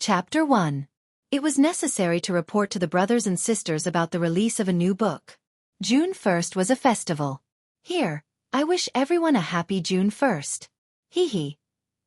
Chapter 1. It was necessary to report to the brothers and sisters about the release of a new book. June 1st was a festival. Here, I wish everyone a happy June 1st. Hee hee.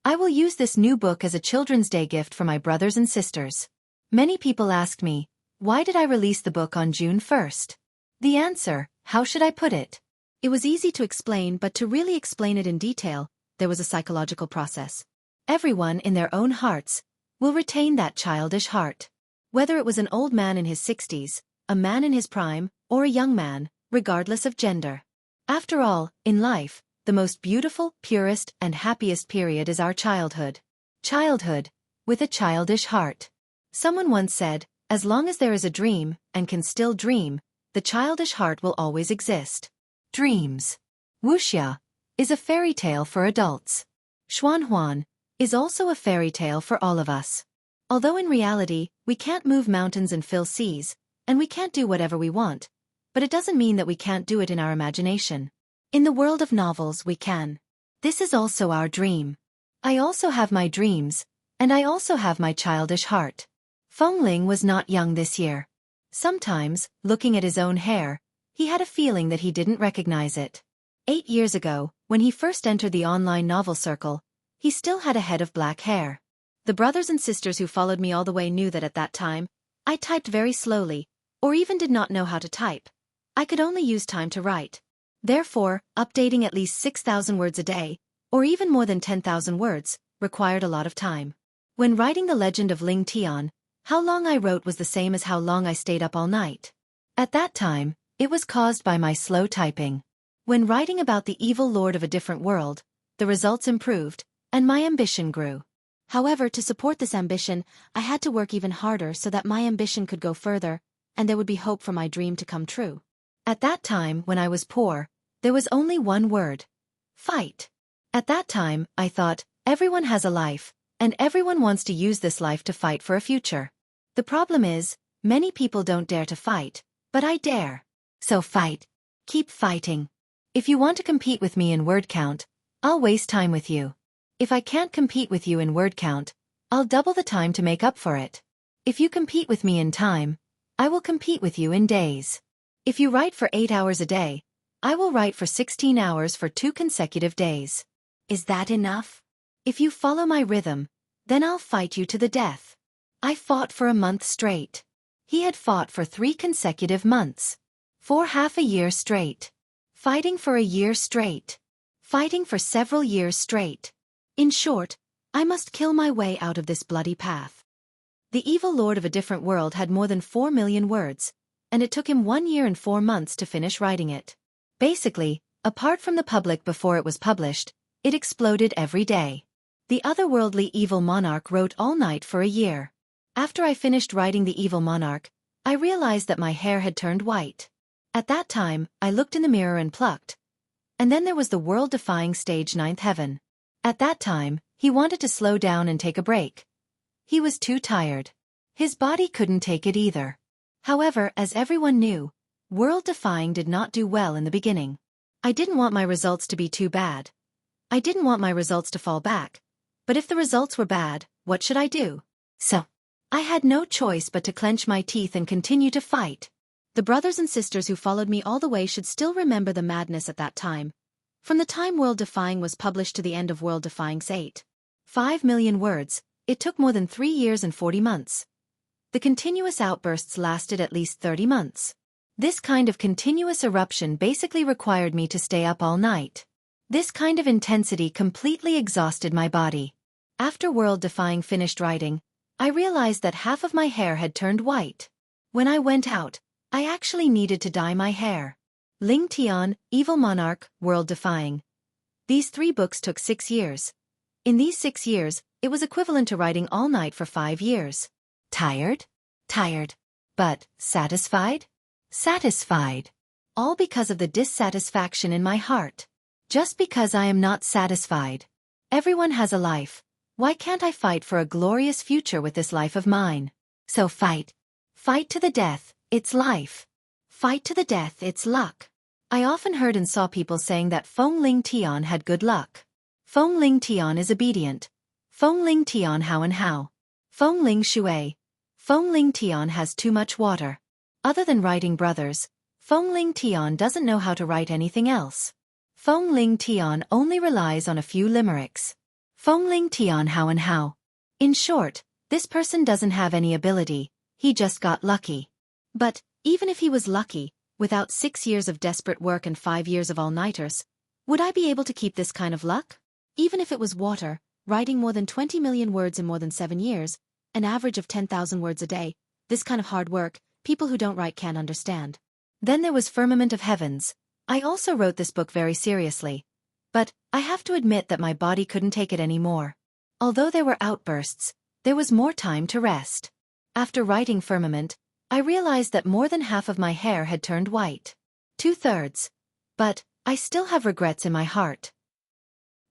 I will use this new book as a Children's Day gift for my brothers and sisters. Many people asked me, why did I release the book on June 1st? The answer, how should I put it? It was easy to explain, but to really explain it in detail, there was a psychological process. Everyone in their own hearts will retain that childish heart. Whether it was an old man in his 60s, a man in his prime, or a young man, regardless of gender. After all, in life, the most beautiful, purest, and happiest period is our childhood. Childhood, with a childish heart. Someone once said, as long as there is a dream, and can still dream, the childish heart will always exist. Dreams. Wuxia is a fairy tale for adults. Xuanhuan is also a fairy tale for all of us. Although in reality, we can't move mountains and fill seas, and we can't do whatever we want, but it doesn't mean that we can't do it in our imagination. In the world of novels we can. This is also our dream. I also have my dreams, and I also have my childish heart. Fengling was not young this year. Sometimes, looking at his own hair, he had a feeling that he didn't recognize it. 8 years ago, when he first entered the online novel circle, he still had a head of black hair. The brothers and sisters who followed me all the way knew that at that time, I typed very slowly, or even did not know how to type. I could only use time to write. Therefore, updating at least 6,000 words a day, or even more than 10,000 words, required a lot of time. When writing The Legend of Ling Tian, how long I wrote was the same as how long I stayed up all night. At that time, it was caused by my slow typing. When writing about the evil lord of a different world, the results improved, and my ambition grew. However, to support this ambition, I had to work even harder so that my ambition could go further, and there would be hope for my dream to come true. At that time, when I was poor, there was only one word: fight. At that time, I thought, everyone has a life, and everyone wants to use this life to fight for a future. The problem is, many people don't dare to fight, but I dare. So fight. Keep fighting. If you want to compete with me in word count, I'll waste time with you. If I can't compete with you in word count, I'll double the time to make up for it. If you compete with me in time, I will compete with you in days. If you write for 8 hours a day, I will write for 16 hours for 2 consecutive days. Is that enough? If you follow my rhythm, then I'll fight you to the death. I fought for a month straight. He had fought for 3 consecutive months. For half a year straight. Fighting for a year straight. Fighting for several years straight. In short, I must kill my way out of this bloody path. The evil lord of a different world had more than 4 million words, and it took him 1 year and 4 months to finish writing it. Basically, apart from the public before it was published, it exploded every day. The otherworldly evil monarch wrote all night for a year. After I finished writing the evil monarch, I realized that my hair had turned white. At that time, I looked in the mirror and plucked. And then there was the world-defying stage 9th heaven. At that time, he wanted to slow down and take a break. He was too tired. His body couldn't take it either. However, as everyone knew, world-defying did not do well in the beginning. I didn't want my results to be too bad. I didn't want my results to fall back. But if the results were bad, what should I do? So, I had no choice but to clench my teeth and continue to fight. The brothers and sisters who followed me all the way should still remember the madness at that time. From the time World Defying was published to the end of World Defying's 5 million words, it took more than 3 years and 40 months. The continuous outbursts lasted at least 30 months. This kind of continuous eruption basically required me to stay up all night. This kind of intensity completely exhausted my body. After World Defying finished writing, I realized that half of my hair had turned white. When I went out, I actually needed to dye my hair. Ling Tian, Evil Monarch, World Defying. These 3 books took 6 years. In these 6 years, it was equivalent to writing all night for 5 years. Tired? Tired. But, satisfied? Satisfied. All because of the dissatisfaction in my heart. Just because I am not satisfied. Everyone has a life. Why can't I fight for a glorious future with this life of mine? So fight. Fight to the death, it's life. Fight to the death, it's luck. I often heard and saw people saying that Fengling Tian had good luck. Fengling Tian is obedient. Fengling Tian how and how. Fengling Shui. Fengling Tian has too much water. Other than writing brothers, Fengling Tian doesn't know how to write anything else. Fengling Tian only relies on a few limericks. Fengling Tian how and how. In short, this person doesn't have any ability, he just got lucky. But, even if he was lucky, without 6 years of desperate work and 5 years of all-nighters, would I be able to keep this kind of luck? Even if it was water, writing more than 20 million words in more than 7 years, an average of 10,000 words a day, this kind of hard work, people who don't write can't understand. Then there was Firmament of Heavens. I also wrote this book very seriously. But, I have to admit that my body couldn't take it anymore. Although there were outbursts, there was more time to rest. After writing Firmament, I realized that more than half of my hair had turned white. 2/3. But, I still have regrets in my heart.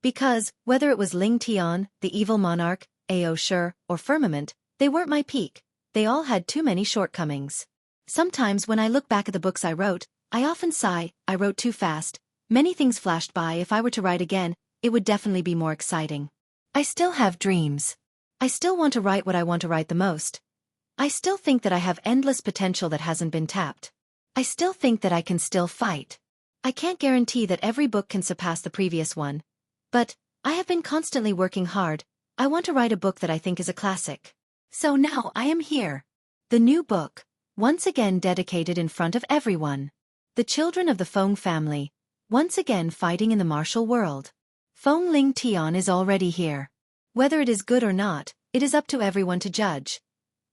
Because, whether it was Ling Tian, the evil monarch, Ao Shi, or Firmament, they weren't my peak, they all had too many shortcomings. Sometimes when I look back at the books I wrote, I often sigh, I wrote too fast, many things flashed by. If I were to write again, it would definitely be more exciting. I still have dreams. I still want to write what I want to write the most. I still think that I have endless potential that hasn't been tapped. I still think that I can still fight. I can't guarantee that every book can surpass the previous one. But, I have been constantly working hard. I want to write a book that I think is a classic. So now I am here. The new book, once again dedicated in front of everyone. The children of the Feng family, once again fighting in the martial world. Fengling Tian is already here. Whether it is good or not, it is up to everyone to judge.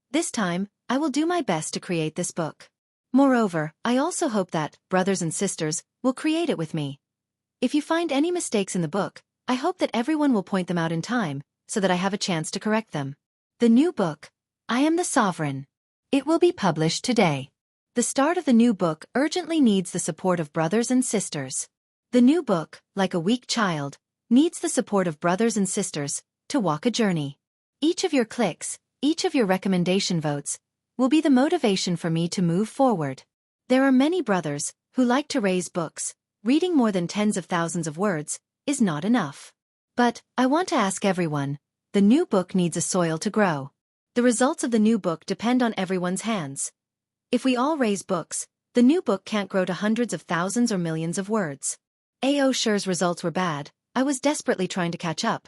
This time, I will do my best to create this book. Moreover, I also hope that, brothers and sisters, will create it with me. If you find any mistakes in the book, I hope that everyone will point them out in time, so that I have a chance to correct them. The new book, I Am the Sovereign. It will be published today. The start of the new book urgently needs the support of brothers and sisters. The new book, like a weak child, needs the support of brothers and sisters, to walk a journey. Each of your clicks, each of your recommendation votes, will be the motivation for me to move forward. There are many brothers, who like to raise books. Reading more than tens of thousands of words, is not enough. But, I want to ask everyone, the new book needs a soil to grow. The results of the new book depend on everyone's hands. If we all raise books, the new book can't grow to hundreds of thousands or millions of words. Ao Shi's results were bad. I was desperately trying to catch up.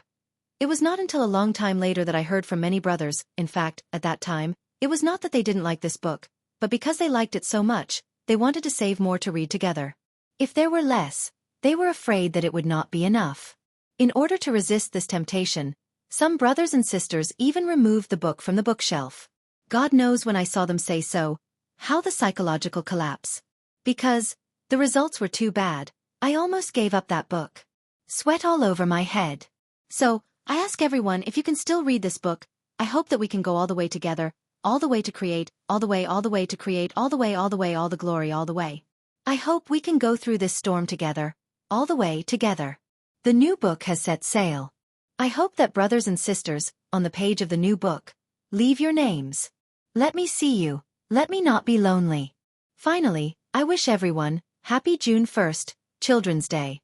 It was not until a long time later that I heard from many brothers. In fact, at that time, it was not that they didn't like this book, but because they liked it so much, they wanted to save more to read together. If there were less, they were afraid that it would not be enough. In order to resist this temptation, some brothers and sisters even removed the book from the bookshelf. God knows when I saw them say so, how the psychological collapse. Because, the results were too bad, I almost gave up that book. Sweat all over my head. So, I ask everyone if you can still read this book. I hope that we can go all the way together, all the way to create, all the way to create, all the way, all the glory, all the way. I hope we can go through this storm together, all the way together. The new book has set sail. I hope that brothers and sisters, on the page of the new book, leave your names. Let me see you, let me not be lonely. Finally, I wish everyone, happy June 1st, Children's Day.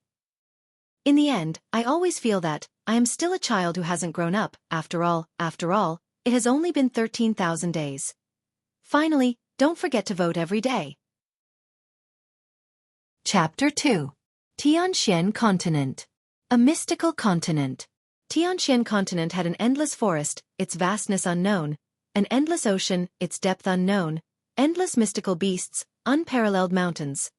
In the end, I always feel that, I am still a child who hasn't grown up. After all, it has only been 13,000 days. Finally, don't forget to vote every day. Chapter 2. Tianxian Continent. A mystical continent. Tianxian Continent had an endless forest, its vastness unknown, an endless ocean, its depth unknown, endless mystical beasts, unparalleled mountains.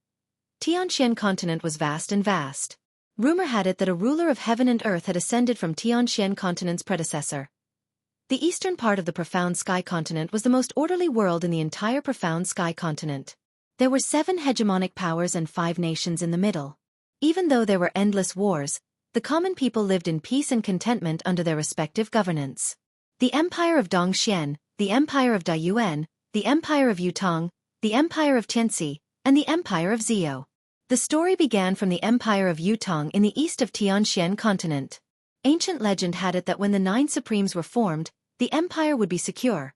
Tianxian Continent was vast and vast. Rumor had it that a ruler of heaven and earth had ascended from Tianxian Continent's predecessor. The eastern part of the Profound Sky Continent was the most orderly world in the entire Profound Sky Continent. There were 7 hegemonic powers and 5 nations in the middle. Even though there were endless wars, the common people lived in peace and contentment under their respective governance. The Empire of Dongxian, the Empire of Dayuan, the Empire of Yutong, the Empire of Tianxi, and the Empire of Zhou. The story began from the Empire of Yutong in the east of Tianxian Continent. Ancient legend had it that when the 9 supremes were formed, the empire would be secure.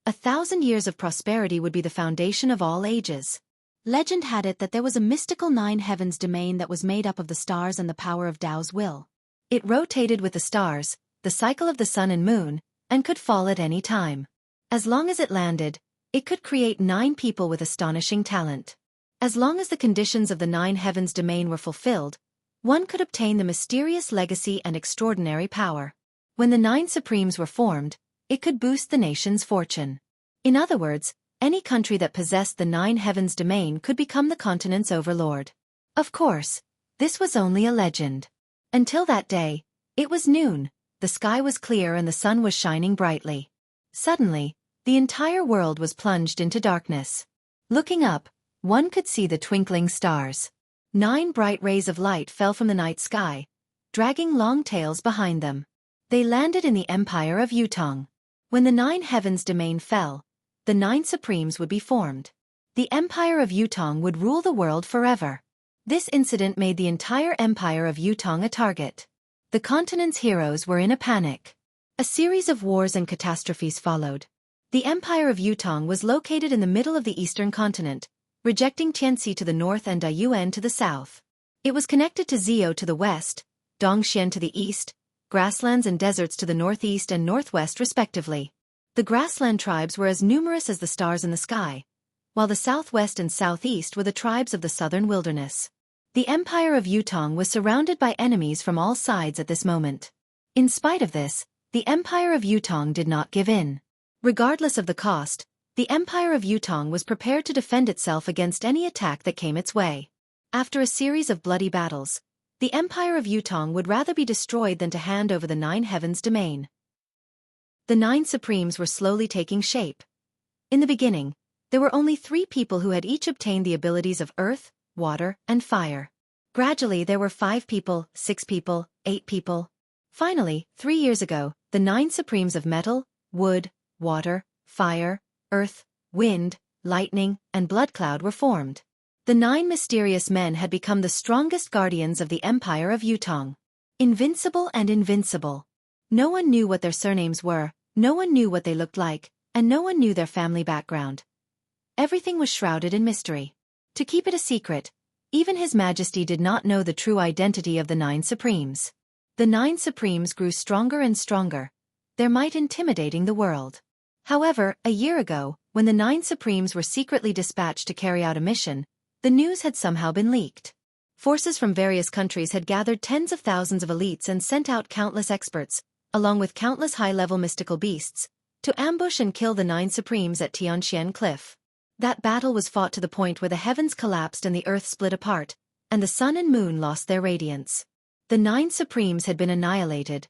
1,000 years of prosperity would be the foundation of all ages. Legend had it that there was a mystical 9 heavens domain that was made up of the stars and the power of Tao's will. It rotated with the stars, the cycle of the sun and moon, and could fall at any time. As long as it landed, it could create 9 people with astonishing talent. As long as the conditions of the 9 heavens domain were fulfilled, one could obtain the mysterious legacy and extraordinary power. When the 9 supremes were formed, it could boost the nation's fortune. In other words, any country that possessed the 9 heavens domain could become the continent's overlord. Of course, this was only a legend. Until that day, it was noon, the sky was clear and the sun was shining brightly. Suddenly, the entire world was plunged into darkness. Looking up, one could see the twinkling stars. 9 bright rays of light fell from the night sky, dragging long tails behind them. They landed in the empire of Yutong. When the 9 heavens domain fell, the 9 supremes would be formed. The empire of Yutong would rule the world forever. This incident made the entire empire of Yutong a target. The continent's heroes were in a panic. A series of wars and catastrophes followed. The empire of Yutong was located in the middle of the eastern continent, rejecting Tianxi to the north and Dayuan to the south. It was connected to Zhou to the west, Dongxian to the east, grasslands and deserts to the northeast and northwest respectively. The grassland tribes were as numerous as the stars in the sky, while the southwest and southeast were the tribes of the southern wilderness. The empire of Yutong was surrounded by enemies from all sides at this moment. In spite of this, the empire of Yutong did not give in. Regardless of the cost, the empire of Yutong was prepared to defend itself against any attack that came its way. After a series of bloody battles, the empire of Yutong would rather be destroyed than to hand over the 9 heavens domain. The 9 supremes were slowly taking shape. In the beginning, there were only 3 people who had each obtained the abilities of earth, water, and fire. Gradually there were 5 people, 6 people, 8 people. Finally, 3 years ago, the 9 supremes of metal, wood, water, fire, earth, wind, lightning, and blood cloud were formed. The 9 mysterious men had become the strongest guardians of the empire of Yutong. Invincible and invincible. No one knew what their surnames were, no one knew what they looked like, and no one knew their family background. Everything was shrouded in mystery. To keep it a secret, even His Majesty did not know the true identity of the 9 supremes. The 9 supremes grew stronger and stronger, their might intimidating the world. However, a year ago, when the 9 supremes were secretly dispatched to carry out a mission, the news had somehow been leaked. Forces from various countries had gathered tens of thousands of elites and sent out countless experts, along with countless high-level mystical beasts, to ambush and kill the 9 supremes at Tianxian Cliff. That battle was fought to the point where the heavens collapsed and the earth split apart, and the sun and moon lost their radiance. The 9 supremes had been annihilated.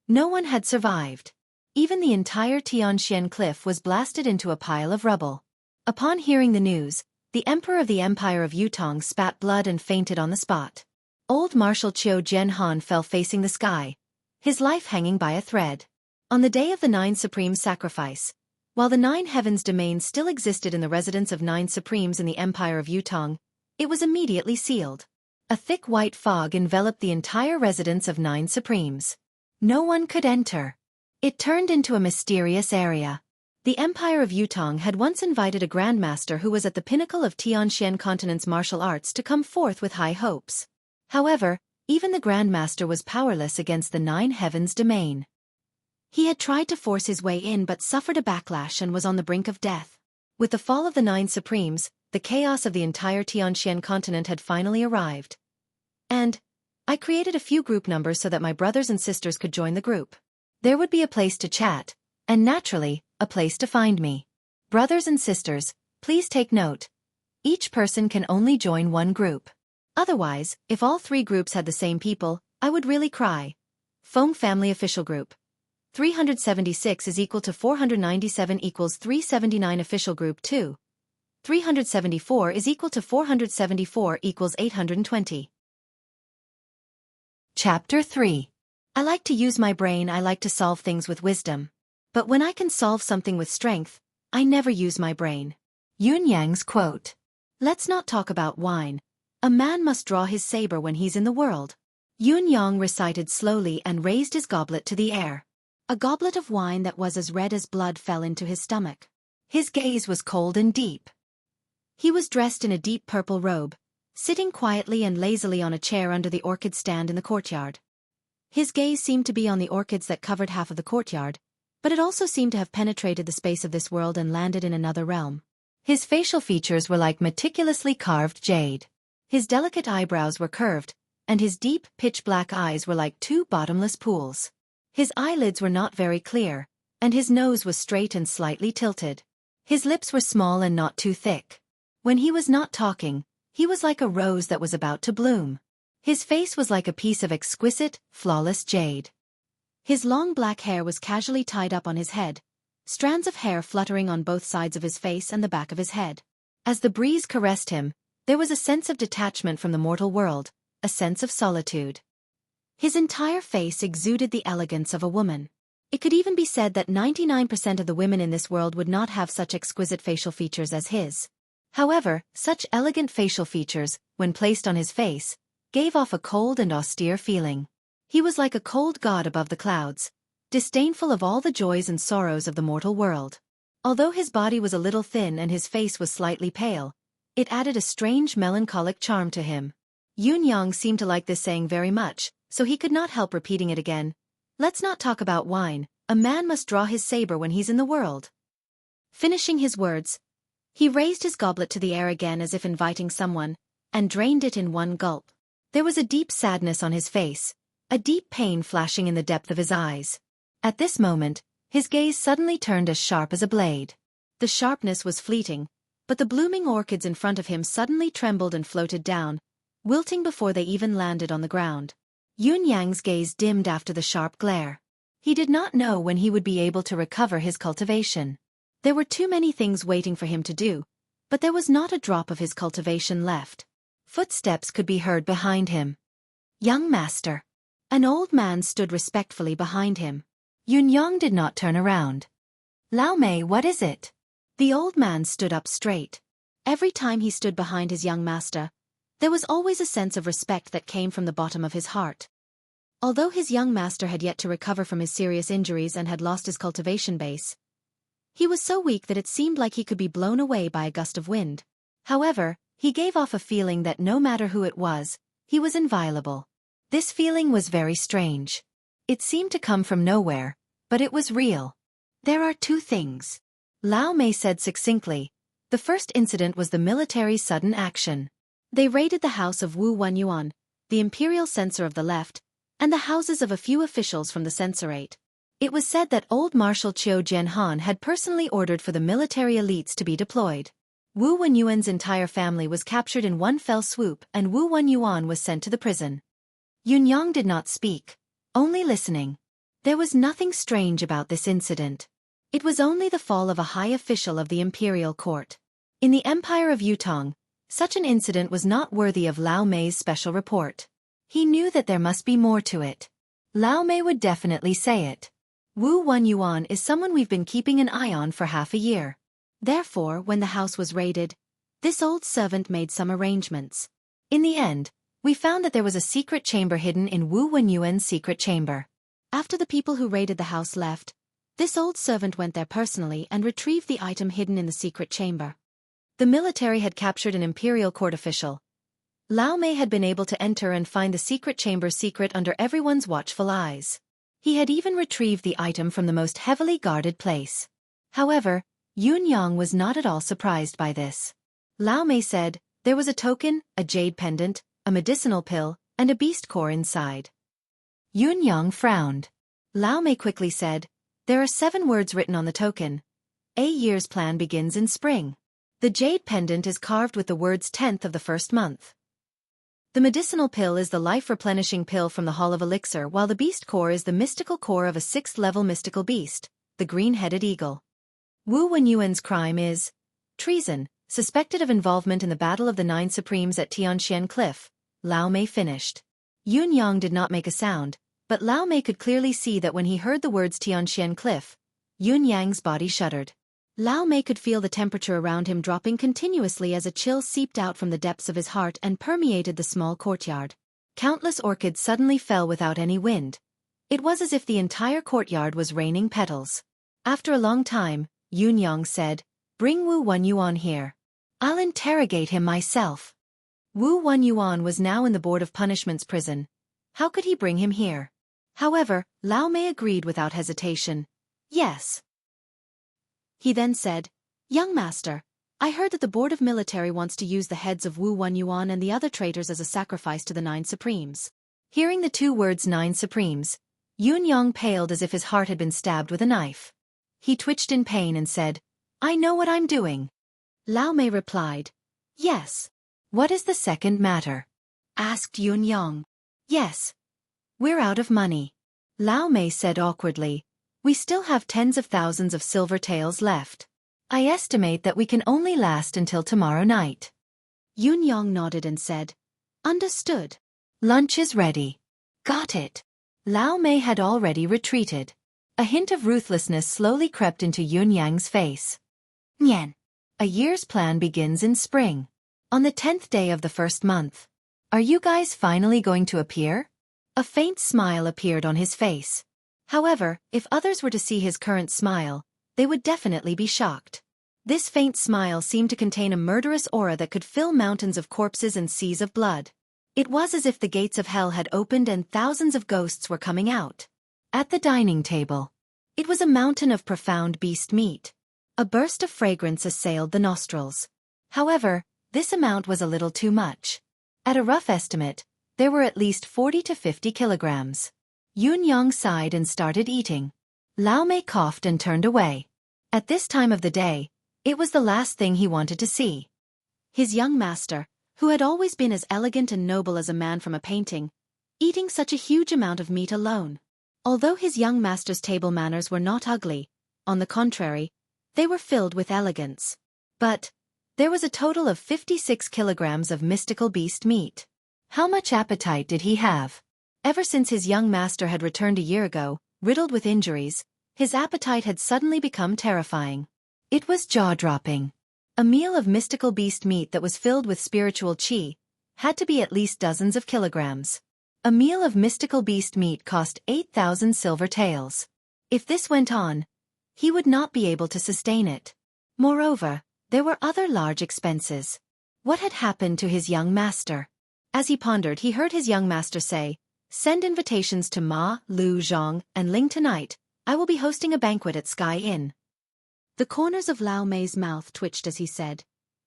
No one had survived. Even the entire Tianxian Cliff was blasted into a pile of rubble. Upon hearing the news, the emperor of the empire of Yutong spat blood and fainted on the spot. Old Marshal Qiu Jianhan fell facing the sky, his life hanging by a thread. On the day of the 9 supreme sacrifice, while the 9 heavens domain still existed in the residence of 9 supremes in the empire of Yutong, it was immediately sealed. A thick white fog enveloped the entire residence of 9 supremes. No one could enter. It turned into a mysterious area. The empire of Yutong had once invited a grandmaster who was at the pinnacle of Tianxian continent's martial arts to come forth with high hopes. However, even the grandmaster was powerless against the 9 heavens domain. He had tried to force his way in but suffered a backlash and was on the brink of death. With the fall of the 9 supremes, the chaos of the entire Tianxian continent had finally arrived. And I created a few group numbers so that my brothers and sisters could join the group. There would be a place to chat, and naturally, a place to find me. Brothers and sisters, please take note. Each person can only join one group. Otherwise, if all 3 groups had the same people, I would really cry. Feng Family Official Group. 376 is equal to 497 equals 379 Official Group 2. 374 is equal to 474 equals 820. Chapter 3. I like to use my brain. I like to solve things with wisdom. But when I can solve something with strength, I never use my brain. Yun Yang's quote. Let's not talk about wine. A man must draw his saber when he's in the world. Yun Yang recited slowly and raised his goblet to the air. A goblet of wine that was as red as blood fell into his stomach. His gaze was cold and deep. He was dressed in a deep purple robe, sitting quietly and lazily on a chair under the orchid stand in the courtyard. His gaze seemed to be on the orchids that covered half of the courtyard, but it also seemed to have penetrated the space of this world and landed in another realm. His facial features were like meticulously carved jade. His delicate eyebrows were curved, and his deep, pitch-black eyes were like two bottomless pools. His eyelids were not very clear, and his nose was straight and slightly tilted. His lips were small and not too thick. When he was not talking, he was like a rose that was about to bloom. His face was like a piece of exquisite, flawless jade. His long black hair was casually tied up on his head, strands of hair fluttering on both sides of his face and the back of his head. As the breeze caressed him, there was a sense of detachment from the mortal world, a sense of solitude. His entire face exuded the elegance of a woman. It could even be said that 99% of the women in this world would not have such exquisite facial features as his. However, such elegant facial features, when placed on his face, gave off a cold and austere feeling. He was like a cold god above the clouds, disdainful of all the joys and sorrows of the mortal world. Although his body was a little thin and his face was slightly pale, it added a strange melancholic charm to him. Yun Yang seemed to like this saying very much, so he could not help repeating it again. Let's not talk about wine, a man must draw his saber when he's in the world. Finishing his words, he raised his goblet to the air again as if inviting someone, and drained it in one gulp. There was a deep sadness on his face, a deep pain flashing in the depth of his eyes. At this moment, his gaze suddenly turned as sharp as a blade. The sharpness was fleeting, but the blooming orchids in front of him suddenly trembled and floated down, wilting before they even landed on the ground. Yun Yang's gaze dimmed after the sharp glare. He did not know when he would be able to recover his cultivation. There were too many things waiting for him to do, but there was not a drop of his cultivation left. Footsteps could be heard behind him. Young master. An old man stood respectfully behind him. Yun Yang did not turn around. Lao Mei, what is it? The old man stood up straight. Every time he stood behind his young master, there was always a sense of respect that came from the bottom of his heart. Although his young master had yet to recover from his serious injuries and had lost his cultivation base, he was so weak that it seemed like he could be blown away by a gust of wind. However, he gave off a feeling that no matter who it was, he was inviolable. This feeling was very strange. It seemed to come from nowhere, but it was real. There are two things, Lao Mei said succinctly. The first incident was the military's sudden action. They raided the house of Wu Wenyuan, the imperial censor of the left, and the houses of a few officials from the censorate. It was said that old Marshal Qiu Jianhan had personally ordered for the military elites to be deployed. Wu Wenyuan's entire family was captured in one fell swoop and Wu Wenyuan was sent to the prison. Yun Yang did not speak, only listening. There was nothing strange about this incident. It was only the fall of a high official of the imperial court. In the Empire of Yutong, such an incident was not worthy of Lao Mei's special report. He knew that there must be more to it. Lao Mei would definitely say it. Wu Wenyuan is someone we've been keeping an eye on for half a year. Therefore, when the house was raided, this old servant made some arrangements. In the end, we found that there was a secret chamber hidden in Wu Wenyuan's secret chamber. After the people who raided the house left, this old servant went there personally and retrieved the item hidden in the secret chamber. The military had captured an imperial court official. Lao Mei had been able to enter and find the secret chamber's secret under everyone's watchful eyes. He had even retrieved the item from the most heavily guarded place. However, Yun Yang was not at all surprised by this. Lao Mei said, there was a token, a jade pendant, a medicinal pill, and a beast core inside. Yun Yang frowned. Lao Mei quickly said, there are 7 words written on the token. A year's plan begins in spring. The jade pendant is carved with the words 10th of the first month. The medicinal pill is the life-replenishing pill from the Hall of Elixir, while the beast core is the mystical core of a 6th-level mystical beast, the green-headed eagle. Wu Wenyuan's crime is treason, suspected of involvement in the Battle of the 9 Supremes at Tianxian Cliff. Lao Mei finished. Yun Yang did not make a sound, but Lao Mei could clearly see that when he heard the words Tianxian Cliff, Yun Yang's body shuddered. Lao Mei could feel the temperature around him dropping continuously as a chill seeped out from the depths of his heart and permeated the small courtyard. Countless orchids suddenly fell without any wind. It was as if the entire courtyard was raining petals. After a long time, Yun Yang said, bring Wu Wenyuan here. I'll interrogate him myself. Wu Wenyuan was now in the Board of Punishment's prison. How could he bring him here? However, Lao Mei agreed without hesitation. Yes. He then said, "Young master, I heard that the Board of Military wants to use the heads of Wu Yuan and the other traitors as a sacrifice to the Nine Supremes." Hearing the two words Nine Supremes, Yun Yang paled as if his heart had been stabbed with a knife. He twitched in pain and said, "I know what I'm doing." Lao Mei replied, "Yes." "What is the second matter?" asked Yun Yang. "Yes. We're out of money." Lao Mei said awkwardly, "We still have tens of thousands of silver taels left. I estimate that we can only last until tomorrow night." Yun Yang nodded and said, "Understood. Lunch is ready." "Got it." Lao Mei had already retreated. A hint of ruthlessness slowly crept into Yun Yang's face. "Nian. A year's plan begins in spring. On the 10th day of the first month. Are you guys finally going to appear?" A faint smile appeared on his face. However, if others were to see his current smile, they would definitely be shocked. This faint smile seemed to contain a murderous aura that could fill mountains of corpses and seas of blood. It was as if the gates of hell had opened and thousands of ghosts were coming out. At the dining table, it was a mountain of profound beast meat. A burst of fragrance assailed the nostrils. However, this amount was a little too much. At a rough estimate, there were at least 40 to 50 kilograms. Yun Yang sighed and started eating. Lao Mei coughed and turned away. At this time of the day, it was the last thing he wanted to see. His young master, who had always been as elegant and noble as a man from a painting, eating such a huge amount of meat alone. Although his young master's table manners were not ugly, on the contrary, they were filled with elegance. But there was a total of 56 kilograms of mystical beast meat. How much appetite did he have? Ever since his young master had returned a year ago, riddled with injuries, his appetite had suddenly become terrifying. It was jaw-dropping. A meal of mystical beast meat that was filled with spiritual qi had to be at least dozens of kilograms. A meal of mystical beast meat cost 8,000 silver taels. If this went on, he would not be able to sustain it. Moreover, there were other large expenses. What had happened to his young master? As he pondered, he heard his young master say, "Send invitations to Ma, Lu, Zhang, and Ling tonight. I will be hosting a banquet at Sky Inn." The corners of Lao Mei's mouth twitched as he said,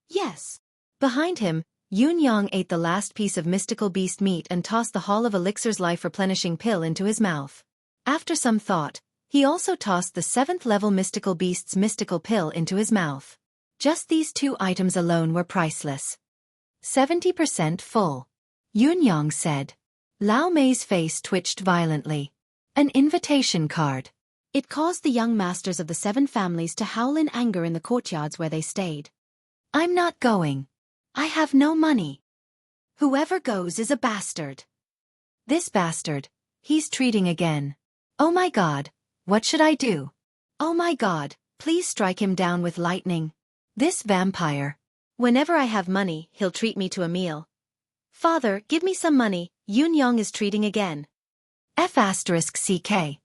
"Yes." Behind him, Yun Yang ate the last piece of mystical beast meat and tossed the Hall of Elixir's life-replenishing pill into his mouth. After some thought, he also tossed the 7th-level mystical beast's mystical pill into his mouth. Just these two items alone were priceless. 70% full. Yun Yang said. Lao Mei's face twitched violently. An invitation card. It caused the young masters of the 7 families to howl in anger in the courtyards where they stayed. "I'm not going. I have no money. Whoever goes is a bastard. This bastard, he's treating again. Oh my God, what should I do? Oh my God, please strike him down with lightning. This vampire. Whenever I have money, he'll treat me to a meal. Father, give me some money, Yun Yang is treating again." F***CK.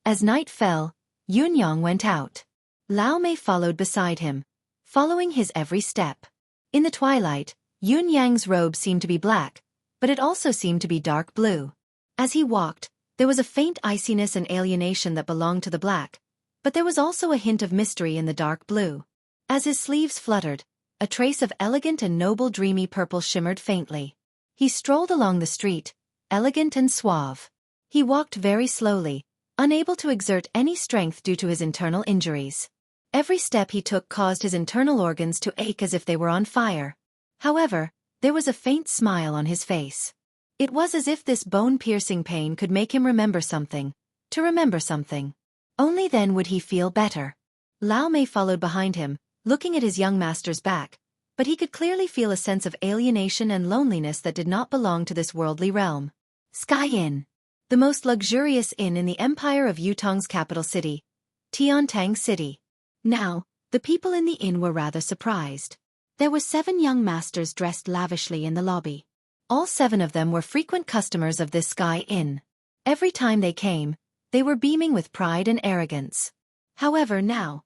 As night fell, Yun Yang went out. Lao Mei followed beside him, following his every step. In the twilight, Yun Yang's robe seemed to be black, but it also seemed to be dark blue. As he walked, there was a faint iciness and alienation that belonged to the black, but there was also a hint of mystery in the dark blue. As his sleeves fluttered, a trace of elegant and noble dreamy purple shimmered faintly. He strolled along the street, elegant and suave. He walked very slowly, unable to exert any strength due to his internal injuries. Every step he took caused his internal organs to ache as if they were on fire. However, there was a faint smile on his face. It was as if this bone-piercing pain could make him remember something, to remember something. Only then would he feel better. Lao Mei followed behind him, looking at his young master's back, but he could clearly feel a sense of alienation and loneliness that did not belong to this worldly realm. Sky Inn. The most luxurious inn in the empire of Yutong's capital city, Tiantang City. Now, the people in the inn were rather surprised. There were 7 young masters dressed lavishly in the lobby. All 7 of them were frequent customers of this Sky Inn. Every time they came, they were beaming with pride and arrogance. However, now,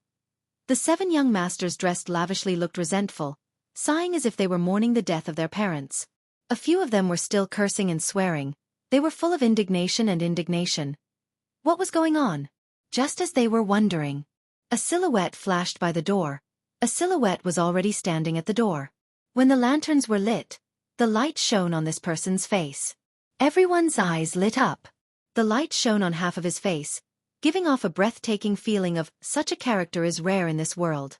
the 7 young masters dressed lavishly looked resentful, sighing as if they were mourning the death of their parents. A few of them were still cursing and swearing. They were full of indignation and indignation. What was going on? Just as they were wondering, a silhouette flashed by the door. A silhouette was already standing at the door. When the lanterns were lit, the light shone on this person's face. Everyone's eyes lit up. The light shone on half of his face, giving off a breathtaking feeling of such a character is rare in this world.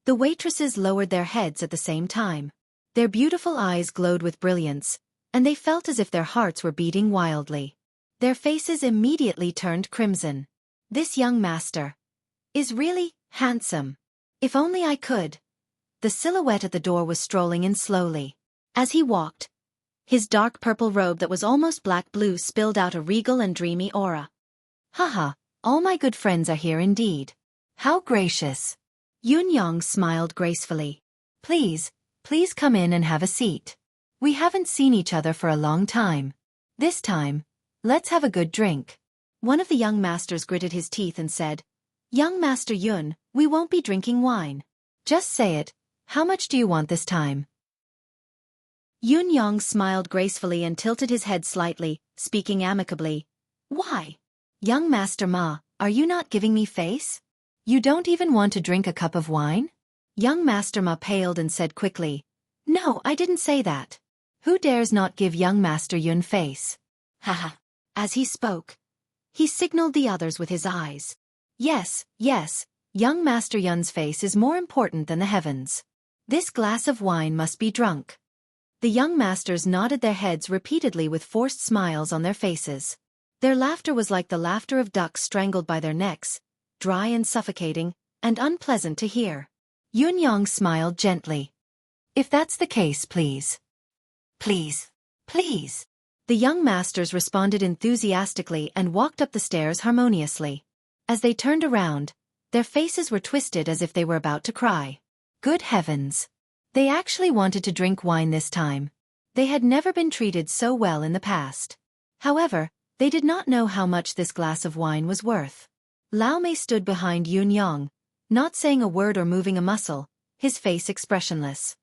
The waitresses lowered their heads at the same time. Their beautiful eyes glowed with brilliance, and they felt as if their hearts were beating wildly. Their faces immediately turned crimson. This young master is really handsome. If only I could. The silhouette at the door was strolling in slowly. As he walked, his dark purple robe that was almost black-blue spilled out a regal and dreamy aura. Haha, all my good friends are here indeed. How gracious. Yun-Yong smiled gracefully. Please come in and have a seat. We haven't seen each other for a long time. This time, let's have a good drink. One of the young masters gritted his teeth and said, Young Master Yun, we won't be drinking wine. Just say it, how much do you want this time? Yun-Yong smiled gracefully and tilted his head slightly, speaking amicably. Why? Young Master Ma, are you not giving me face? You don't even want to drink a cup of wine? Young Master Ma paled and said quickly, No, I didn't say that. Who dares not give young Master Yun face? Haha. As he spoke, he signaled the others with his eyes. Yes, young Master Yun's face is more important than the heavens. This glass of wine must be drunk. The young masters nodded their heads repeatedly with forced smiles on their faces. Their laughter was like the laughter of ducks strangled by their necks, dry and suffocating, and unpleasant to hear. Yun-Yong smiled gently. If that's the case, please. Please. The young masters responded enthusiastically and walked up the stairs harmoniously. As they turned around, their faces were twisted as if they were about to cry. Good heavens! They actually wanted to drink wine this time. They had never been treated so well in the past. However, they did not know how much this glass of wine was worth. Lao Mei stood behind Yun-Yong, not saying a word or moving a muscle, his face expressionless.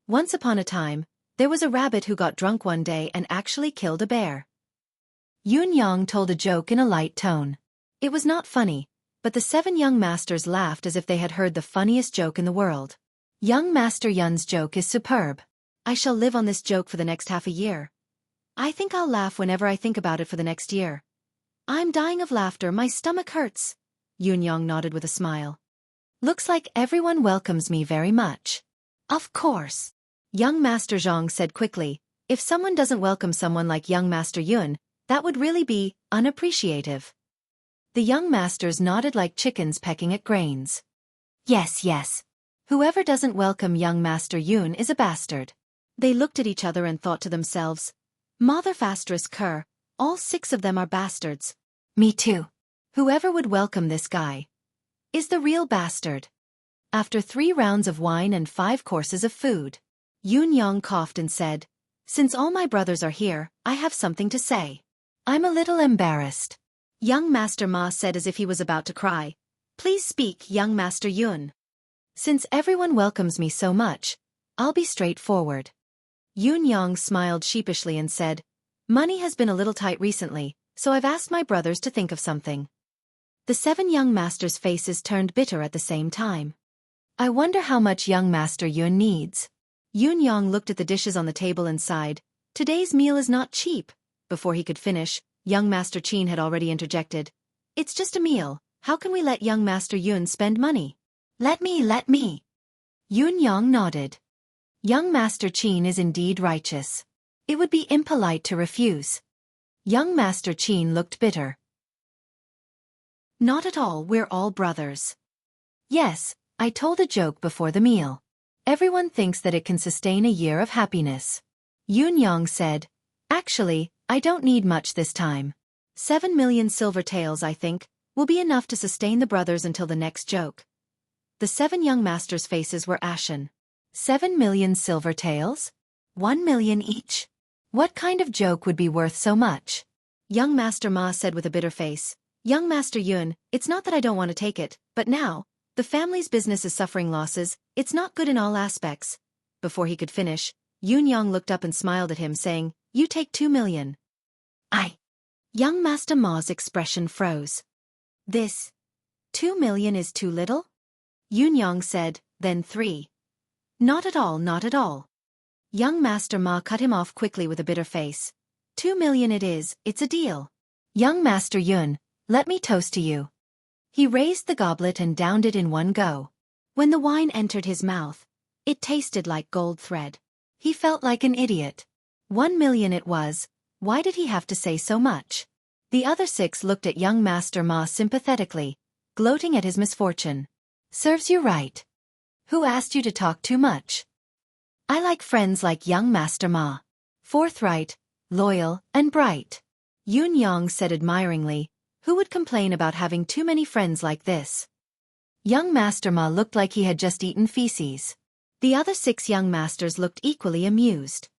Once upon a time, there was a rabbit who got drunk one day and actually killed a bear. Yun-Yong told a joke in a light tone. It was not funny, but the 7 young masters laughed as if they had heard the funniest joke in the world. Young Master Yun's joke is superb. I shall live on this joke for the next half a year. I think I'll laugh whenever I think about it for the next year. I'm dying of laughter, my stomach hurts. Yun-Yong nodded with a smile. Looks like everyone welcomes me very much. Of course. Young Master Zhang said quickly, if someone doesn't welcome someone like young Master Yun, that would really be unappreciative. The young masters nodded like chickens pecking at grains. Yes. Whoever doesn't welcome young Master Yun is a bastard. They looked at each other and thought to themselves, Mother Fastress Kerr, all 6 of them are bastards. Me too. Whoever would welcome this guy is the real bastard. After 3 rounds of wine and 5 courses of food, Yun-Yong coughed and said, Since all my brothers are here, I have something to say. I'm a little embarrassed. Young Master Ma said as if he was about to cry, Please speak, young Master Yun. Since everyone welcomes me so much, I'll be straightforward. Yun-Yong smiled sheepishly and said, Money has been a little tight recently, so I've asked my brothers to think of something. The 7 young masters' faces turned bitter at the same time. I wonder how much young Master Yun needs. Yun-Yong looked at the dishes on the table and sighed, Today's meal is not cheap. Before he could finish, young Master Qin had already interjected. It's just a meal, how can we let young Master Yun spend money? Let me. Yun-Yong nodded. Young Master Qin is indeed righteous. It would be impolite to refuse. Young Master Qin looked bitter. Not at all, we're all brothers. Yes, I told a joke before the meal. Everyone thinks that it can sustain a year of happiness. Yun-Yong said, Actually, I don't need much this time. 7 million silver taels, I think, will be enough to sustain the brothers until the next joke. The 7 young masters' faces were ashen. 7 million silver taels? 1 million each? What kind of joke would be worth so much? Young Master Ma said with a bitter face, Young Master Yun, it's not that I don't want to take it, but now, the family's business is suffering losses, it's not good in all aspects. Before he could finish, Yun-Yong looked up and smiled at him saying, You take 2 million. Young Master Ma's expression froze. This 2 million is too little? Yunyang said, then 3. Not at all, not at all. Young Master Ma cut him off quickly with a bitter face. 2 million it is, it's a deal. Young Master Yun, let me toast to you. He raised the goblet and downed it in one go. When the wine entered his mouth, it tasted like gold thread. He felt like an idiot. 1 million it was, why did he have to say so much? The other 6 looked at young Master Ma sympathetically, gloating at his misfortune. Serves you right. Who asked you to talk too much? I like friends like young Master Ma. Forthright, loyal, and bright. Yun Yang said admiringly, who would complain about having too many friends like this? Young Master Ma looked like he had just eaten feces. The other 6 young masters looked equally amused.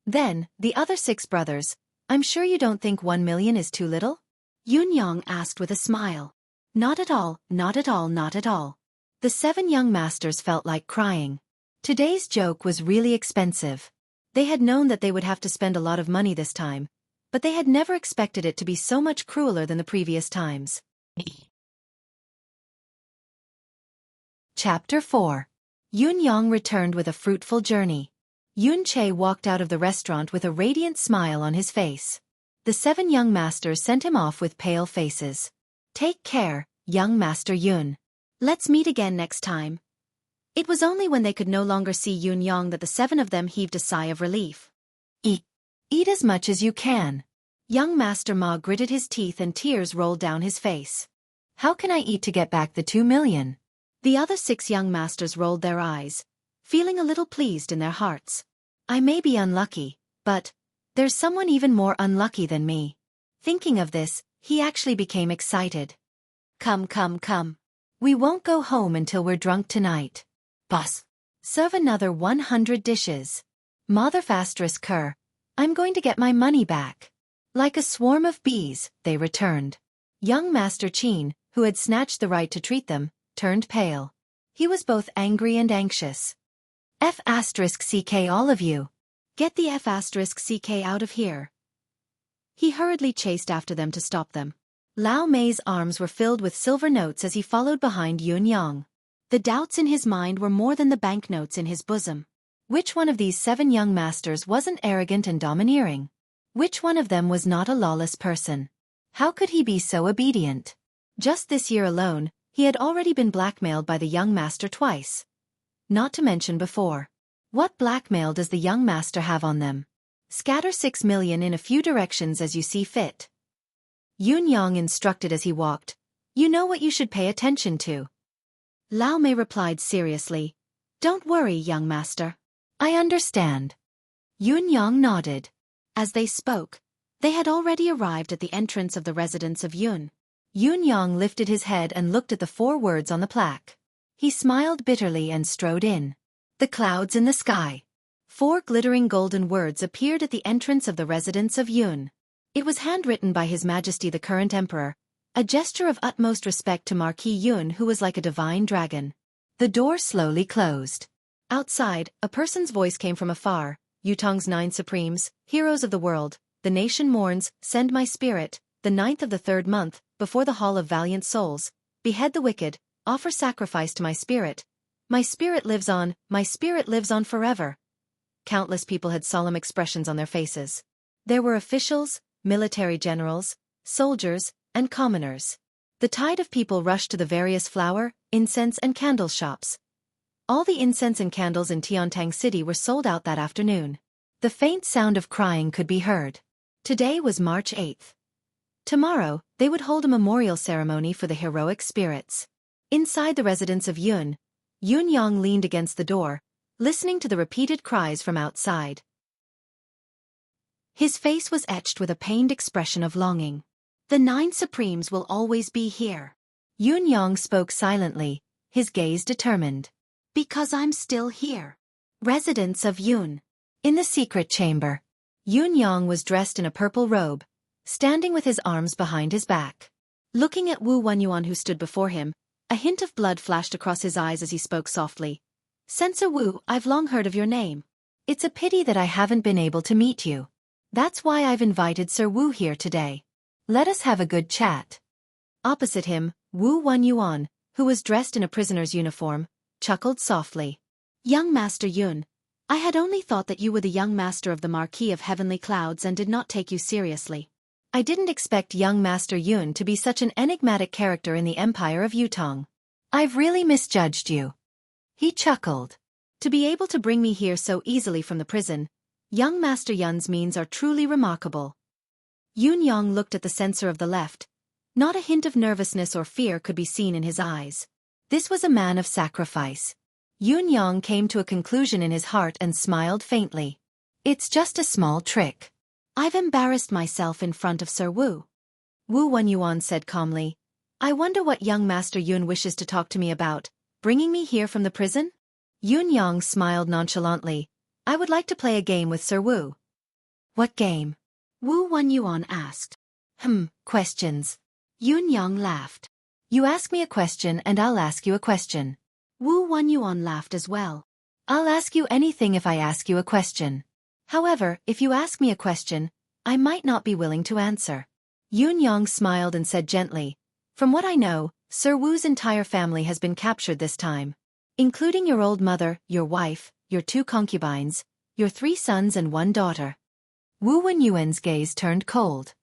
Then, the other 6 brothers, I'm sure you don't think 1 million is too little? Yun Yang asked with a smile. Not at all, not at all, not at all. The 7 young masters felt like crying. Today's joke was really expensive. They had known that they would have to spend a lot of money this time, but they had never expected it to be so much crueler than the previous times. Chapter 4. Yun Yang returned with a fruitful journey. Yun Che walked out of the restaurant with a radiant smile on his face. The 7 young masters sent him off with pale faces. Take care, young Master Yun. Let's meet again next time. It was only when they could no longer see Yun Yang that the 7 of them heaved a sigh of relief. Eat as much as you can. Young Master Ma gritted his teeth and tears rolled down his face. How can I eat to get back the 2 million? The other 6 young masters rolled their eyes, feeling a little pleased in their hearts. I may be unlucky, but there's someone even more unlucky than me. Thinking of this, he actually became excited. Come, come, come. We won't go home until we're drunk tonight. Boss. Serve another 100 dishes. Mother Cur. I'm going to get my money back. Like a swarm of bees, they returned. Young Master Qin, who had snatched the right to treat them, turned pale. He was both angry and anxious. F***ck all of you. Get the F***ck out of here. He hurriedly chased after them to stop them. Lao Mei's arms were filled with silver notes as he followed behind Yun Yang. The doubts in his mind were more than the banknotes in his bosom. Which one of these 7 young masters wasn't arrogant and domineering? Which one of them was not a lawless person? How could he be so obedient? Just this year alone, he had already been blackmailed by the young master twice. Not to mention before. What blackmail does the young master have on them? Scatter 6 million in a few directions as you see fit. Yun Yang instructed as he walked. You know what you should pay attention to. Lao Mei replied seriously. Don't worry, young master. I understand. Yun Yang nodded. As they spoke, they had already arrived at the entrance of the residence of Yun. Yun Yang lifted his head and looked at the 4 words on the plaque. He smiled bitterly and strode in. The clouds in the sky. 4 glittering golden words appeared at the entrance of the residence of Yun. It was handwritten by His Majesty the current emperor, a gesture of utmost respect to Marquis Yun, who was like a divine dragon. The door slowly closed. Outside, a person's voice came from afar. Yutong's 9 supremes, heroes of the world, the nation mourns, send my spirit, the 9th of the 3rd month, before the hall of valiant souls, behead the wicked, offer sacrifice to my spirit. My spirit lives on forever. Countless people had solemn expressions on their faces. There were officials, military generals, soldiers, and commoners. The tide of people rushed to the various flower, incense and candle shops. All the incense and candles in Tiantang City were sold out that afternoon. The faint sound of crying could be heard. Today was March 8th. Tomorrow, they would hold a memorial ceremony for the heroic spirits. Inside the residence of Yun, Yun Yang leaned against the door, listening to the repeated cries from outside. His face was etched with a pained expression of longing. The 9 supremes will always be here. Yun Yang spoke silently, his gaze determined. Because I'm still here. Residence of Yun. In the secret chamber. Yun Yang was dressed in a purple robe, standing with his arms behind his back. Looking at Wu Wenyuan who stood before him, a hint of blood flashed across his eyes as he spoke softly. Censor Wu, I've long heard of your name. It's a pity that I haven't been able to meet you. That's why I've invited Sir Wu here today. Let us have a good chat. Opposite him, Wu Yuan, who was dressed in a prisoner's uniform, chuckled softly. Young Master Yun, I had only thought that you were the young master of the Marquis of Heavenly Clouds and did not take you seriously. I didn't expect young Master Yun to be such an enigmatic character in the Empire of Yutong. I've really misjudged you. He chuckled. To be able to bring me here so easily from the prison, young Master Yun's means are truly remarkable. Yun Yang looked at the censor of the left. Not a hint of nervousness or fear could be seen in his eyes. This was a man of sacrifice. Yun Yang came to a conclusion in his heart and smiled faintly. It's just a small trick. I've embarrassed myself in front of Sir Wu. Wu Yuan said calmly. I wonder what young Master Yun wishes to talk to me about, bringing me here from the prison? Yun Yang smiled nonchalantly. I would like to play a game with Sir Wu. What game? Wu Yuan asked. Questions. Yun Yang laughed. You ask me a question and I'll ask you a question. Wu Yuan laughed as well. I'll ask you anything if I ask you a question. However, if you ask me a question, I might not be willing to answer. Yun Yang smiled and said gently, From what I know, Sir Wu's entire family has been captured this time. Including your old mother, your wife, your 2 concubines, your 3 sons and 1 daughter. Wu Yuan's gaze turned cold.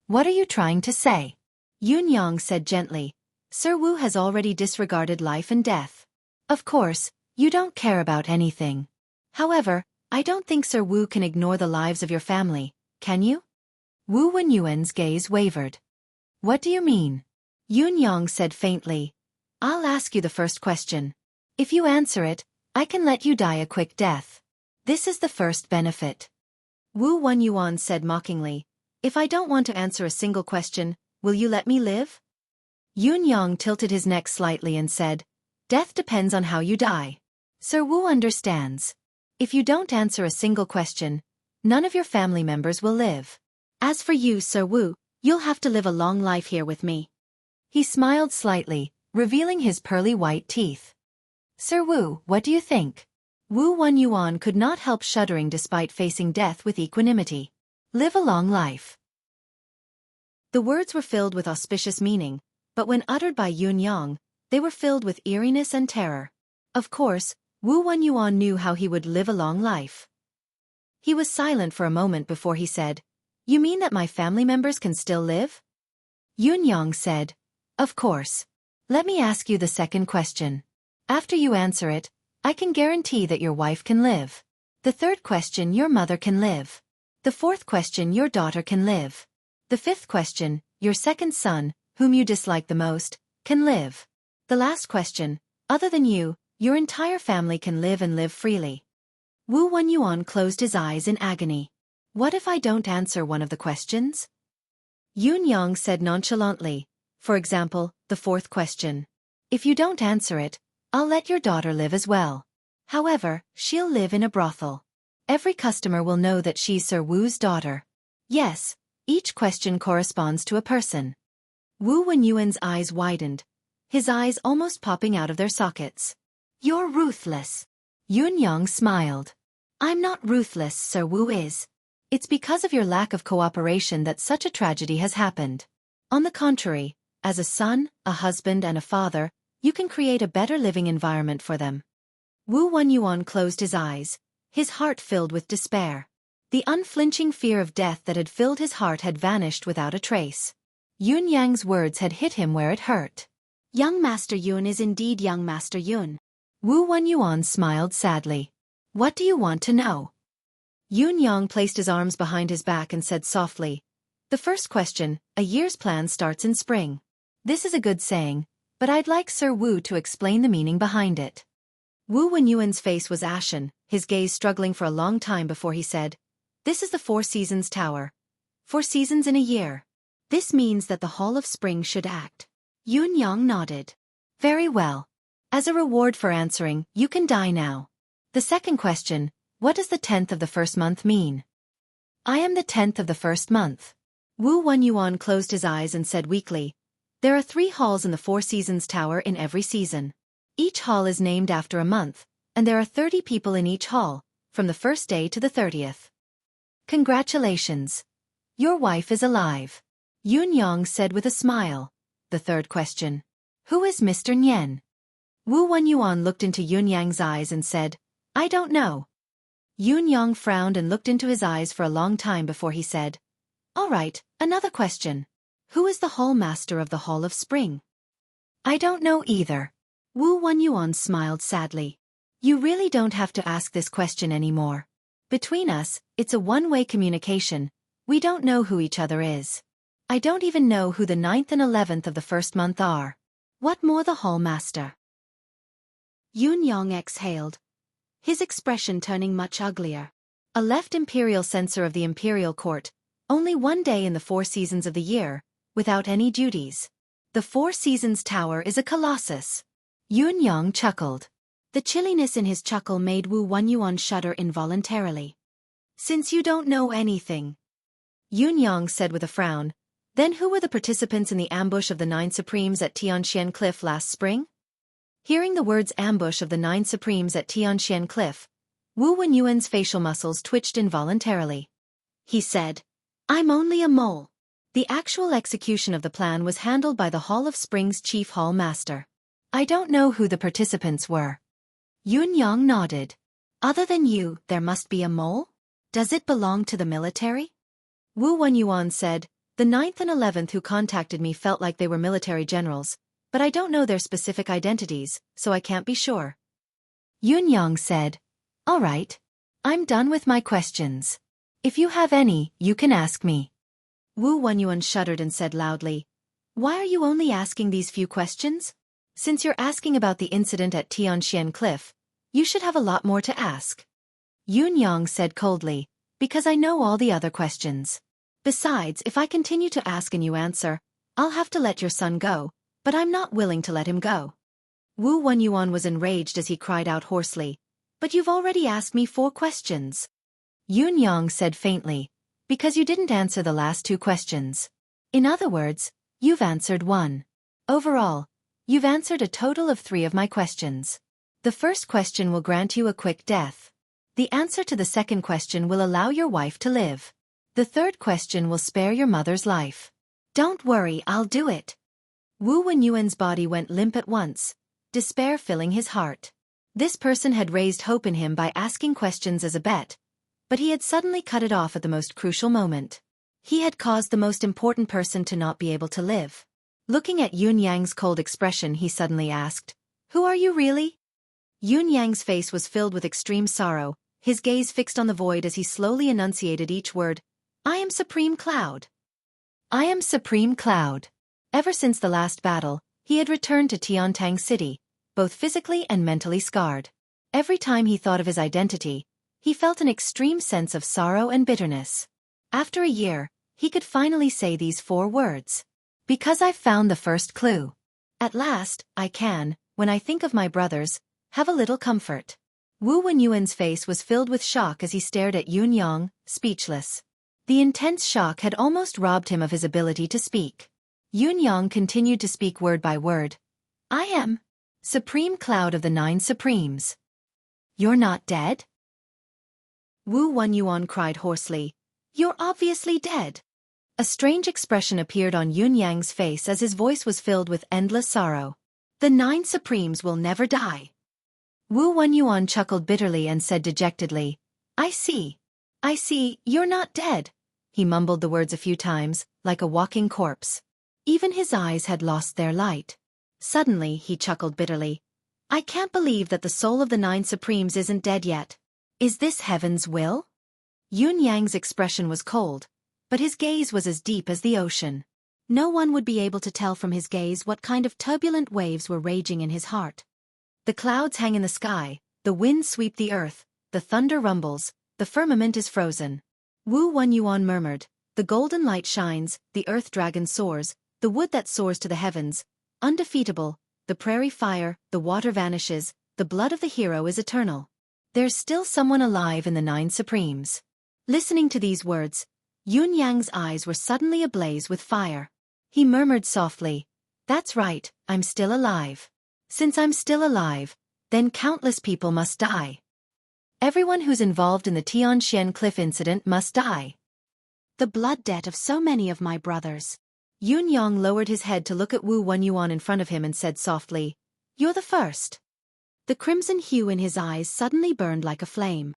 What are you trying to say? Yun Yang said gently, Sir Wu has already disregarded life and death. Of course, you don't care about anything. However, I don't think Sir Wu can ignore the lives of your family, can you? Wu Yuan's gaze wavered. What do you mean? Yun Yang said faintly. I'll ask you the first question. If you answer it, I can let you die a quick death. This is the first benefit. Wu Yuan said mockingly. If I don't want to answer a single question, will you let me live? Yun Yang tilted his neck slightly and said, Death depends on how you die. Sir Wu understands. If you don't answer a single question, none of your family members will live. As for you, Sir Wu, you'll have to live a long life here with me. He smiled slightly, revealing his pearly white teeth. Sir Wu, what do you think? Wu Yuan could not help shuddering despite facing death with equanimity. Live a long life. The words were filled with auspicious meaning, but when uttered by Yun Yang, they were filled with eeriness and terror. Of course, Wu Yuan knew how he would live a long life. He was silent for a moment before he said, You mean that my family members can still live? Yun Yang said, Of course. Let me ask you the second question. After you answer it, I can guarantee that your wife can live. The third question, your mother can live. The fourth question, your daughter can live. The fifth question, your second son, whom you dislike the most, can live. The last question, other than you, your entire family can live and live freely. Wu Yuan closed his eyes in agony. What if I don't answer one of the questions? Yun Yang said nonchalantly, for example, the fourth question. If you don't answer it, I'll let your daughter live as well. However, she'll live in a brothel. Every customer will know that she's Sir Wu's daughter. Yes, each question corresponds to a person. Wu Yuan's eyes widened, his eyes almost popping out of their sockets. You're ruthless. Yun Yang smiled. I'm not ruthless, Sir Wu is. It's because of your lack of cooperation that such a tragedy has happened. On the contrary, as a son, a husband and a father, you can create a better living environment for them. Wu Yuan closed his eyes, his heart filled with despair. The unflinching fear of death that had filled his heart had vanished without a trace. Yun Yang's words had hit him where it hurt. Young Master Yun is indeed young Master Yun. Wu Yuan smiled sadly. What do you want to know? Yun Yang placed his arms behind his back and said softly, The first question, a year's plan starts in spring. This is a good saying, but I'd like Sir Wu to explain the meaning behind it. Wu Yuan's face was ashen, his gaze struggling for a long time before he said, This is the 4 Seasons Tower. 4 seasons in a year. This means that the Hall of Spring should act. Yun Yang nodded. Very well. As a reward for answering, you can die now. The second question, what does the 10th of the first month mean? I am the 10th of the first month. Wu Yuan closed his eyes and said weakly, There are 3 halls in the 4 Seasons Tower in every season. Each hall is named after a month, and there are 30 people in each hall, from the first day to the 30th. Congratulations. Your wife is alive. Yun Yang said with a smile. The the third question. Who is Mr. Nian? Wu Wenyuan looked into Yun Yang's eyes and said, I don't know. Yun Yang frowned and looked into his eyes for a long time before he said, All right, another question. Who is the Hall Master of the Hall of Spring? I don't know either. Wu Wenyuan smiled sadly. You really don't have to ask this question anymore. Between us, it's a one-way communication. We don't know who each other is. I don't even know who the 9th and 11th of the first month are. What more the Hall Master? Yun Yang exhaled, his expression turning much uglier. A left imperial censor of the imperial court, only one day in the 4 seasons of the year, without any duties. The 4 Seasons Tower is a colossus. Yun Yang chuckled. The chilliness in his chuckle made Wu Wenyuan shudder involuntarily. Since you don't know anything, Yun Yang said with a frown, then who were the participants in the ambush of the 9 Supremes at Tianxian Cliff last spring? Hearing the words ambush of the 9 Supremes at Tianxian Cliff, Wu Wenyuan's facial muscles twitched involuntarily. He said, I'm only a mole. The actual execution of the plan was handled by the Hall of Spring's chief hall master. I don't know who the participants were. Yun Yang nodded. Other than you, there must be a mole? Does it belong to the military? Wu Wenyuan said, the 9th and 11th who contacted me felt like they were military generals, but I don't know their specific identities, so I can't be sure. Yun Yang said, All right. I'm done with my questions. If you have any, you can ask me. Wu Wenyuan shuddered and said loudly, Why are you only asking these few questions? Since you're asking about the incident at Tianxian Cliff, you should have a lot more to ask. Yun Yang said coldly, Because I know all the other questions. Besides, if I continue to ask and you answer, I'll have to let your son go, but I'm not willing to let him go. Wu Wenyuan was enraged as he cried out hoarsely, But you've already asked me 4 questions. Yun Yang said faintly, Because you didn't answer the last 2 questions. In other words, you've answered 1. Overall, you've answered a total of 3 of my questions. The first question will grant you a quick death. The answer to the second question will allow your wife to live. The third question will spare your mother's life. Don't worry, I'll do it. Wu Wenyuan's body went limp at once, despair filling his heart. This person had raised hope in him by asking questions as a bet, but he had suddenly cut it off at the most crucial moment. He had caused the most important person to not be able to live. Looking at Yun Yang's cold expression, he suddenly asked, Who are you really? Yun Yang's face was filled with extreme sorrow, his gaze fixed on the void as he slowly enunciated each word, I am Supreme Cloud. I am Supreme Cloud. Ever since the last battle, he had returned to Tiantang City, both physically and mentally scarred. Every time he thought of his identity, he felt an extreme sense of sorrow and bitterness. After a year, he could finally say these 4 words. Because I've found the first clue. At last, I can, when I think of my brothers, have a little comfort. Wu Wenyuan's face was filled with shock as he stared at Yun Yang, speechless. The intense shock had almost robbed him of his ability to speak. Yun Yang continued to speak word by word. I am Supreme Cloud of the 9 Supremes. You're not dead? Wu Wenyuan cried hoarsely. You're obviously dead. A strange expression appeared on Yun Yang's face as his voice was filled with endless sorrow. The 9 Supremes will never die. Wu Wenyuan chuckled bitterly and said dejectedly, I see, you're not dead. He mumbled the words a few times, like a walking corpse. Even his eyes had lost their light. Suddenly, he chuckled bitterly. I can't believe that the soul of the 9 Supremes isn't dead yet. Is this heaven's will? Yun Yang's expression was cold, but his gaze was as deep as the ocean. No one would be able to tell from his gaze what kind of turbulent waves were raging in his heart. The clouds hang in the sky, the winds sweep the earth, the thunder rumbles, the firmament is frozen. Wu Wenyuan murmured, the golden light shines, the earth dragon soars, the wood that soars to the heavens, undefeatable, the prairie fire, the water vanishes, the blood of the hero is eternal. There's still someone alive in the 9 Supremes. Listening to these words, Yun Yang's eyes were suddenly ablaze with fire. He murmured softly, That's right, I'm still alive. Since I'm still alive, then countless people must die. Everyone who's involved in the Tianxian Cliff incident must die. The blood debt of so many of my brothers. Yun Yang lowered his head to look at Wu Wenyuan in front of him and said softly, "You're the first." The crimson hue in his eyes suddenly burned like a flame.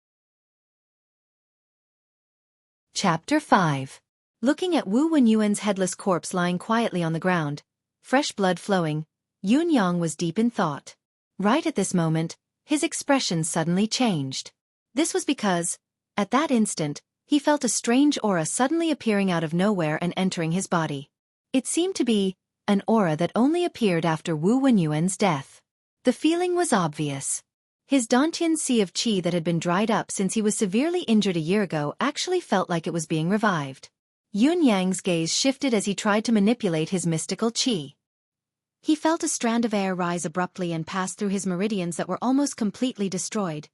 Chapter 5. Looking at Wu Wenyuan's headless corpse lying quietly on the ground, fresh blood flowing, Yun Yang was deep in thought. Right at this moment, his expression suddenly changed. This was because, at that instant, he felt a strange aura suddenly appearing out of nowhere and entering his body. It seemed to be an aura that only appeared after Wu Wenyuan's death. The feeling was obvious. His Dantian sea of qi that had been dried up since he was severely injured a year ago actually felt like it was being revived. Yun Yang's gaze shifted as he tried to manipulate his mystical qi. He felt a strand of air rise abruptly and pass through his meridians that were almost completely destroyed.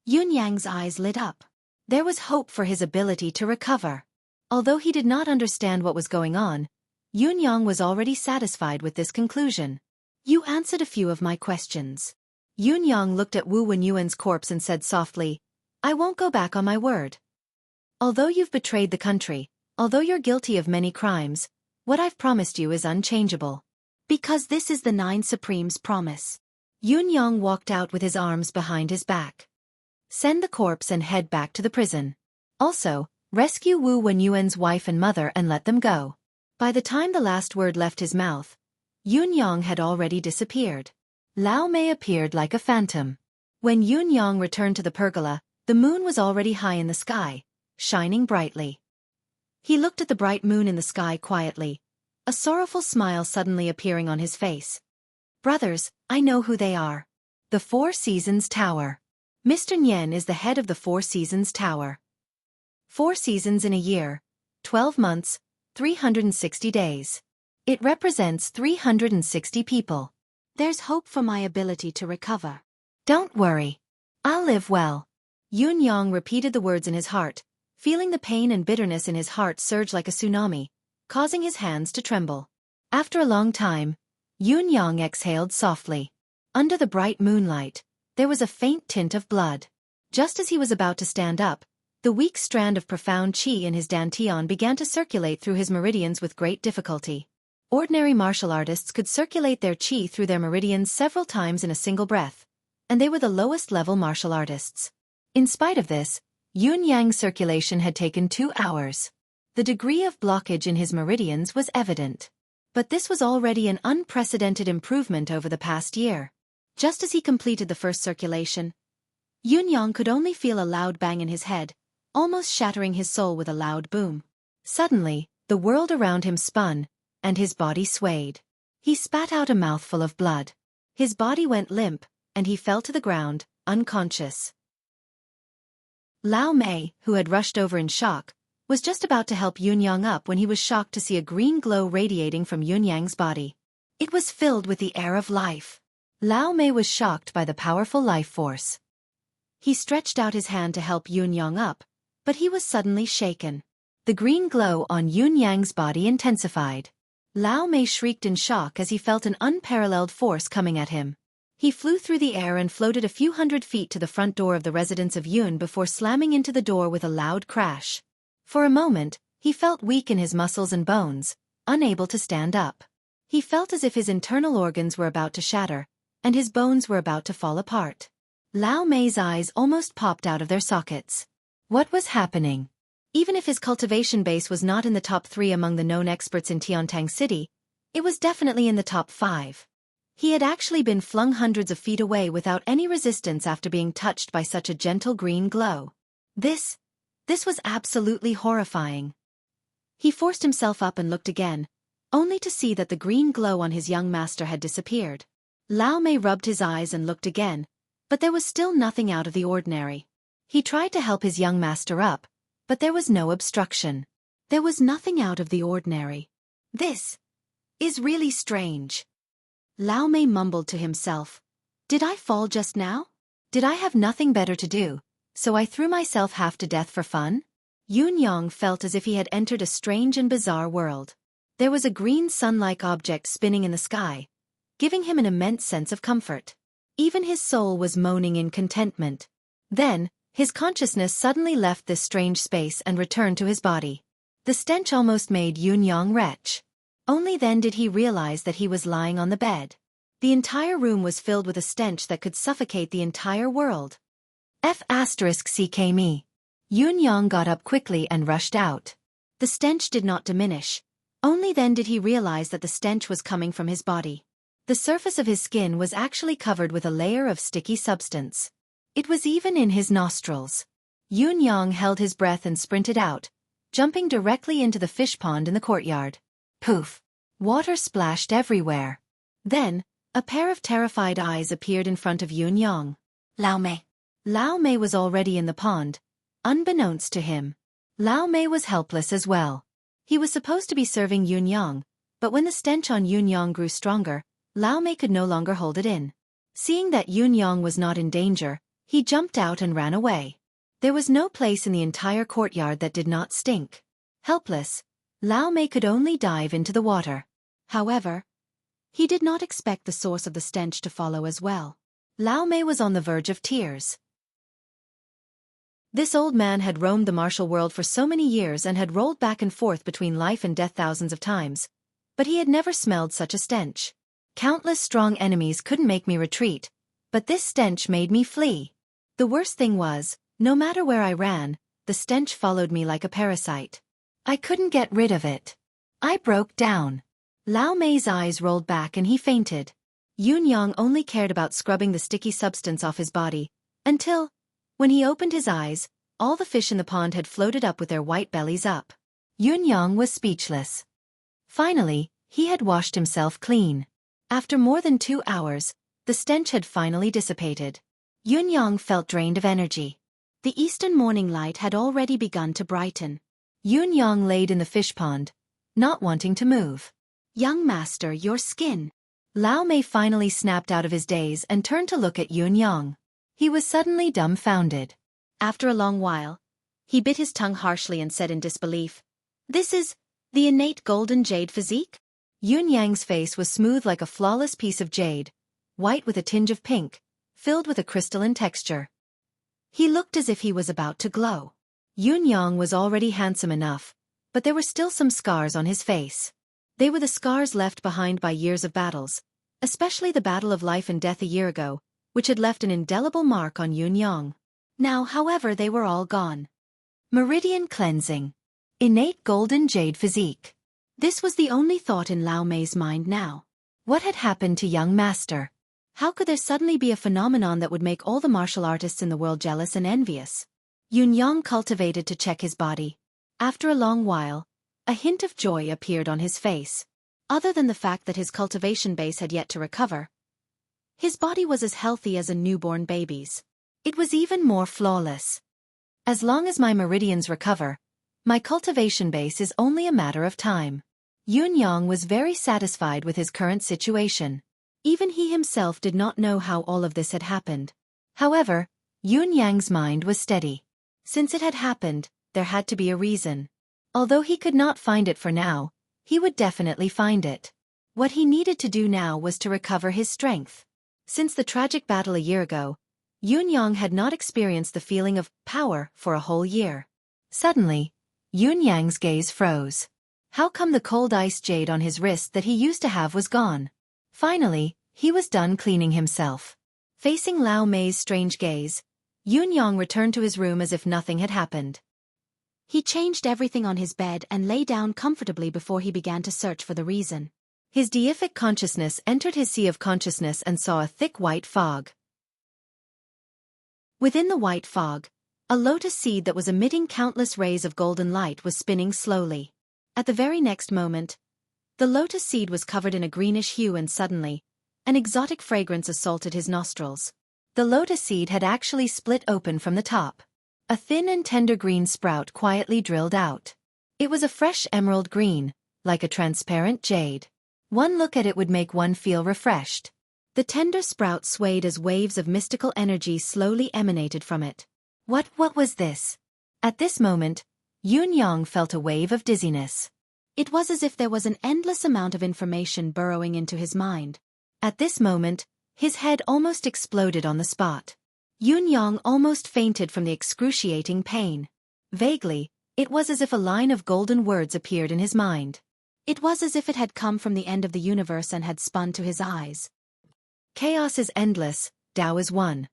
Yun Yang's eyes lit up. There was hope for his ability to recover. Although he did not understand what was going on, Yun Yang was already satisfied with this conclusion. "You answered a few of my questions." Yun Yang looked at Wu Wenyuan's corpse and said softly, "I won't go back on my word. Although you've betrayed the country, although you're guilty of many crimes, what I've promised you is unchangeable. Because this is the Nine Supremes' promise." Yun Yang walked out with his arms behind his back. "Send the corpse and head back to the prison. Also, rescue Wu Wenyuan's wife and mother and let them go." By the time the last word left his mouth, Yun Yang had already disappeared. Lao Mei appeared like a phantom. When Yun Yang returned to the pergola, the moon was already high in the sky, shining brightly. He looked at the bright moon in the sky quietly, a sorrowful smile suddenly appearing on his face. "Brothers, I know who they are. The Four Seasons Tower. Mr. Nian is the head of the Four Seasons Tower. 4 seasons in a year, 12 months, 360 days. It represents 360 people. There's hope for my ability to recover. Don't worry. I'll live well." Yun Yang repeated the words in his heart, feeling the pain and bitterness in his heart surge like a tsunami, causing his hands to tremble. After a long time, Yun Yang exhaled softly. Under the bright moonlight, there was a faint tint of blood. Just as he was about to stand up, the weak strand of profound qi in his dantian began to circulate through his meridians with great difficulty. Ordinary martial artists could circulate their qi through their meridians several times in a single breath, and they were the lowest-level martial artists. In spite of this, Yun Yang's circulation had taken 2 hours. The degree of blockage in his meridians was evident. But this was already an unprecedented improvement over the past year. Just as he completed the first circulation, Yun Yang could only feel a loud bang in his head, almost shattering his soul with a loud boom. Suddenly, the world around him spun, and his body swayed. He spat out a mouthful of blood. His body went limp, and he fell to the ground, unconscious. Lao Mei, who had rushed over in shock, was just about to help Yun Yang up when he was shocked to see a green glow radiating from Yun Yang's body. It was filled with the air of life. Lao Mei was shocked by the powerful life force. He stretched out his hand to help Yun Yang up, but he was suddenly shaken. The green glow on Yun Yang's body intensified. Lao Mei shrieked in shock as he felt an unparalleled force coming at him. He flew through the air and floated a few hundred feet to the front door of the residence of Yun before slamming into the door with a loud crash. For a moment, he felt weak in his muscles and bones, unable to stand up. He felt as if his internal organs were about to shatter, and his bones were about to fall apart. Lao Mei's eyes almost popped out of their sockets. What was happening? Even if his cultivation base was not in the top 3 among the known experts in Tiantang City, it was definitely in the top 5. He had actually been flung hundreds of feet away without any resistance after being touched by such a gentle green glow. This was absolutely horrifying. He forced himself up and looked again, only to see that the green glow on his young master had disappeared. Lao Mei rubbed his eyes and looked again, but there was still nothing out of the ordinary. He tried to help his young master up, but there was no obstruction. There was nothing out of the ordinary. This is really strange. Lao Mei mumbled to himself. Did I fall just now? Did I have nothing better to do, so I threw myself half to death for fun? Yun Yang felt as if he had entered a strange and bizarre world. There was a green sun-like object spinning in the sky, giving him an immense sense of comfort. Even his soul was moaning in contentment. Then, his consciousness suddenly left this strange space and returned to his body. The stench almost made Yun Yang retch. Only then did he realize that he was lying on the bed. The entire room was filled with a stench that could suffocate the entire world. F***me. Yun-yang got up quickly and rushed out. The stench did not diminish. Only then did he realize that the stench was coming from his body. The surface of his skin was actually covered with a layer of sticky substance. It was even in his nostrils. Yun-yang held his breath and sprinted out, jumping directly into the fish pond in the courtyard. Poof! Water splashed everywhere. Then, a pair of terrified eyes appeared in front of Yun-yang. Lao Mei. Lao Mei was already in the pond, unbeknownst to him. Lao Mei was helpless as well. He was supposed to be serving Yun-yang, but when the stench on Yun-yang grew stronger, Lao Mei could no longer hold it in. Seeing that Yun-yang was not in danger, he jumped out and ran away. There was no place in the entire courtyard that did not stink. Helpless, Lao Mei could only dive into the water. However, he did not expect the source of the stench to follow as well. Lao Mei was on the verge of tears. This old man had roamed the martial world for so many years and had rolled back and forth between life and death thousands of times, but he had never smelled such a stench. Countless strong enemies couldn't make me retreat, but this stench made me flee. The worst thing was, no matter where I ran, the stench followed me like a parasite. I couldn't get rid of it. I broke down. Lao Mei's eyes rolled back and he fainted. Yun-yang only cared about scrubbing the sticky substance off his body, until, when he opened his eyes, all the fish in the pond had floated up with their white bellies up. Yun-yang was speechless. Finally, he had washed himself clean. After more than 2 hours, the stench had finally dissipated. Yun-yang felt drained of energy. The eastern morning light had already begun to brighten. Yun-yang laid in the fish pond, not wanting to move. Young master, your skin. Lao Mei finally snapped out of his daze and turned to look at Yun-yang. He was suddenly dumbfounded. After a long while, he bit his tongue harshly and said in disbelief, "This is the innate golden jade physique?" Yun-yang's face was smooth like a flawless piece of jade, white with a tinge of pink, filled with a crystalline texture. He looked as if he was about to glow. Yun-yang was already handsome enough, but there were still some scars on his face. They were the scars left behind by years of battles, especially the battle of life and death a year ago, which had left an indelible mark on Yun-yang. Now, however, they were all gone. Meridian cleansing. Innate golden jade physique. This was the only thought in Lao Mei's mind now. What had happened to young master? How could there suddenly be a phenomenon that would make all the martial artists in the world jealous and envious? Yun-yang cultivated to check his body. After a long while, a hint of joy appeared on his face. Other than the fact that his cultivation base had yet to recover, his body was as healthy as a newborn baby's. It was even more flawless. As long as my meridians recover, my cultivation base is only a matter of time. Yun-yang was very satisfied with his current situation. Even he himself did not know how all of this had happened. However, Yun-yang's mind was steady. Since it had happened, there had to be a reason. Although he could not find it for now, he would definitely find it. What he needed to do now was to recover his strength. Since the tragic battle a year ago, Yun-yang had not experienced the feeling of power for a whole year. Suddenly, Yun-yang's gaze froze. How come the cold ice jade on his wrist that he used to have was gone? Finally, he was done cleaning himself. Facing Lao Mei's strange gaze, Yun-yang returned to his room as if nothing had happened. He changed everything on his bed and lay down comfortably before he began to search for the reason. His deific consciousness entered his sea of consciousness and saw a thick white fog. Within the white fog, a lotus seed that was emitting countless rays of golden light was spinning slowly. At the very next moment, the lotus seed was covered in a greenish hue and suddenly, an exotic fragrance assaulted his nostrils. The lotus seed had actually split open from the top. A thin and tender green sprout quietly drilled out. It was a fresh emerald green, like a transparent jade. One look at it would make one feel refreshed. The tender sprout swayed as waves of mystical energy slowly emanated from it. What was this? At this moment, Yun-yang felt a wave of dizziness. It was as if there was an endless amount of information burrowing into his mind. At this moment, his head almost exploded on the spot. Yun-yang almost fainted from the excruciating pain. Vaguely, it was as if a line of golden words appeared in his mind. It was as if it had come from the end of the universe and had spun to his eyes. Chaos is endless, Tao is one.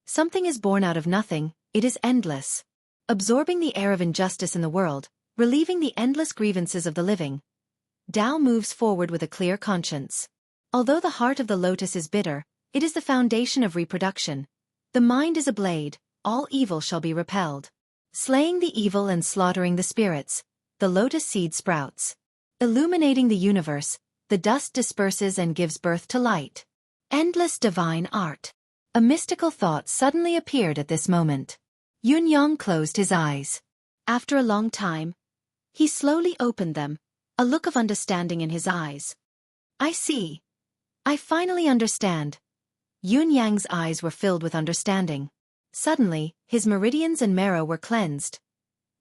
Something is born out of nothing, it is endless. Absorbing the air of injustice in the world, relieving the endless grievances of the living, Tao moves forward with a clear conscience. Although the heart of the lotus is bitter, it is the foundation of reproduction. The mind is a blade, all evil shall be repelled. Slaying the evil and slaughtering the spirits, the lotus seed sprouts. Illuminating the universe, the dust disperses and gives birth to light. Endless divine art. A mystical thought suddenly appeared at this moment. Yunyang closed his eyes. After a long time, he slowly opened them, a look of understanding in his eyes. I see. I finally understand. Yunyang's eyes were filled with understanding. Suddenly, his meridians and marrow were cleansed.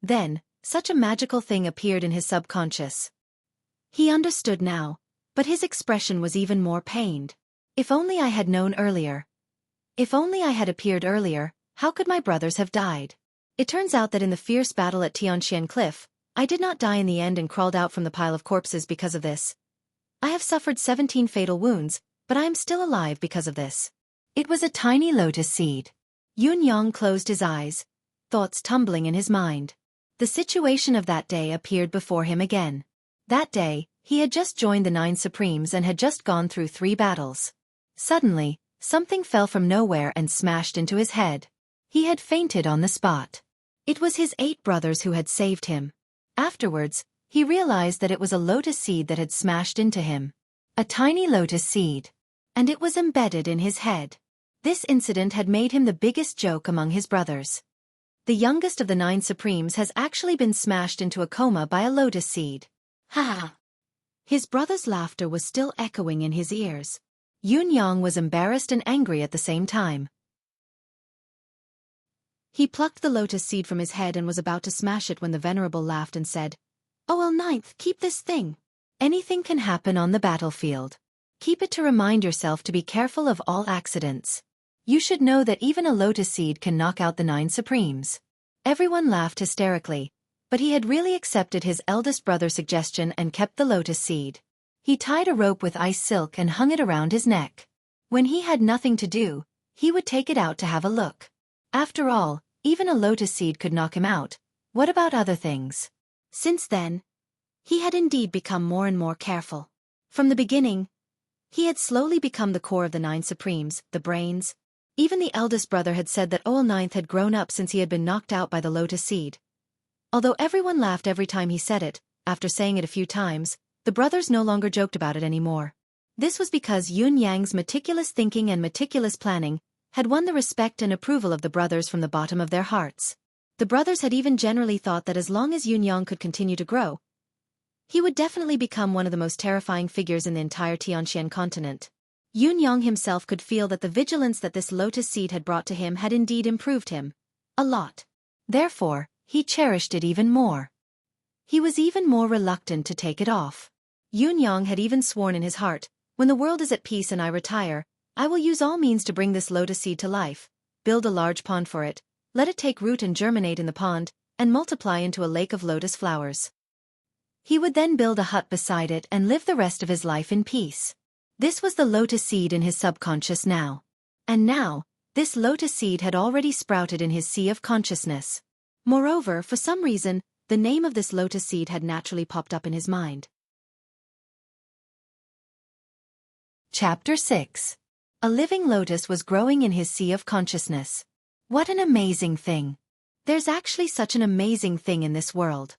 Then, such a magical thing appeared in his subconscious. He understood now, but his expression was even more pained. If only I had known earlier. If only I had appeared earlier, how could my brothers have died? It turns out that in the fierce battle at Tianxian Cliff, I did not die in the end and crawled out from the pile of corpses because of this. I have suffered 17 fatal wounds, but I am still alive because of this. It was a tiny lotus seed. Yunyang closed his eyes, thoughts tumbling in his mind. The situation of that day appeared before him again. That day, he had just joined the 9 Supremes and had just gone through 3 battles. Suddenly, something fell from nowhere and smashed into his head. He had fainted on the spot. It was his 8 brothers who had saved him. Afterwards, he realized that it was a lotus seed that had smashed into him. A tiny lotus seed. And it was embedded in his head. This incident had made him the biggest joke among his brothers. The youngest of the 9 Supremes has actually been smashed into a coma by a lotus seed. Ha ha! His brother's laughter was still echoing in his ears. Yunyang was embarrassed and angry at the same time. He plucked the lotus seed from his head and was about to smash it when the Venerable laughed and said, "Oh well, ninth, keep this thing. Anything can happen on the battlefield. Keep it to remind yourself to be careful of all accidents. You should know that even a lotus seed can knock out the 9 Supremes." Everyone laughed hysterically, but he had really accepted his eldest brother's suggestion and kept the lotus seed. He tied a rope with ice silk and hung it around his neck. When he had nothing to do, he would take it out to have a look. After all, even a lotus seed could knock him out. What about other things? Since then, he had indeed become more and more careful. From the beginning, he had slowly become the core of the 9 Supremes, the brains. Even the eldest brother had said that Oal Ninth had grown up since he had been knocked out by the lotus seed. Although everyone laughed every time he said it, after saying it a few times, the brothers no longer joked about it anymore. This was because Yunyang's meticulous thinking and meticulous planning had won the respect and approval of the brothers from the bottom of their hearts. The brothers had even generally thought that as long as Yunyang could continue to grow, he would definitely become one of the most terrifying figures in the entire Tianxian continent. Yunyang himself could feel that the vigilance that this lotus seed had brought to him had indeed improved him. A lot. Therefore, he cherished it even more. He was even more reluctant to take it off. Yunyang had even sworn in his heart, "When the world is at peace and I retire, I will use all means to bring this lotus seed to life, build a large pond for it, let it take root and germinate in the pond, and multiply into a lake of lotus flowers. He would then build a hut beside it and live the rest of his life in peace." This was the lotus seed in his subconscious now. And now, this lotus seed had already sprouted in his sea of consciousness. Moreover, for some reason, the name of this lotus seed had naturally popped up in his mind. Chapter 6. A living lotus was growing in his sea of consciousness. What an amazing thing. There's actually such an amazing thing in this world.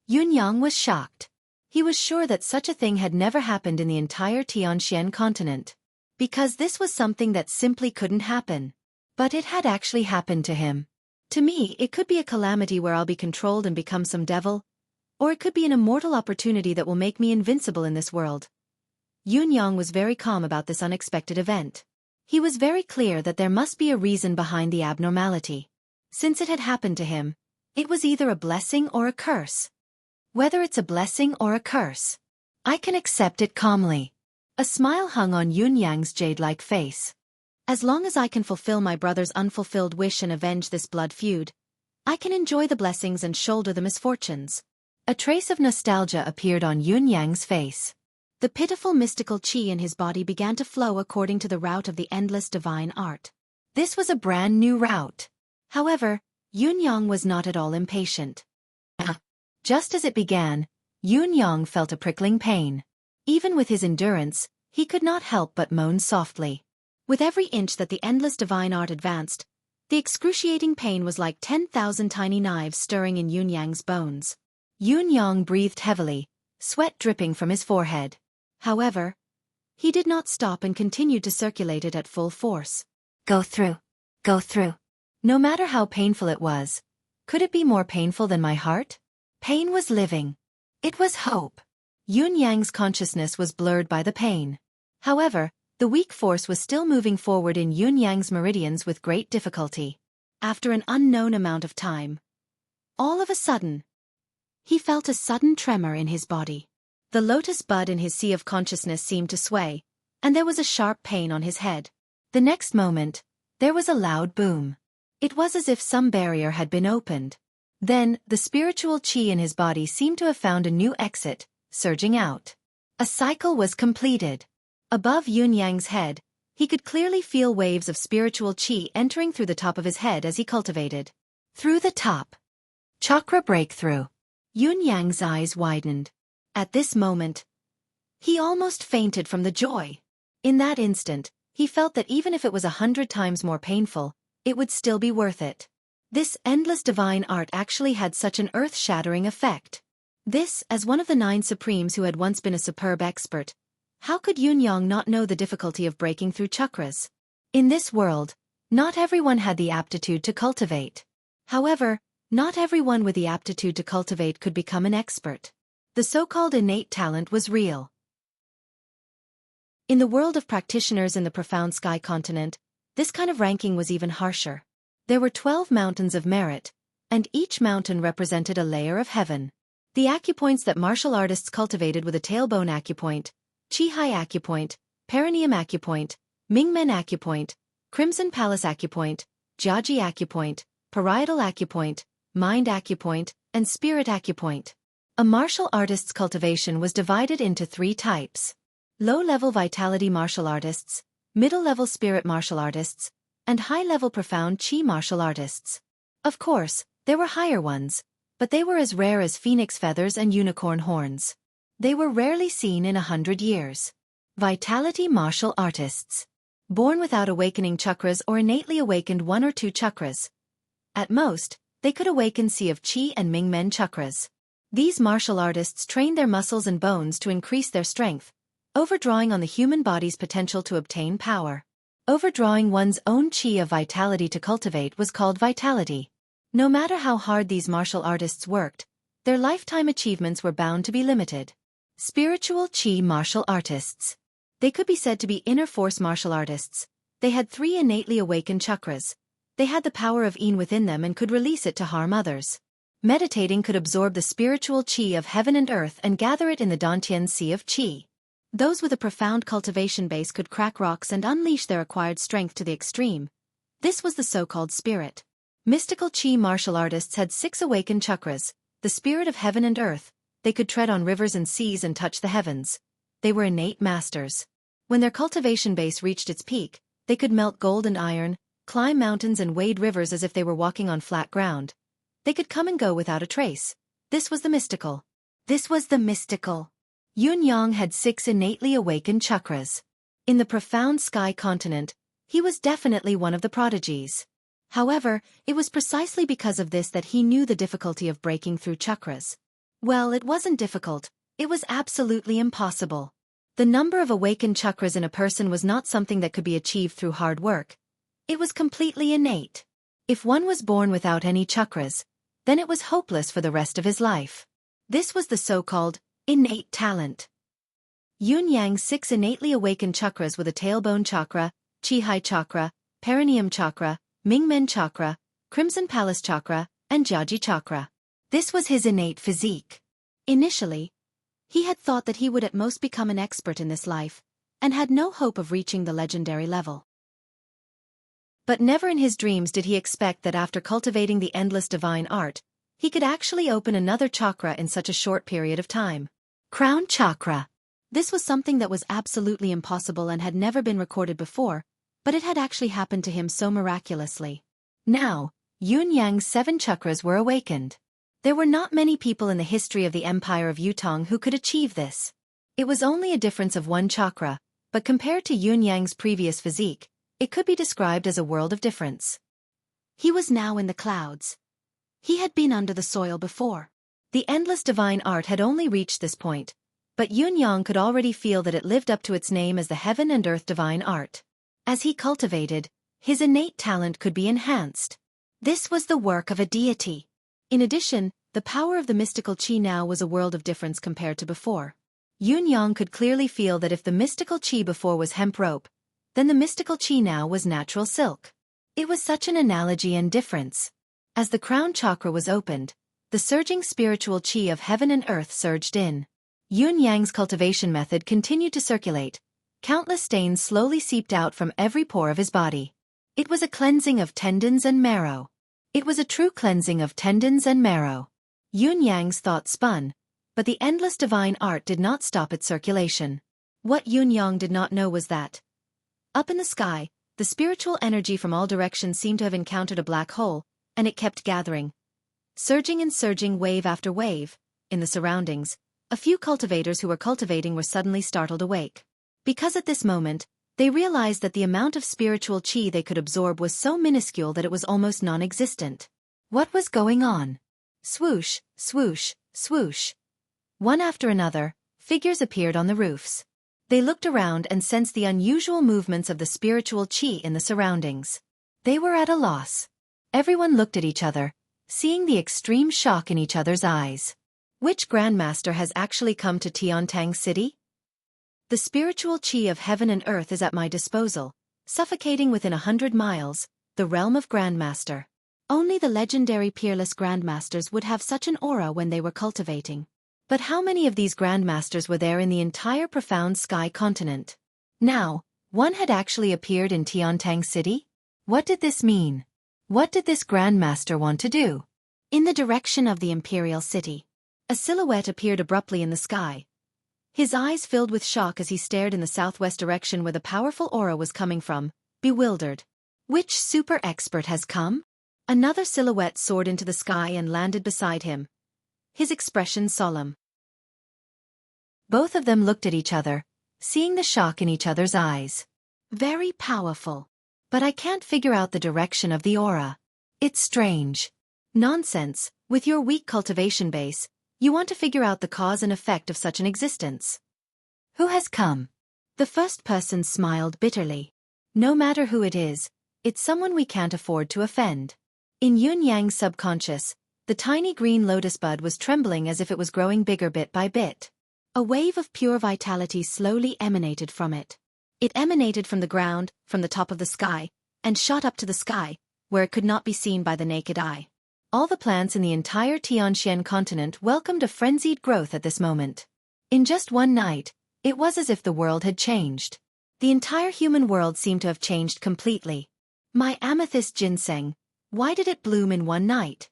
Yunyang was shocked. He was sure that such a thing had never happened in the entire Tianxian continent. Because this was something that simply couldn't happen. But it had actually happened to him. To me, it could be a calamity where I'll be controlled and become some devil, or it could be an immortal opportunity that will make me invincible in this world. Yunyang was very calm about this unexpected event. He was very clear that there must be a reason behind the abnormality. Since it had happened to him, it was either a blessing or a curse. Whether it's a blessing or a curse, I can accept it calmly. A smile hung on Yunyang's jade-like face. As long as I can fulfill my brother's unfulfilled wish and avenge this blood feud, I can enjoy the blessings and shoulder the misfortunes. A trace of nostalgia appeared on Yun Yang's face. The pitiful mystical qi in his body began to flow according to the route of the endless divine art. This was a brand new route. However, Yun Yang was not at all impatient. Just as it began, Yun Yang felt a prickling pain. Even with his endurance, he could not help but moan softly. With every inch that the endless divine art advanced, the excruciating pain was like 10,000 tiny knives stirring in Yun Yang's bones. Yun Yang breathed heavily, sweat dripping from his forehead. However, he did not stop and continued to circulate it at full force. Go through. Go through. No matter how painful it was, could it be more painful than my heart? Pain was living. It was hope. Yun Yang's consciousness was blurred by the pain. However, the weak force was still moving forward in Yun Yang's meridians with great difficulty. After an unknown amount of time, all of a sudden, he felt a sudden tremor in his body. The lotus bud in his sea of consciousness seemed to sway, and there was a sharp pain on his head. The next moment, there was a loud boom. It was as if some barrier had been opened. Then, the spiritual qi in his body seemed to have found a new exit, surging out. A cycle was completed. Above Yun Yang's head, he could clearly feel waves of spiritual qi entering through the top of his head as he cultivated. Through the top. Chakra breakthrough. Yun Yang's eyes widened. At this moment, he almost fainted from the joy. In that instant, he felt that even if it was 100 times more painful, it would still be worth it. This endless divine art actually had such an earth-shattering effect. This, as one of the 9 supremes who had once been a superb expert, how could Yun Yang not know the difficulty of breaking through chakras? In this world, not everyone had the aptitude to cultivate. However, not everyone with the aptitude to cultivate could become an expert. The so-called innate talent was real. In the world of practitioners in the profound sky continent, this kind of ranking was even harsher. There were 12 mountains of merit, and each mountain represented a layer of heaven. The acupoints that martial artists cultivated were the tailbone acupoint, Qi-Hai acupoint, perineum acupoint, Mingmen acupoint, crimson palace acupoint, Jiaji acupoint, parietal acupoint, mind acupoint, and spirit acupoint. A martial artist's cultivation was divided into 3 types: low-level vitality martial artists, middle-level spirit martial artists, and high-level profound qi martial artists. Of course, there were higher ones, but they were as rare as phoenix feathers and unicorn horns. They were rarely seen in 100 years. Vitality martial artists. Born without awakening chakras or innately awakened 1 or 2 chakras. At most, they could awaken Sea of Qi and Mingmen chakras. These martial artists trained their muscles and bones to increase their strength, overdrawing on the human body's potential to obtain power. Overdrawing one's own qi of vitality to cultivate was called vitality. No matter how hard these martial artists worked, their lifetime achievements were bound to be limited. Spiritual qi martial artists. They could be said to be inner force martial artists. They had 3 innately awakened chakras. They had the power of Yin within them and could release it to harm others. Meditating could absorb the spiritual qi of heaven and earth and gather it in the Dantian Sea of Qi. Those with a profound cultivation base could crack rocks and unleash their acquired strength to the extreme. This was the so-called spirit. Mystical qi martial artists had 6 awakened chakras, the spirit of heaven and earth. They could tread on rivers and seas and touch the heavens. They were innate masters. When their cultivation base reached its peak, they could melt gold and iron, climb mountains and wade rivers as if they were walking on flat ground. They could come and go without a trace. This was the mystical. This was the mystical. Yun Yang had 6 innately awakened chakras. In the profound sky continent, he was definitely one of the prodigies. However, it was precisely because of this that he knew the difficulty of breaking through chakras. Well, it wasn't difficult, it was absolutely impossible. The number of awakened chakras in a person was not something that could be achieved through hard work. It was completely innate. If one was born without any chakras, then it was hopeless for the rest of his life. This was the so-called innate talent. Yun Yang's 6 innately awakened chakras were the tailbone chakra, Qi-Hai chakra, perineum chakra, Mingmen chakra, crimson palace chakra, and Jiaji chakra. This was his innate physique. Initially, he had thought that he would at most become an expert in this life, and had no hope of reaching the legendary level. But never in his dreams did he expect that after cultivating the endless divine art, He could actually open another chakra in such a short period of time. Crown chakra. This was something that was absolutely impossible and had never been recorded before, but it had actually happened to him so miraculously. Now, Yun Yang's 7 chakras were awakened. There were not many people in the history of the Empire of Yutong who could achieve this. It was only a difference of 1 chakra, but compared to Yun Yang's previous physique, it could be described as a world of difference. He was now in the clouds. He had been under the soil before. The endless divine art had only reached this point, but Yun Yang could already feel that it lived up to its name as the heaven and earth divine art. As he cultivated, his innate talent could be enhanced. This was the work of a deity. In addition, the power of the mystical qi now was a world of difference compared to before. Yun Yang could clearly feel that if the mystical qi before was hemp rope, then the mystical qi now was natural silk. It was such an analogy and difference. As the crown chakra was opened, the surging spiritual qi of heaven and earth surged in. Yun Yang's cultivation method continued to circulate. Countless stains slowly seeped out from every pore of his body. It was a cleansing of tendons and marrow. It was a true cleansing of tendons and marrow. Yun Yang's thoughts spun, but the endless divine art did not stop its circulation. What Yun Yang did not know was that, up in the sky, the spiritual energy from all directions seemed to have encountered a black hole, and it kept gathering. Surging and surging wave after wave. In the surroundings, a few cultivators who were cultivating were suddenly startled awake. Because at this moment, they realized that the amount of spiritual qi they could absorb was so minuscule that it was almost non-existent. What was going on? Swoosh, swoosh, swoosh. One after another, figures appeared on the roofs. They looked around and sensed the unusual movements of the spiritual qi in the surroundings. They were at a loss. Everyone looked at each other, seeing the extreme shock in each other's eyes. Which Grandmaster has actually come to Tiantang City? The spiritual qi of heaven and earth is at my disposal, suffocating within 100 miles, the realm of Grandmaster. Only the legendary peerless Grandmasters would have such an aura when they were cultivating. But how many of these Grandmasters were there in the entire profound sky continent? Now, one had actually appeared in Tiantang City? What did this mean? What did this Grandmaster want to do? In the direction of the Imperial City, a silhouette appeared abruptly in the sky. His eyes filled with shock as he stared in the southwest direction where the powerful aura was coming from, bewildered. Which super expert has come? Another silhouette soared into the sky and landed beside him, his expression solemn. Both of them looked at each other, seeing the shock in each other's eyes. Very powerful. But I can't figure out the direction of the aura. It's strange. Nonsense, with your weak cultivation base, you want to figure out the cause and effect of such an existence. Who has come? The first person smiled bitterly. No matter who it is, it's someone we can't afford to offend. In Yun Yang's subconscious, the tiny green lotus bud was trembling as if it was growing bigger bit by bit. A wave of pure vitality slowly emanated from it. It emanated from the ground, from the top of the sky, and shot up to the sky, where it could not be seen by the naked eye. All the plants in the entire Tianxian continent welcomed a frenzied growth at this moment. In just one night, it was as if the world had changed. The entire human world seemed to have changed completely. My amethyst ginseng, why did it bloom in one night?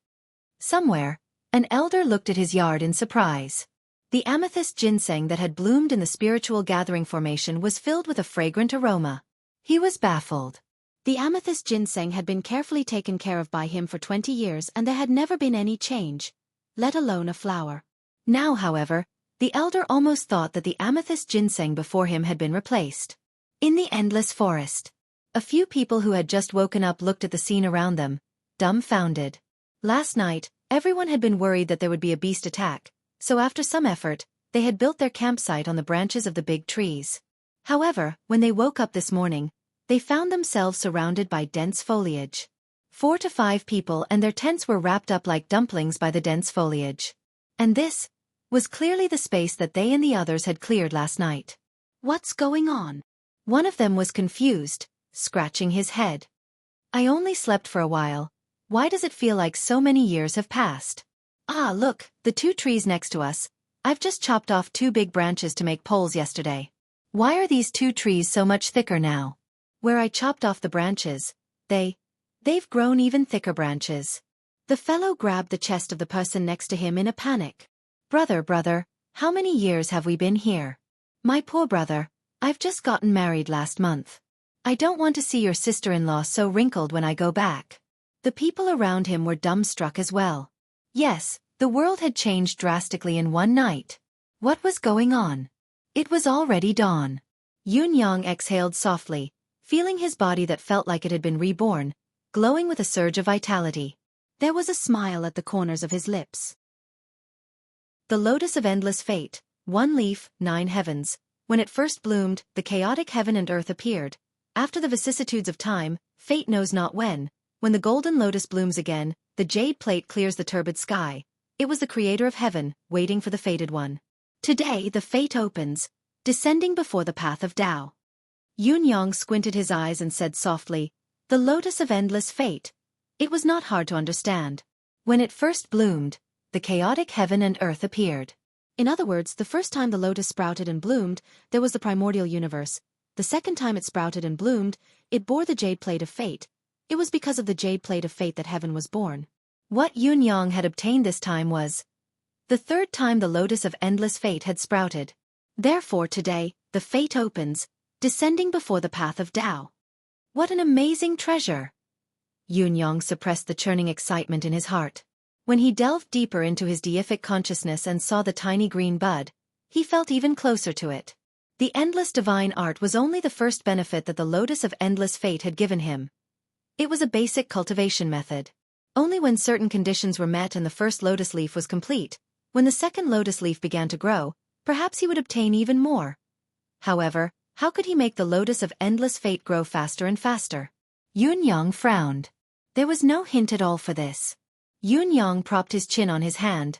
Somewhere, an elder looked at his yard in surprise. The amethyst ginseng that had bloomed in the spiritual gathering formation was filled with a fragrant aroma. He was baffled. The amethyst ginseng had been carefully taken care of by him for 20 years and there had never been any change, let alone a flower. Now, however, the elder almost thought that the amethyst ginseng before him had been replaced. In the endless forest, a few people who had just woken up looked at the scene around them, dumbfounded. Last night, everyone had been worried that there would be a beast attack, so after some effort, they had built their campsite on the branches of the big trees. However, when they woke up this morning, they found themselves surrounded by dense foliage. 4 to 5 people and their tents were wrapped up like dumplings by the dense foliage. And this was clearly the space that they and the others had cleared last night. What's going on? One of them was confused, scratching his head. I only slept for a while. Why does it feel like so many years have passed? Ah, look, the 2 trees next to us. I've just chopped off 2 big branches to make poles yesterday. Why are these 2 trees so much thicker now? Where I chopped off the branches, they've grown even thicker branches. The fellow grabbed the chest of the person next to him in a panic. Brother, how many years have we been here? My poor brother, I've just gotten married last month. I don't want to see your sister-in-law so wrinkled when I go back. The people around him were dumbstruck as well. Yes, the world had changed drastically in one night. What was going on? It was already dawn. Yun-yang exhaled softly, feeling his body that felt like it had been reborn, glowing with a surge of vitality. There was a smile at the corners of his lips. The lotus of endless fate, 1 leaf, 9 heavens. When it first bloomed, the chaotic heaven and earth appeared. After the vicissitudes of time, fate knows not when the golden lotus blooms again, the jade plate clears the turbid sky. It was the creator of heaven, waiting for the fated one. Today the fate opens, descending before the path of Tao. Yun-yang squinted his eyes and said softly, "The lotus of endless fate." It was not hard to understand. When it first bloomed, the chaotic heaven and earth appeared. In other words, the first time the lotus sprouted and bloomed, there was the primordial universe. The second time it sprouted and bloomed, it bore the jade plate of fate. It was because of the jade plate of fate that heaven was born. What Yun-yang had obtained this time was the third time the lotus of endless fate had sprouted. Therefore today, the fate opens, descending before the path of Tao. What an amazing treasure! Yun-yang suppressed the churning excitement in his heart. When he delved deeper into his deific consciousness and saw the tiny green bud, he felt even closer to it. The endless divine art was only the first benefit that the lotus of endless fate had given him. It was a basic cultivation method. Only when certain conditions were met and the first lotus leaf was complete, when the second lotus leaf began to grow, perhaps he would obtain even more. However, how could he make the lotus of endless fate grow faster and faster? Yun-yang frowned. There was no hint at all for this. Yun-yang propped his chin on his hand,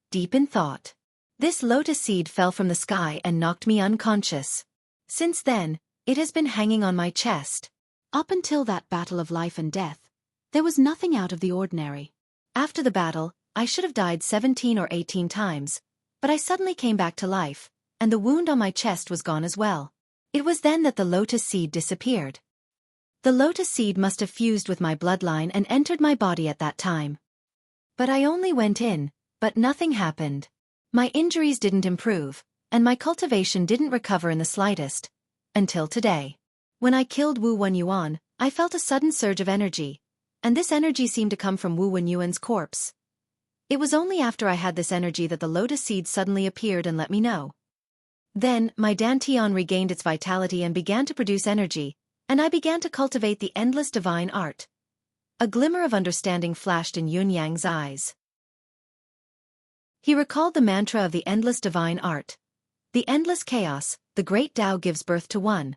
deep in thought. This lotus seed fell from the sky and knocked me unconscious. Since then, it has been hanging on my chest. Up until that battle of life and death, there was nothing out of the ordinary. After the battle, I should have died 17 or 18 times, but I suddenly came back to life, and the wound on my chest was gone as well. It was then that the lotus seed disappeared. The lotus seed must have fused with my bloodline and entered my body at that time. But I only went in, but nothing happened. My injuries didn't improve, and my cultivation didn't recover in the slightest. Until today. When I killed Wu Wenyuan, I felt a sudden surge of energy, and this energy seemed to come from Wu Wenyuan's corpse. It was only after I had this energy that the lotus seed suddenly appeared and let me know. Then, my dantian regained its vitality and began to produce energy, and I began to cultivate the endless divine art. A glimmer of understanding flashed in Yun-yang's eyes. He recalled the mantra of the endless divine art. The endless chaos, the great Tao gives birth to one.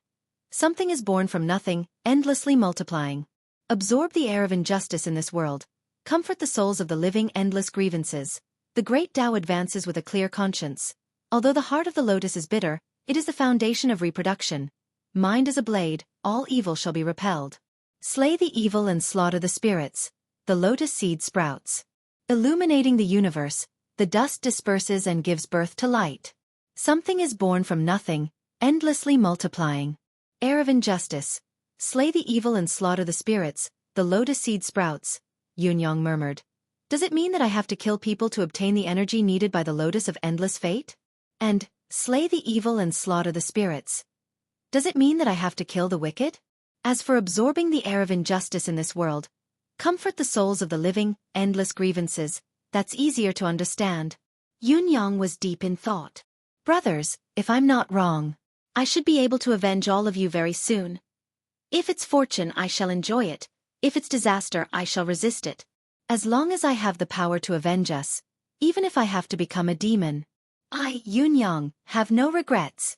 Something is born from nothing, endlessly multiplying. Absorb the air of injustice in this world. Comfort the souls of the living endless grievances. The great Tao advances with a clear conscience. Although the heart of the lotus is bitter, it is the foundation of reproduction. Mind is a blade, all evil shall be repelled. Slay the evil and slaughter the spirits. The lotus seed sprouts. Illuminating the universe, the dust disperses and gives birth to light. Something is born from nothing, endlessly multiplying. Air of injustice. Slay the evil and slaughter the spirits, the lotus seed sprouts, Yun-yang murmured. Does it mean that I have to kill people to obtain the energy needed by the lotus of endless fate? And, slay the evil and slaughter the spirits. Does it mean that I have to kill the wicked? As for absorbing the air of injustice in this world, comfort the souls of the living, endless grievances, that's easier to understand. Yun-yang was deep in thought. Brothers, if I'm not wrong, I should be able to avenge all of you very soon. If it's fortune, I shall enjoy it. If it's disaster, I shall resist it. As long as I have the power to avenge us, even if I have to become a demon, I, Yun-yang, have no regrets.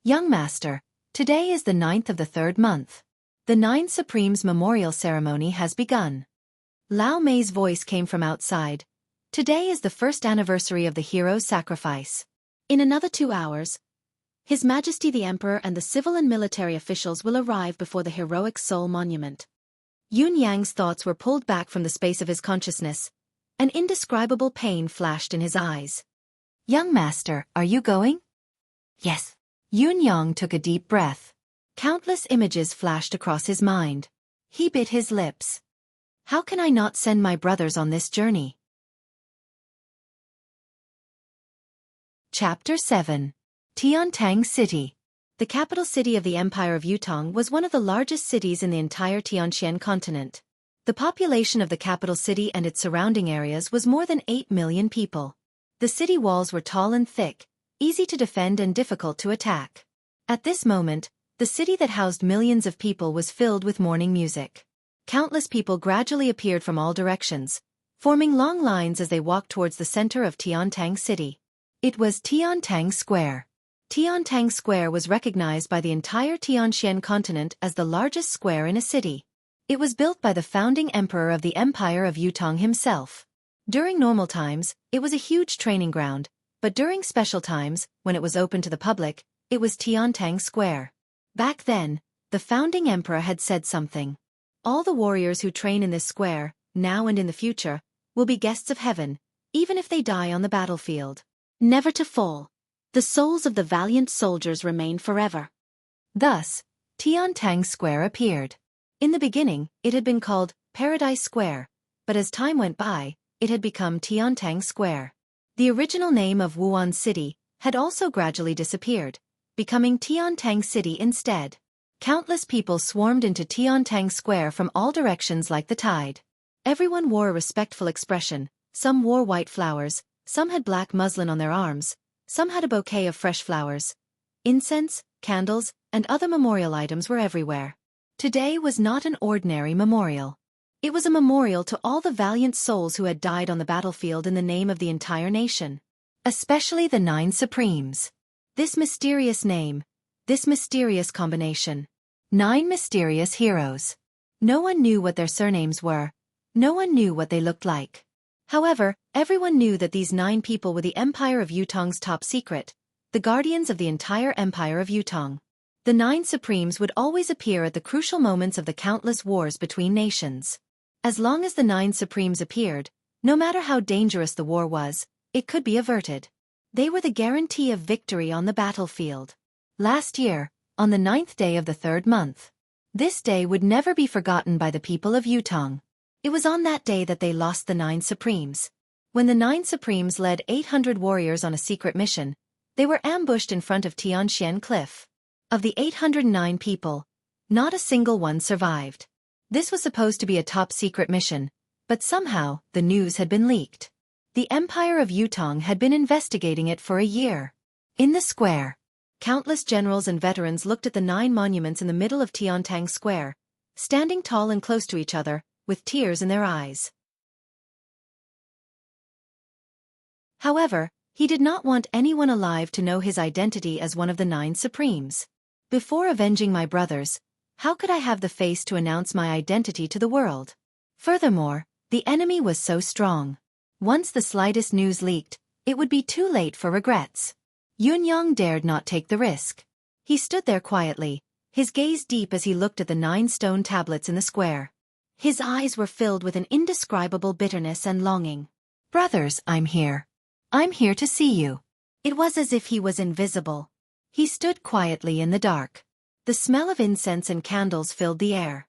Young master, today is the 9th of the 3rd month. The 9 Supremes memorial ceremony has begun. Lao Mei's voice came from outside. Today is the first anniversary of the hero's sacrifice. In another 2 hours, His Majesty the Emperor and the civil and military officials will arrive before the heroic soul monument. Yun-yang's thoughts were pulled back from the space of his consciousness. An indescribable pain flashed in his eyes. Young master, are you going? Yes. Yun-yang took a deep breath. Countless images flashed across his mind. He bit his lips. How can I not send my brothers on this journey? Chapter 7. Tiantang City. The capital city of the Empire of Yutong was one of the largest cities in the entire Tianxian continent. The population of the capital city and its surrounding areas was more than 8 million people. The city walls were tall and thick, easy to defend and difficult to attack. At this moment, the city that housed millions of people was filled with morning music. Countless people gradually appeared from all directions, forming long lines as they walked towards the center of Tiantang City. It was Tiantang Square. Tiantang Square was recognized by the entire Tianxian continent as the largest square in a city. It was built by the founding emperor of the Empire of Yutong himself. During normal times, it was a huge training ground, but during special times, when it was open to the public, it was Tiantang Square. Back then, the founding emperor had said something. All the warriors who train in this square, now and in the future, will be guests of heaven, even if they die on the battlefield. Never to fall. The souls of the valiant soldiers remain forever. Thus, Tiantang Square appeared. In the beginning, it had been called Paradise Square, but as time went by, it had become Tiantang Square. The original name of Wuan City had also gradually disappeared, becoming Tiantang City instead. Countless people swarmed into Tiantang Square from all directions like the tide. Everyone wore a respectful expression, some wore white flowers, some had black muslin on their arms, some had a bouquet of fresh flowers. Incense, candles, and other memorial items were everywhere. Today was not an ordinary memorial. It was a memorial to all the valiant souls who had died on the battlefield in the name of the entire nation. Especially the 9 Supremes. This mysterious name, this mysterious combination. 9 mysterious heroes. No one knew what their surnames were. No one knew what they looked like. However, everyone knew that these 9 people were the Empire of Yutong's top secret, the guardians of the entire Empire of Yutong. The 9 Supremes would always appear at the crucial moments of the countless wars between nations. As long as the 9 Supremes appeared, no matter how dangerous the war was, it could be averted. They were the guarantee of victory on the battlefield. Last year, on the 9th day of the 3rd month. This day would never be forgotten by the people of Yutong. It was on that day that they lost the 9 Supremes. When the 9 Supremes led 800 warriors on a secret mission, they were ambushed in front of Tianxian Cliff. Of the 809 people, not a single one survived. This was supposed to be a top-secret mission, but somehow the news had been leaked. The Empire of Yutong had been investigating it for a year. In the square, countless generals and veterans looked at the 9 monuments in the middle of Tiantang Square, standing tall and close to each other, with tears in their eyes. However, he did not want anyone alive to know his identity as one of the 9 Supremes. Before avenging my brothers, how could I have the face to announce my identity to the world? Furthermore, the enemy was so strong. Once the slightest news leaked, it would be too late for regrets. Yunyang dared not take the risk. He stood there quietly, his gaze deep as he looked at the 9 stone tablets in the square. His eyes were filled with an indescribable bitterness and longing. Brothers, I'm here. I'm here to see you. It was as if he was invisible. He stood quietly in the dark. The smell of incense and candles filled the air.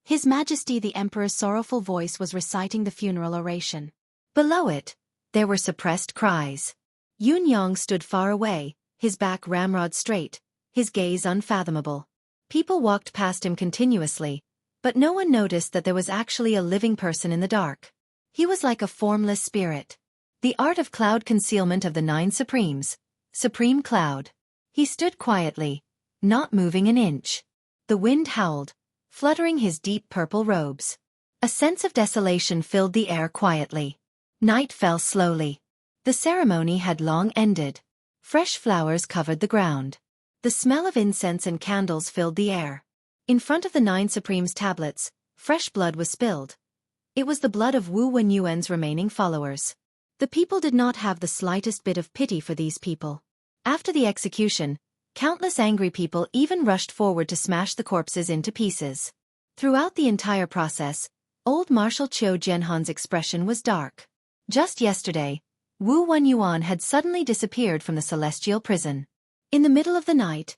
His Majesty the Emperor's sorrowful voice was reciting the funeral oration. Below it, there were suppressed cries. Yunyang stood far away, his back ramrod straight, his gaze unfathomable. People walked past him continuously, but no one noticed that there was actually a living person in the dark. He was like a formless spirit. The art of cloud concealment of the 9 Supremes. Supreme Cloud. He stood quietly, not moving an inch. The wind howled, fluttering his deep purple robes. A sense of desolation filled the air quietly. Night fell slowly. The ceremony had long ended. Fresh flowers covered the ground. The smell of incense and candles filled the air. In front of the 9 Supremes' tablets, fresh blood was spilled. It was the blood of Wu Wenyuan's remaining followers. The people did not have the slightest bit of pity for these people. After the execution, countless angry people even rushed forward to smash the corpses into pieces. Throughout the entire process, old Marshal Qiu Jianhan's expression was dark. Just yesterday, Wu Wenyuan had suddenly disappeared from the celestial prison. In the middle of the night,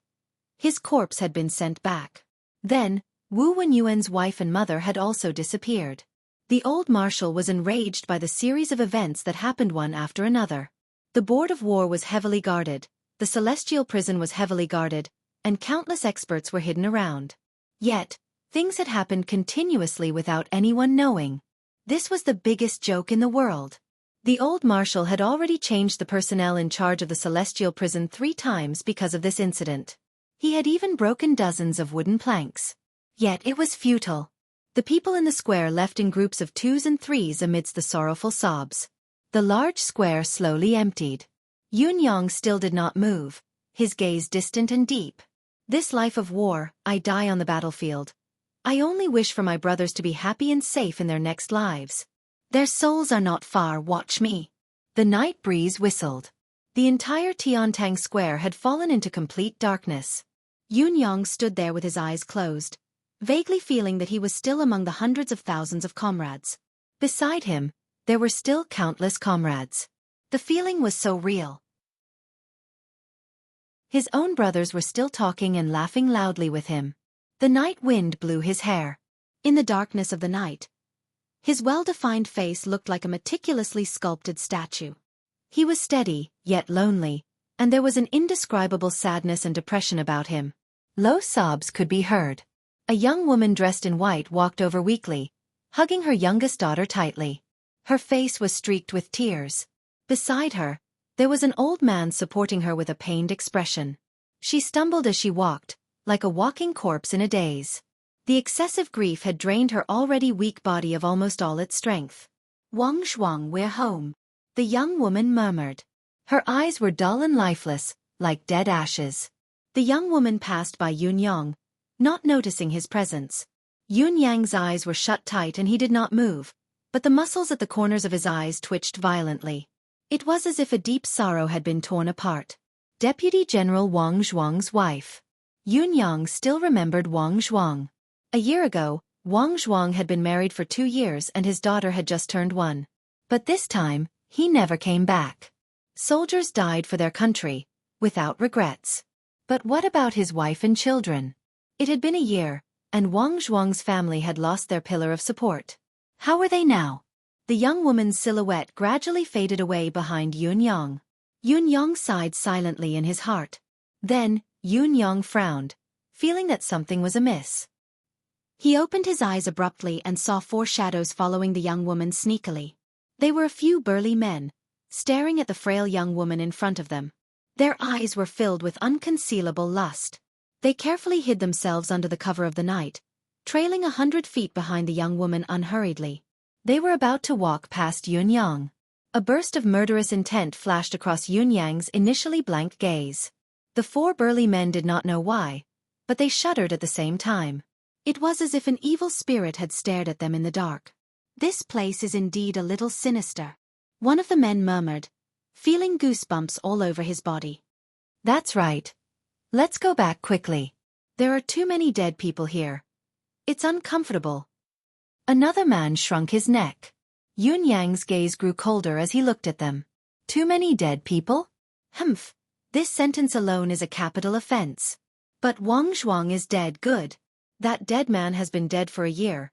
his corpse had been sent back. Then, Wu Wenyuan's wife and mother had also disappeared. The old marshal was enraged by the series of events that happened one after another. The board of war was heavily guarded, the celestial prison was heavily guarded, and countless experts were hidden around. Yet, things had happened continuously without anyone knowing. This was the biggest joke in the world. The old marshal had already changed the personnel in charge of the celestial prison 3 times because of this incident. He had even broken dozens of wooden planks. Yet it was futile. The people in the square left in groups of 2s and 3s amidst the sorrowful sobs. The large square slowly emptied. Yun-yang still did not move, his gaze distant and deep. This life of war, I die on the battlefield. I only wish for my brothers to be happy and safe in their next lives. Their souls are not far, watch me. The night breeze whistled. The entire Tiantang Square had fallen into complete darkness. Yun-yang stood there with his eyes closed, vaguely feeling that he was still among the hundreds of thousands of comrades. Beside him, there were still countless comrades. The feeling was so real. His own brothers were still talking and laughing loudly with him. The night wind blew his hair. In the darkness of the night, his well-defined face looked like a meticulously sculpted statue. He was steady, yet lonely, and there was an indescribable sadness and depression about him. Low sobs could be heard. A young woman dressed in white walked over weakly, hugging her youngest daughter tightly. Her face was streaked with tears. Beside her, there was an old man supporting her with a pained expression. She stumbled as she walked, like a walking corpse in a daze. The excessive grief had drained her already weak body of almost all its strength. "Wang Zhuang, we're home," the young woman murmured. Her eyes were dull and lifeless, like dead ashes. The young woman passed by Yun-yang, not noticing his presence. Yun-yang's eyes were shut tight and he did not move, but the muscles at the corners of his eyes twitched violently. It was as if a deep sorrow had been torn apart. Deputy General Wang Zhuang's wife. Yun-yang still remembered Wang Zhuang. A year ago, Wang Zhuang had been married for 2 years and his daughter had just turned 1. But this time, he never came back. Soldiers died for their country, without regrets. But what about his wife and children? It had been a year, and Wang Zhuang's family had lost their pillar of support. How were they now? The young woman's silhouette gradually faded away behind Yun-yang. Yun-yang sighed silently in his heart. Then, Yun-yang frowned, feeling that something was amiss. He opened his eyes abruptly and saw 4 shadows following the young woman sneakily. They were a few burly men, staring at the frail young woman in front of them. Their eyes were filled with unconcealable lust. They carefully hid themselves under the cover of the night, trailing 100 feet behind the young woman unhurriedly. They were about to walk past Yun-yang. A burst of murderous intent flashed across Yun-yang's initially blank gaze. The 4 burly men did not know why, but they shuddered at the same time. It was as if an evil spirit had stared at them in the dark. "This place is indeed a little sinister," one of the men murmured, feeling goosebumps all over his body. "That's right. Let's go back quickly. There are too many dead people here. It's uncomfortable." Another man shrunk his neck. Yun-yang's gaze grew colder as he looked at them. "Too many dead people? Humph. This sentence alone is a capital offense. But Wang Zhuang is dead, good. That dead man has been dead for a year.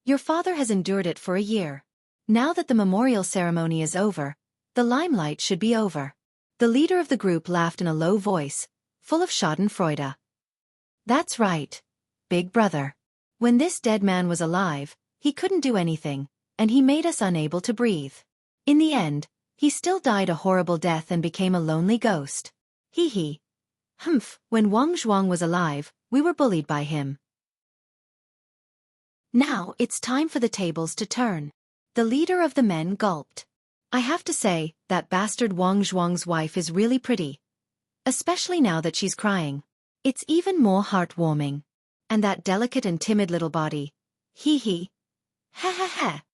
Your father has endured it for a year. Now that the memorial ceremony is over, the limelight should be over." The leader of the group laughed in a low voice, full of schadenfreude. "That's right, big brother. When this dead man was alive, he couldn't do anything, and he made us unable to breathe. In the end, he still died a horrible death and became a lonely ghost. Hee hee. Humph, when Wang Zhuang was alive, we were bullied by him. Now it's time for the tables to turn." The leader of the men gulped. "I have to say, that bastard Wang Zhuang's wife is really pretty. Especially now that she's crying. It's even more heartwarming. And that delicate and timid little body. Hee hee. Ha ha ha."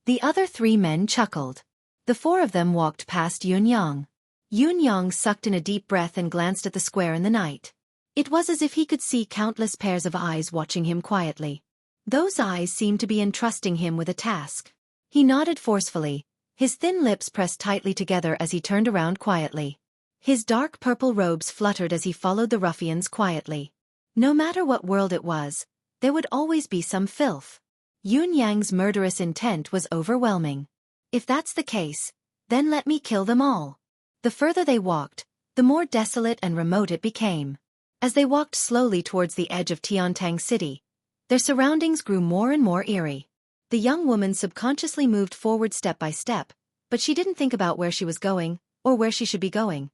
The other 3 men chuckled. The 4 of them walked past Yun-yang. Yun-yang sucked in a deep breath and glanced at the square in the night. It was as if he could see countless pairs of eyes watching him quietly. Those eyes seemed to be entrusting him with a task. He nodded forcefully, his thin lips pressed tightly together as he turned around quietly. His dark purple robes fluttered as he followed the ruffians quietly. No matter what world it was, there would always be some filth. Yun Yang's murderous intent was overwhelming. If that's the case, then let me kill them all. The further they walked, the more desolate and remote it became. As they walked slowly towards the edge of Tiantang City, their surroundings grew more and more eerie. The young woman subconsciously moved forward step by step, but she didn't think about where she was going, or where she should be going.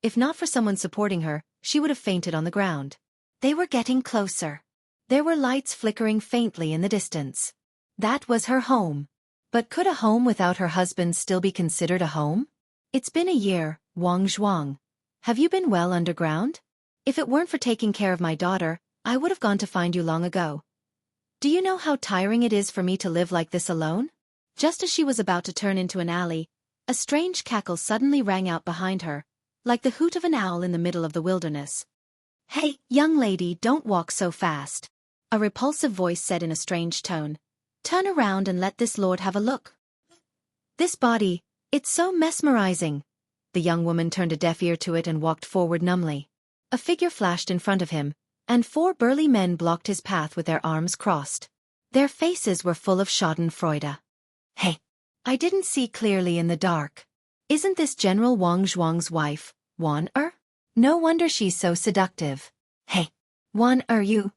If not for someone supporting her, she would have fainted on the ground. They were getting closer. There were lights flickering faintly in the distance. That was her home. But could a home without her husband still be considered a home? It's been a year, Wang Zhuang. Have you been well underground? If it weren't for taking care of my daughter, I would have gone to find you long ago. Do you know how tiring it is for me to live like this alone? Just as she was about to turn into an alley, a strange cackle suddenly rang out behind her, like the hoot of an owl in the middle of the wilderness. Hey, young lady, don't walk so fast. A repulsive voice said in a strange tone. Turn around and let this lord have a look. This body, it's so mesmerizing. The young woman turned a deaf ear to it and walked forward numbly. A figure flashed in front of him, and 4 burly men blocked his path with their arms crossed. Their faces were full of schadenfreude. Hey, I didn't see clearly in the dark. Isn't this General Wang Zhuang's wife, Wan Er? No wonder she's so seductive. Hey, Wan Er, you,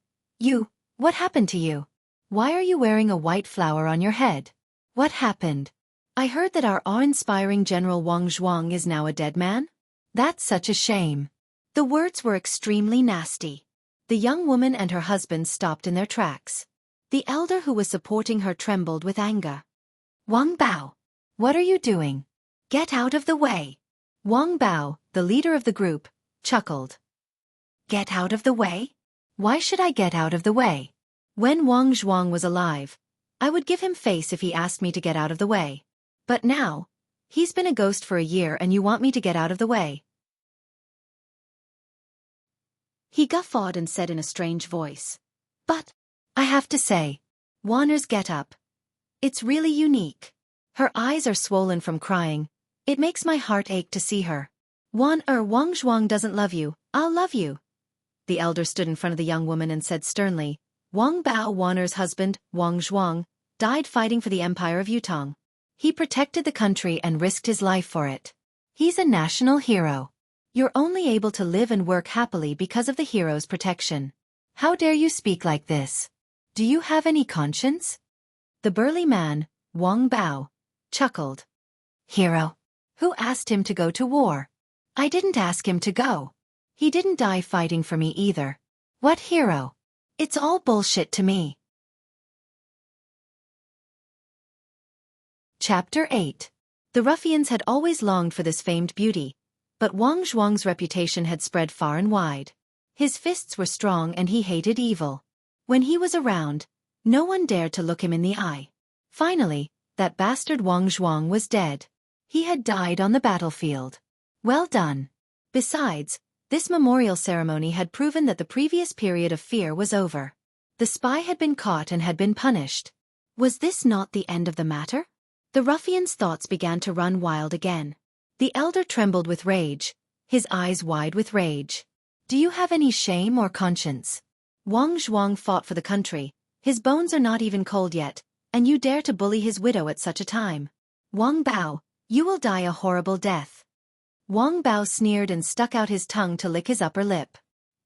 what happened to you? Why are you wearing a white flower on your head? What happened? I heard that our awe-inspiring General Wang Zhuang is now a dead man? That's such a shame. The words were extremely nasty. The young woman and her husband stopped in their tracks. The elder who was supporting her trembled with anger. Wang Bao, what are you doing? Get out of the way. Wang Bao, the leader of the group, chuckled. Get out of the way? Why should I get out of the way? When Wang Zhuang was alive, I would give him face if he asked me to get out of the way. But now, he's been a ghost for a year and you want me to get out of the way. He guffawed and said in a strange voice. But, I have to say, Wanner's get-up. It's really unique. Her eyes are swollen from crying. It makes my heart ache to see her. Wang Zhuang doesn't love you, I'll love you. The elder stood in front of the young woman and said sternly, Wang Bao, Wanner's husband, Wang Zhuang, died fighting for the Empire of Yutong. He protected the country and risked his life for it. He's a national hero. You're only able to live and work happily because of the hero's protection. How dare you speak like this? Do you have any conscience? The burly man, Wang Bao, chuckled. Hero? Who asked him to go to war? I didn't ask him to go. He didn't die fighting for me either. What hero? It's all bullshit to me. Chapter 8. The ruffians had always longed for this famed beauty, but Wang Zhuang's reputation had spread far and wide. His fists were strong and he hated evil. When he was around, no one dared to look him in the eye. Finally, that bastard Wang Zhuang was dead. He had died on the battlefield. Well done. Besides, this memorial ceremony had proven that the previous period of fear was over. The spy had been caught and had been punished. Was this not the end of the matter? The ruffian's thoughts began to run wild again. The elder trembled with rage, his eyes wide with rage. Do you have any shame or conscience? Wang Zhuang fought for the country. His bones are not even cold yet, and you dare to bully his widow at such a time. Wang Bao, you will die a horrible death. Wang Bao sneered and stuck out his tongue to lick his upper lip.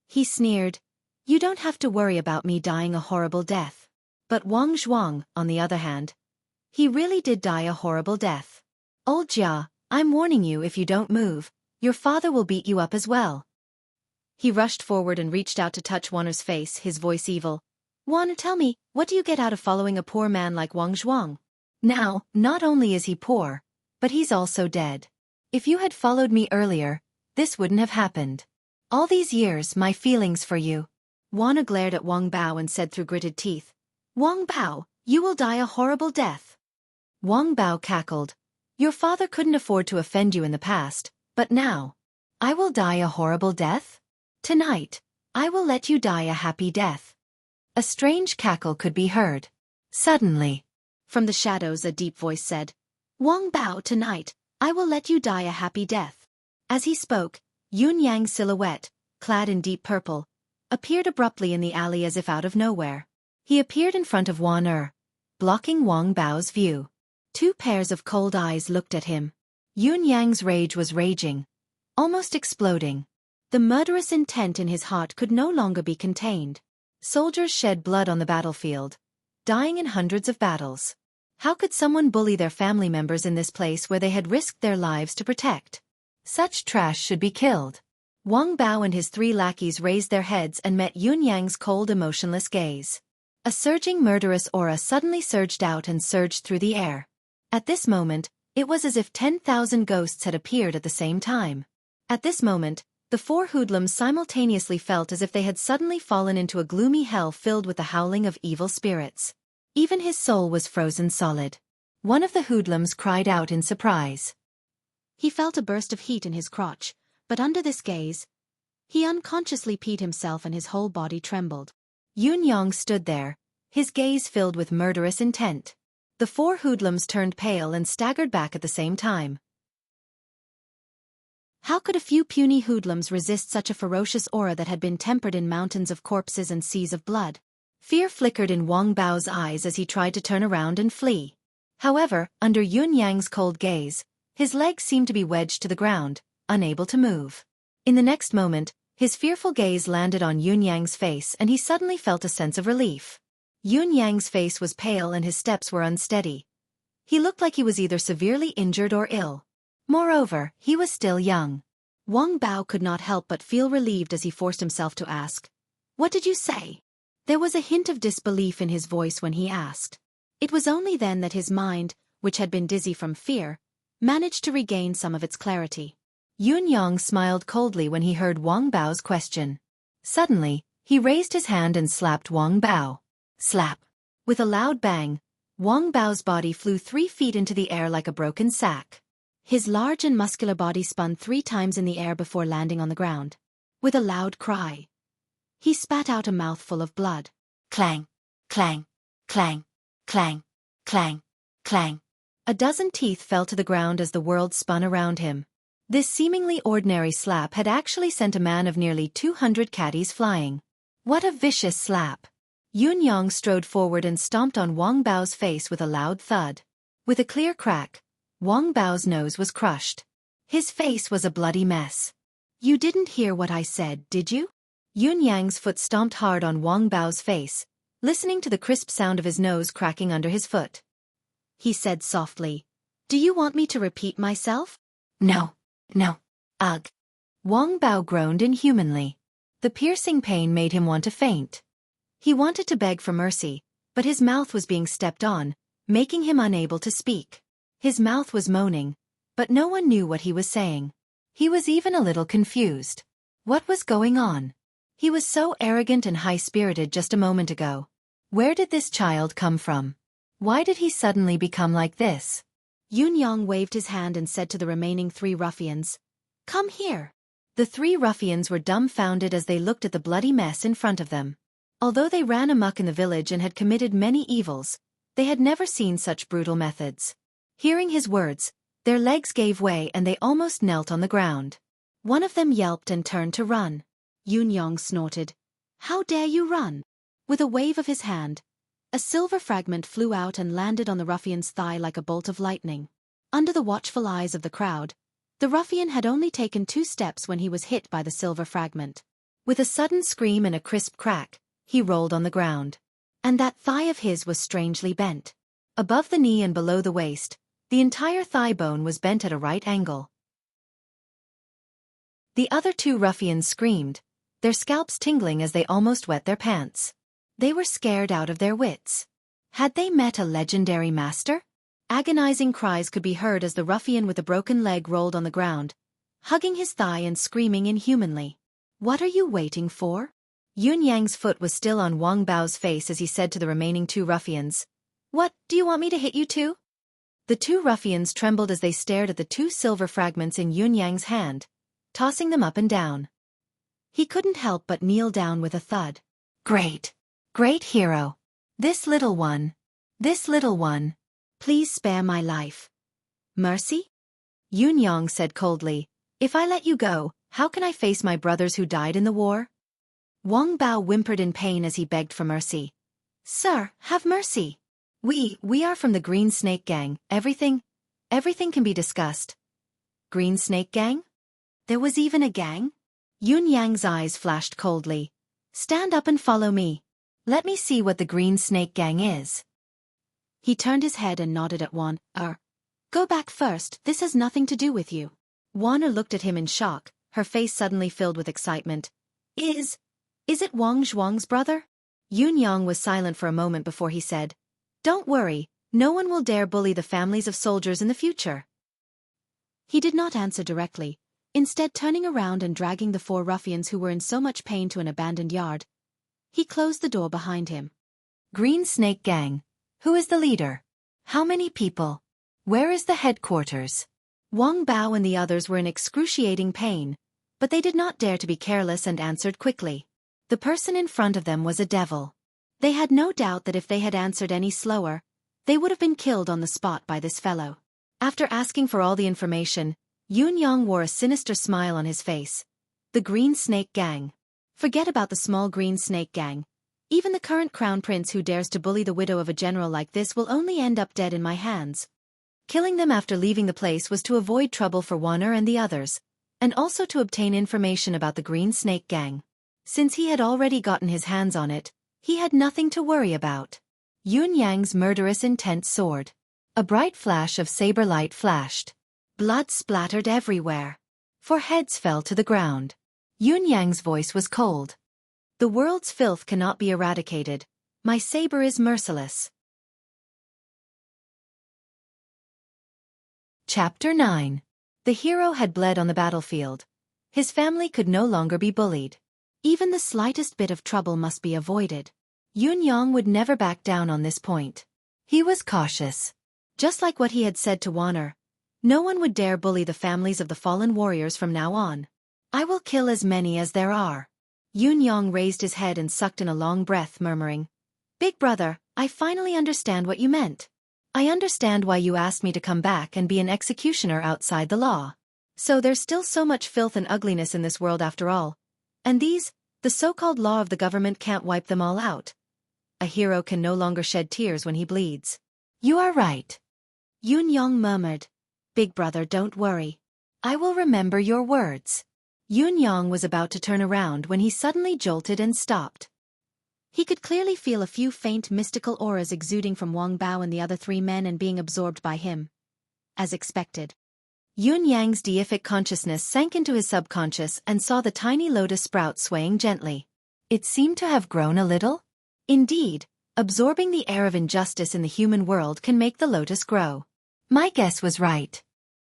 He sneered, you don't have to worry about me dying a horrible death. But Wang Zhuang, on the other hand, he really did die a horrible death. Old Jia, I'm warning you, if you don't move, your father will beat you up as well. He rushed forward and reached out to touch Wanner's face, his voice evil. Wanner, tell me, what do you get out of following a poor man like Wang Zhuang? Now, not only is he poor, but he's also dead. If you had followed me earlier, this wouldn't have happened. All these years, my feelings for you. Wanner glared at Wang Bao and said through gritted teeth, Wang Bao, you will die a horrible death. Wang Bao cackled. Your father couldn't afford to offend you in the past, but now, I will die a horrible death? Tonight, I will let you die a happy death. A strange cackle could be heard. Suddenly, from the shadows a deep voice said, Wang Bao, tonight, I will let you die a happy death. As he spoke, Yun Yang's silhouette, clad in deep purple, appeared abruptly in the alley as if out of nowhere. He appeared in front of Wan Er, blocking Wang Bao's view. Two pairs of cold eyes looked at him. Yun Yang's rage was raging, almost exploding. The murderous intent in his heart could no longer be contained. Soldiers shed blood on the battlefield, dying in hundreds of battles. How could someone bully their family members in this place where they had risked their lives to protect? Such trash should be killed. Wang Bao and his three lackeys raised their heads and met Yun Yang's cold, emotionless gaze. A surging murderous aura suddenly surged out and surged through the air. At this moment, it was as if 10,000 ghosts had appeared at the same time. At this moment, the four hoodlums simultaneously felt as if they had suddenly fallen into a gloomy hell filled with the howling of evil spirits. Even his soul was frozen solid. One of the hoodlums cried out in surprise. He felt a burst of heat in his crotch, but under this gaze, he unconsciously peed himself and his whole body trembled. Yun Yang stood there, his gaze filled with murderous intent. The four hoodlums turned pale and staggered back at the same time. How could a few puny hoodlums resist such a ferocious aura that had been tempered in mountains of corpses and seas of blood? Fear flickered in Wang Bao's eyes as he tried to turn around and flee. However, under Yun Yang's cold gaze, his legs seemed to be wedged to the ground, unable to move. In the next moment, his fearful gaze landed on Yun Yang's face and he suddenly felt a sense of relief. Yun Yang's face was pale and his steps were unsteady. He looked like he was either severely injured or ill. Moreover, he was still young. Wang Bao could not help but feel relieved as he forced himself to ask, "What did you say?" There was a hint of disbelief in his voice when he asked. It was only then that his mind, which had been dizzy from fear, managed to regain some of its clarity. Yun Yang smiled coldly when he heard Wang Bao's question. Suddenly, he raised his hand and slapped Wang Bao. Slap! With a loud bang, Wang Bao's body flew 3 feet into the air like a broken sack. His large and muscular body spun 3 times in the air before landing on the ground. With a loud cry, he spat out a mouthful of blood. Clang! Clang! Clang! Clang! Clang! Clang! A dozen teeth fell to the ground as the world spun around him. This seemingly ordinary slap had actually sent a man of nearly 200 caddies flying. What a vicious slap! Yun Yang strode forward and stomped on Wang Bao's face with a loud thud. With a clear crack, Wang Bao's nose was crushed. His face was a bloody mess. "You didn't hear what I said, did you?" Yun Yang's foot stomped hard on Wang Bao's face, listening to the crisp sound of his nose cracking under his foot. He said softly, "Do you want me to repeat myself?" "No. No. Ugh." Wang Bao groaned inhumanly. The piercing pain made him want to faint. He wanted to beg for mercy, but his mouth was being stepped on, making him unable to speak. His mouth was moaning, but no one knew what he was saying. He was even a little confused. What was going on? He was so arrogant and high-spirited just a moment ago. Where did this child come from? Why did he suddenly become like this? Yun Yang waved his hand and said to the remaining 3 ruffians, "Come here." The 3 ruffians were dumbfounded as they looked at the bloody mess in front of them. Although they ran amok in the village and had committed many evils, they had never seen such brutal methods. Hearing his words, their legs gave way and they almost knelt on the ground. One of them yelped and turned to run. Yun Yang snorted, "How dare you run?" With a wave of his hand, a silver fragment flew out and landed on the ruffian's thigh like a bolt of lightning. Under the watchful eyes of the crowd, the ruffian had only taken 2 steps when he was hit by the silver fragment. With a sudden scream and a crisp crack, he rolled on the ground. And that thigh of his was strangely bent. Above the knee and below the waist, the entire thigh bone was bent at a right angle. The other 2 ruffians screamed, their scalps tingling as they almost wet their pants. They were scared out of their wits. Had they met a legendary master? Agonizing cries could be heard as the ruffian with a broken leg rolled on the ground, hugging his thigh and screaming inhumanly. "What are you waiting for?" Yun Yang's foot was still on Wang Bao's face as he said to the remaining 2 ruffians, "What, do you want me to hit you too?" The 2 ruffians trembled as they stared at the 2 silver fragments in Yun Yang's hand, tossing them up and down. He couldn't help but kneel down with a thud. "Great! Great hero! This little one! Please spare my life." "Mercy?" Yun Yang said coldly, "If I let you go, how can I face my brothers who died in the war?" Wang Bao whimpered in pain as he begged for mercy. "Sir, have mercy. We are from the Green Snake Gang. Everything can be discussed. Green Snake Gang? There was even a gang? Yun Yang's eyes flashed coldly. Stand up and follow me. Let me see what the Green Snake Gang is. He turned his head and nodded at Wan. Go back first, this has nothing to do with you. Wan looked at him in shock, her face suddenly filled with excitement. Is it Wang Zhuang's brother? Yun Yang was silent for a moment before he said, Don't worry, no one will dare bully the families of soldiers in the future. He did not answer directly, instead turning around and dragging the 4 ruffians who were in so much pain to an abandoned yard. He closed the door behind him. Green Snake Gang. Who is the leader? How many people? Where is the headquarters? Wang Bao and the others were in excruciating pain, but they did not dare to be careless and answered quickly. The person in front of them was a devil. They had no doubt that if they had answered any slower, they would have been killed on the spot by this fellow. After asking for all the information, Yun Yang wore a sinister smile on his face. The Green Snake Gang. Forget about the small Green Snake Gang. Even the current crown prince who dares to bully the widow of a general like this will only end up dead in my hands. Killing them after leaving the place was to avoid trouble for Warner and the others, and also to obtain information about the Green Snake Gang. Since he had already gotten his hands on it, he had nothing to worry about. Yun Yang's murderous intent soared. A bright flash of saber light flashed. Blood splattered everywhere. 4 heads fell to the ground. Yun Yang's voice was cold. The world's filth cannot be eradicated. My saber is merciless. Chapter 9. The hero had bled on the battlefield. His family could no longer be bullied. Even the slightest bit of trouble must be avoided. Yun Yang would never back down on this point. He was cautious. Just like what he had said to Warner, no one would dare bully the families of the fallen warriors from now on. I will kill as many as there are. Yun Yang raised his head and sucked in a long breath, murmuring, Big brother, I finally understand what you meant. I understand why you asked me to come back and be an executioner outside the law. So there's still so much filth and ugliness in this world after all. And the so-called law of the government can't wipe them all out. A hero can no longer shed tears when he bleeds. You are right. Yun Yang murmured. Big brother, don't worry. I will remember your words. Yun Yang was about to turn around when he suddenly jolted and stopped. He could clearly feel a few faint mystical auras exuding from Wang Bao and the other 3 men and being absorbed by him. As expected. Yun Yang's deific consciousness sank into his subconscious and saw the tiny lotus sprout swaying gently. It seemed to have grown a little. Indeed, absorbing the air of injustice in the human world can make the lotus grow. My guess was right.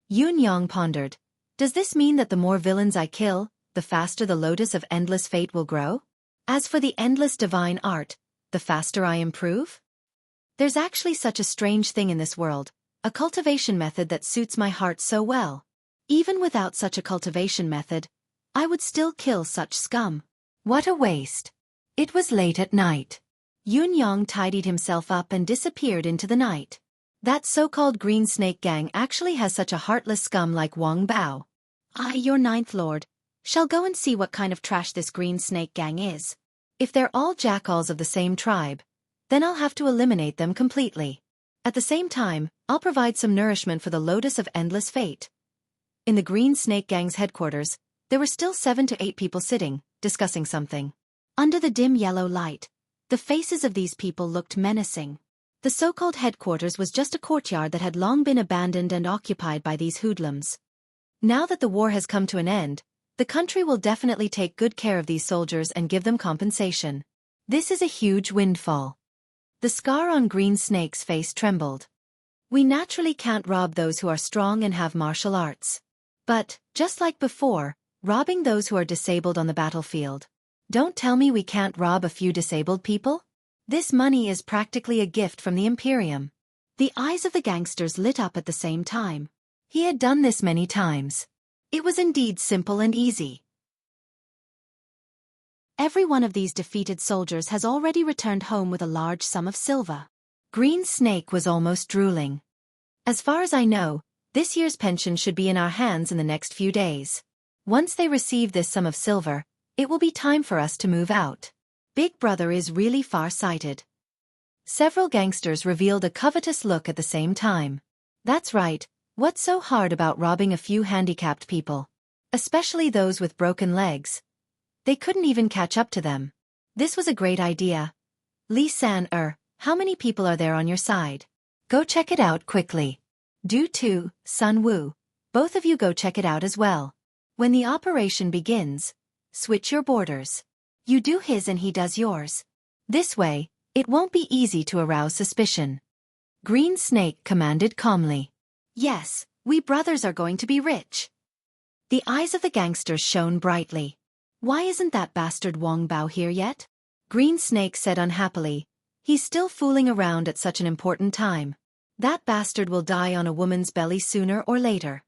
Yun Yang pondered. Does this mean that the more villains I kill, the faster the lotus of endless fate will grow? As for the endless divine art, the faster I improve? There's actually such a strange thing in this world, a cultivation method that suits my heart so well. Even without such a cultivation method, I would still kill such scum. What a waste. It was late at night. Yun Yang tidied himself up and disappeared into the night. That so-called Green Snake Gang actually has such a heartless scum like Wang Bao. I, your 9th lord, shall go and see what kind of trash this Green Snake Gang is. If they're all jackals of the same tribe, then I'll have to eliminate them completely. At the same time, I'll provide some nourishment for the lotus of endless fate. In the Green Snake Gang's headquarters, there were still 7 to 8 people sitting, discussing something. Under the dim yellow light, the faces of these people looked menacing. The so-called headquarters was just a courtyard that had long been abandoned and occupied by these hoodlums. Now that the war has come to an end, the country will definitely take good care of these soldiers and give them compensation. This is a huge windfall. The scar on Green Snake's face trembled. We naturally can't rob those who are strong and have martial arts. But, just like before, robbing those who are disabled on the battlefield. Don't tell me we can't rob a few disabled people? This money is practically a gift from the Imperium. The eyes of the gangsters lit up at the same time. He had done this many times. It was indeed simple and easy. Every one of these defeated soldiers has already returned home with a large sum of silver. Green Snake was almost drooling. As far as I know, this year's pension should be in our hands in the next few days. Once they receive this sum of silver, it will be time for us to move out. Big brother is really far-sighted. Several gangsters revealed a covetous look at the same time. That's right, what's so hard about robbing a few handicapped people? Especially those with broken legs. They couldn't even catch up to them. This was a great idea. Lee-san, how many people are there on your side? Go check it out quickly. Do too, Sun Woo. Both of you go check it out as well. When the operation begins, switch your borders. You do his and he does yours. This way, it won't be easy to arouse suspicion. Green Snake commanded calmly. Yes, we brothers are going to be rich. The eyes of the gangsters shone brightly. Why isn't that bastard Wong Bao here yet? Green Snake said unhappily. He's still fooling around at such an important time. That bastard will die on a woman's belly sooner or later.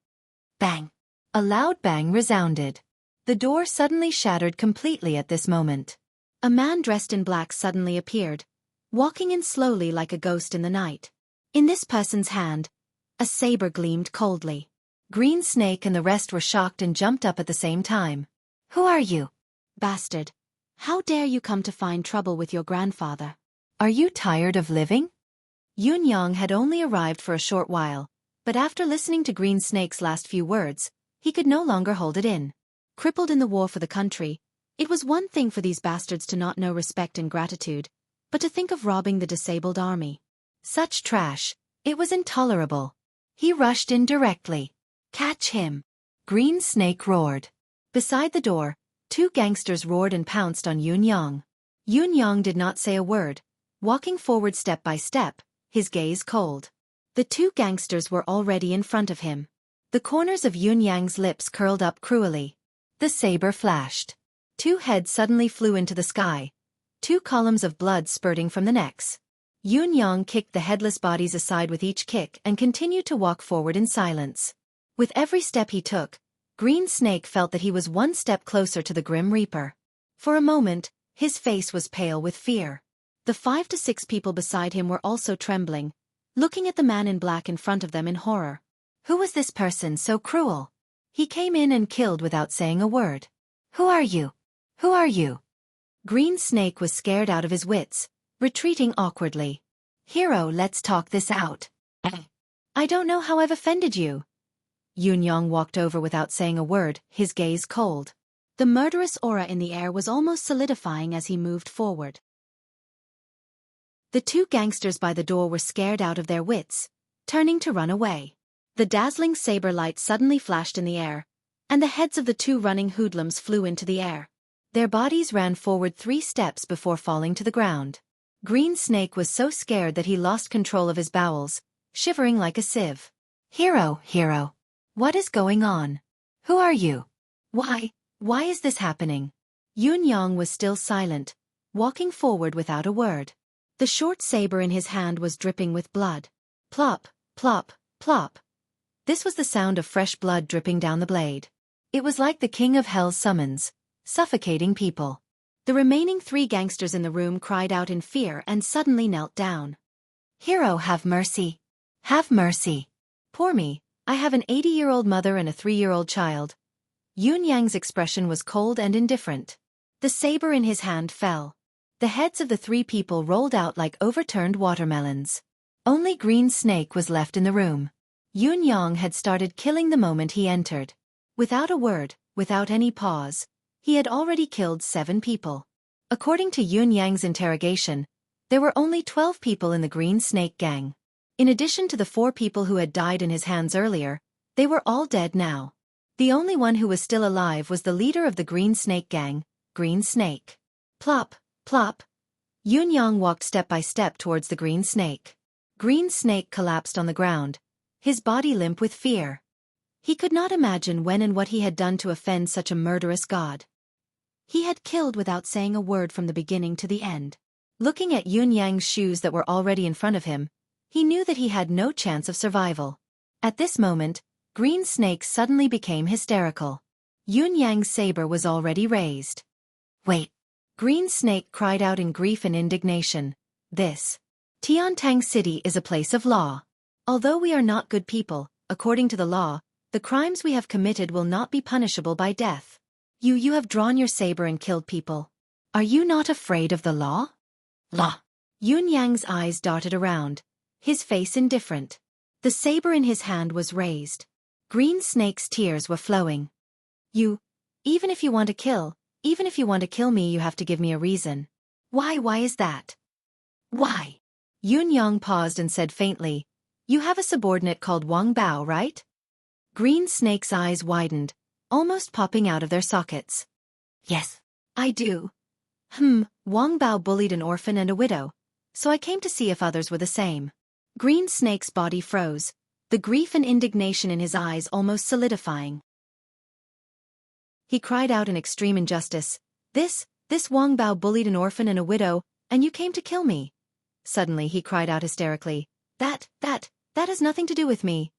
Bang! A loud bang resounded. The door suddenly shattered completely at this moment. A man dressed in black suddenly appeared, walking in slowly like a ghost in the night. In this person's hand, a saber gleamed coldly. Green Snake and the rest were shocked and jumped up at the same time. Who are you? Bastard. How dare you come to find trouble with your grandfather? Are you tired of living? Yun Yang had only arrived for a short while, but after listening to Green Snake's last few words, he could no longer hold it in. Crippled in the war for the country, it was one thing for these bastards to not know respect and gratitude, but to think of robbing the disabled army. Such trash, it was intolerable. He rushed in directly. Catch him! Green Snake roared. Beside the door, two gangsters roared and pounced on Yun Yang. Yun Yang did not say a word, walking forward step by step, his gaze cold. The two gangsters were already in front of him. The corners of Yun Yang's lips curled up cruelly. The saber flashed. Two heads suddenly flew into the sky, two columns of blood spurting from the necks. Yun Yang kicked the headless bodies aside with each kick and continued to walk forward in silence. With every step he took, Green Snake felt that he was one step closer to the Grim Reaper. For a moment, his face was pale with fear. The 5 to 6 people beside him were also trembling, looking at the man in black in front of them in horror. Who was this person so cruel? He came in and killed without saying a word. Who are you? Who are you? Green Snake was scared out of his wits, retreating awkwardly. Hero, let's talk this out. I don't know how I've offended you. Yun Yang walked over without saying a word, his gaze cold. The murderous aura in the air was almost solidifying as he moved forward. The two gangsters by the door were scared out of their wits, turning to run away. The dazzling saber light suddenly flashed in the air, and the heads of the two running hoodlums flew into the air. Their bodies ran forward 3 steps before falling to the ground. Green Snake was so scared that he lost control of his bowels, shivering like a sieve. Hero, what is going on? Who are you? Why is this happening? Yun Yang was still silent, walking forward without a word. The short saber in his hand was dripping with blood. Plop, plop, plop. This was the sound of fresh blood dripping down the blade. It was like the King of Hell's summons, suffocating people. The remaining 3 gangsters in the room cried out in fear and suddenly knelt down. Hero, have mercy. Have mercy. Poor me, I have an 80-year-old mother and a 3-year-old child. Yun Yang's expression was cold and indifferent. The saber in his hand fell. The heads of the 3 people rolled out like overturned watermelons. Only Green Snake was left in the room. Yun Yang had started killing the moment he entered. Without a word, without any pause, he had already killed 7 people. According to Yun Yang's interrogation, there were only 12 people in the Green Snake gang. In addition to the 4 people who had died in his hands earlier, they were all dead now. The only one who was still alive was the leader of the Green Snake gang, Green Snake. Plop, plop. Yun Yang walked step by step towards the Green Snake. Green Snake collapsed on the ground, his body limp with fear. He could not imagine when and what he had done to offend such a murderous god. He had killed without saying a word from the beginning to the end. Looking at Yun Yang's shoes that were already in front of him, he knew that he had no chance of survival. At this moment, Green Snake suddenly became hysterical. Yun Yang's saber was already raised. Wait! Green Snake cried out in grief and indignation. This Tiantang City is a place of law. Although we are not good people, according to the law, the crimes we have committed will not be punishable by death. You have drawn your saber and killed people. Are you not afraid of the law? Law. Yun Yang's eyes darted around, his face indifferent. The saber in his hand was raised. Green Snake's tears were flowing. Even if you want to kill me, you have to give me a reason. Why is that? Why? Yun Yang paused and said faintly, you have a subordinate called Wang Bao, right? Green Snake's eyes widened, almost popping out of their sockets. Yes, I do. Wang Bao bullied an orphan and a widow, so I came to see if others were the same. Green Snake's body froze, the grief and indignation in his eyes almost solidifying. He cried out in extreme injustice, This Wang Bao bullied an orphan and a widow, and you came to kill me. Suddenly he cried out hysterically, That has nothing to do with me.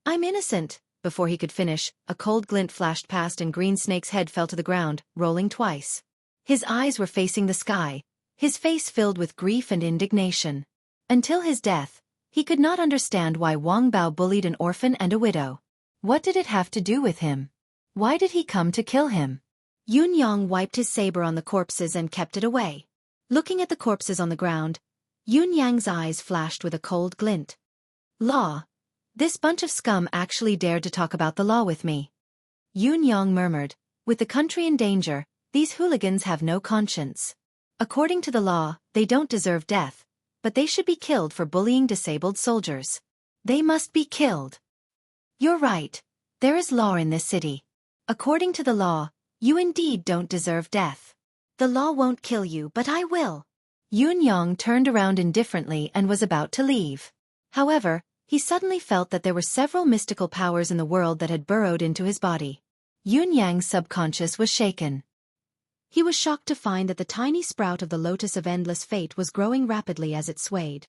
I'm innocent. Before he could finish, a cold glint flashed past and Green Snake's head fell to the ground, rolling twice. His eyes were facing the sky, his face filled with grief and indignation. Until his death, he could not understand why Wang Bao bullied an orphan and a widow. What did it have to do with him? Why did he come to kill him? Yun Yang wiped his saber on the corpses and kept it away. Looking at the corpses on the ground, Yun Yang's eyes flashed with a cold glint. Law. This bunch of scum actually dared to talk about the law with me. Yun Yang murmured, with the country in danger, these hooligans have no conscience. According to the law, they don't deserve death, but they should be killed for bullying disabled soldiers. They must be killed. You're right. There is law in this city. According to the law, you indeed don't deserve death. The law won't kill you, but I will. Yun Yang turned around indifferently and was about to leave. However, he suddenly felt that there were several mystical powers in the world that had burrowed into his body. Yun Yang's subconscious was shaken. He was shocked to find that the tiny sprout of the lotus of endless fate was growing rapidly as it swayed.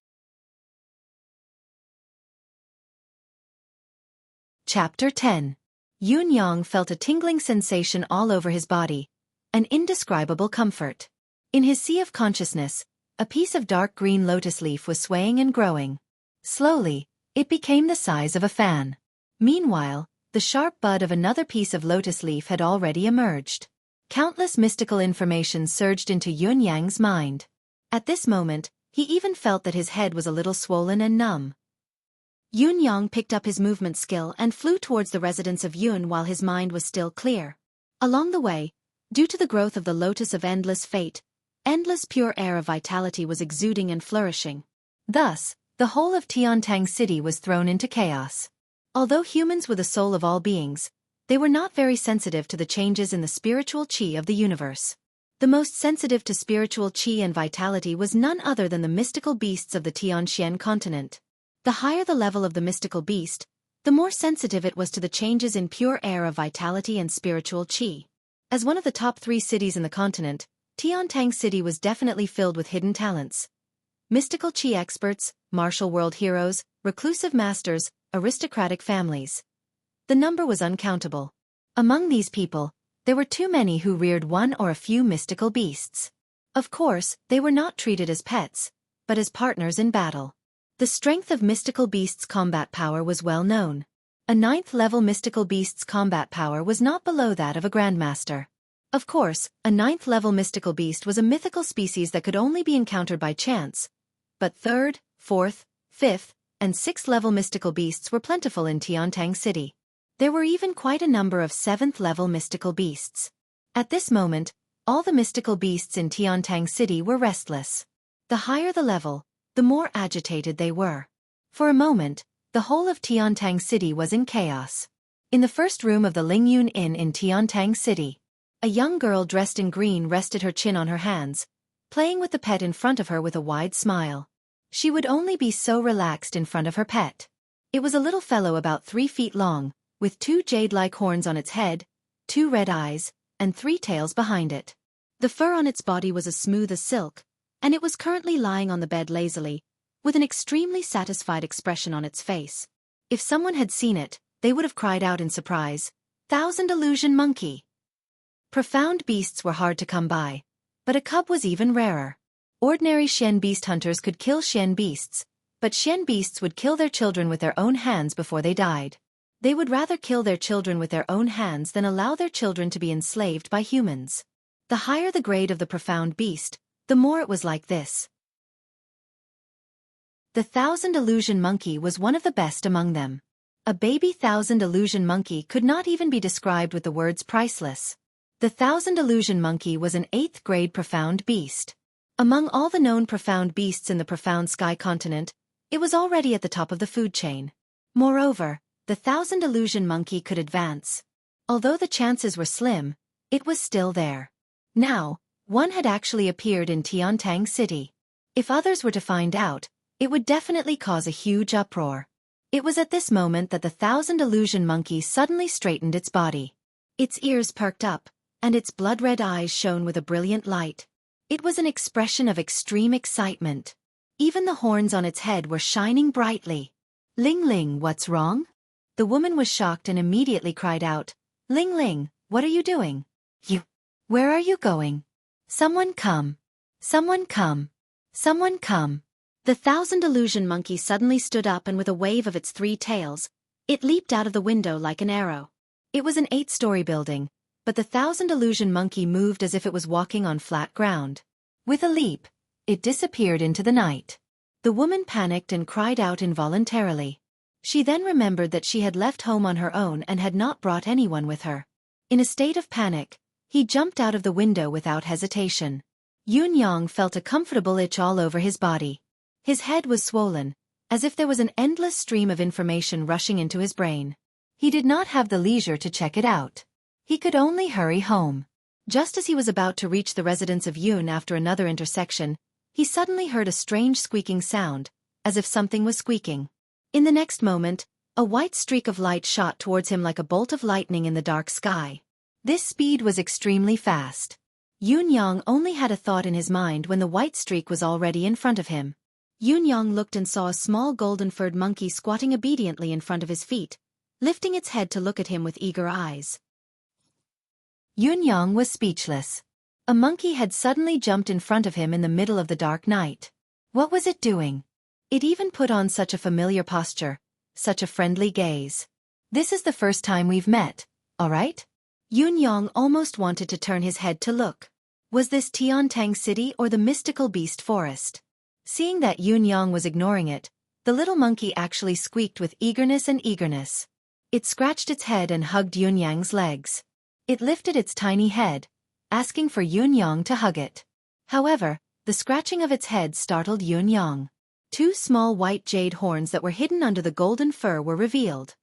Chapter 10. Yun Yang felt a tingling sensation all over his body, an indescribable comfort. In his sea of consciousness, a piece of dark green lotus leaf was swaying and growing. Slowly, it became the size of a fan. Meanwhile, the sharp bud of another piece of lotus leaf had already emerged. Countless mystical information surged into Yun Yang's mind. At this moment, he even felt that his head was a little swollen and numb. Yun Yang picked up his movement skill and flew towards the residence of Yun while his mind was still clear. Along the way, due to the growth of the lotus of endless fate, endless pure air of vitality was exuding and flourishing. Thus, the whole of Tiantang City was thrown into chaos. Although humans were the soul of all beings, they were not very sensitive to the changes in the spiritual qi of the universe. The most sensitive to spiritual qi and vitality was none other than the mystical beasts of the Tianxian continent. The higher the level of the mystical beast, the more sensitive it was to the changes in pure air of vitality and spiritual qi. As one of the top 3 cities in the continent, Tiantang City was definitely filled with hidden talents. Mystical qi experts, martial world heroes, reclusive masters, aristocratic families. The number was uncountable. Among these people, there were too many who reared one or a few mystical beasts. Of course, they were not treated as pets, but as partners in battle. The strength of mystical beasts' combat power was well known. A 9th-level mystical beast's combat power was not below that of a grandmaster. Of course, a 9th-level mystical beast was a mythical species that could only be encountered by chance, but 3rd, 4th, 5th, and 6th-level mystical beasts were plentiful in Tiantang City. There were even quite a number of 7th-level mystical beasts. At this moment, all the mystical beasts in Tiantang City were restless. The higher the level, the more agitated they were. For a moment, the whole of Tiantang City was in chaos. In the first room of the Lingyun Inn in Tiantang City, a young girl dressed in green rested her chin on her hands, playing with the pet in front of her with a wide smile. She would only be so relaxed in front of her pet. It was a little fellow about 3 feet long, with 2 jade-like horns on its head, 2 red eyes, and 3 tails behind it. The fur on its body was as smooth as silk, and it was currently lying on the bed lazily, with an extremely satisfied expression on its face. If someone had seen it, they would have cried out in surprise, "Thousand illusion monkey!" Profound beasts were hard to come by, but a cub was even rarer. Ordinary Xian beast hunters could kill Xian beasts, but Xian beasts would kill their children with their own hands before they died. They would rather kill their children with their own hands than allow their children to be enslaved by humans. The higher the grade of the profound beast, the more it was like this. The 1,000 illusion monkey was one of the best among them. A baby 1,000 illusion monkey could not even be described with the words priceless. The 1,000 illusion monkey was an 8th grade profound beast. Among all the known profound beasts in the profound sky continent, it was already at the top of the food chain. Moreover, the 1,000 illusion monkey could advance. Although the chances were slim, it was still there. Now, one had actually appeared in Tiantang City. If others were to find out, it would definitely cause a huge uproar. It was at this moment that the 1,000 illusion monkey suddenly straightened its body. Its ears perked up, and its blood-red eyes shone with a brilliant light. It was an expression of extreme excitement. Even the horns on its head were shining brightly. Ling Ling, what's wrong? The woman was shocked and immediately cried out, Ling Ling, what are you doing? Where are you going? Someone come. Someone come. Someone come. The 1,000 illusion monkey suddenly stood up, and with a wave of its 3 tails, it leaped out of the window like an arrow. It was an 8-story building, but the 1,000 illusion monkey moved as if it was walking on flat ground. With a leap, it disappeared into the night. The woman panicked and cried out involuntarily. She then remembered that she had left home on her own and had not brought anyone with her. In a state of panic, he jumped out of the window without hesitation. Yun Yang felt a comfortable itch all over his body. His head was swollen, as if there was an endless stream of information rushing into his brain. He did not have the leisure to check it out. He could only hurry home. Just as he was about to reach the residence of Yun after another intersection, he suddenly heard a strange squeaking sound, as if something was squeaking. In the next moment, a white streak of light shot towards him like a bolt of lightning in the dark sky. This speed was extremely fast. Yun Yang only had a thought in his mind when the white streak was already in front of him. Yun Yang looked and saw a small golden-furred monkey squatting obediently in front of his feet, lifting its head to look at him with eager eyes. Yun Yang was speechless. A monkey had suddenly jumped in front of him in the middle of the dark night. What was it doing? It even put on such a familiar posture, such a friendly gaze. This is the first time we've met, all right? Yun Yang almost wanted to turn his head to look. Was this Tiantang City or the mystical beast forest? Seeing that Yun Yang was ignoring it, the little monkey actually squeaked with eagerness and eagerness. It scratched its head and hugged Yun Yang's legs. It lifted its tiny head, asking for Yun Yang to hug it. However, the scratching of its head startled Yun Yang. 2 small white jade horns that were hidden under the golden fur were revealed.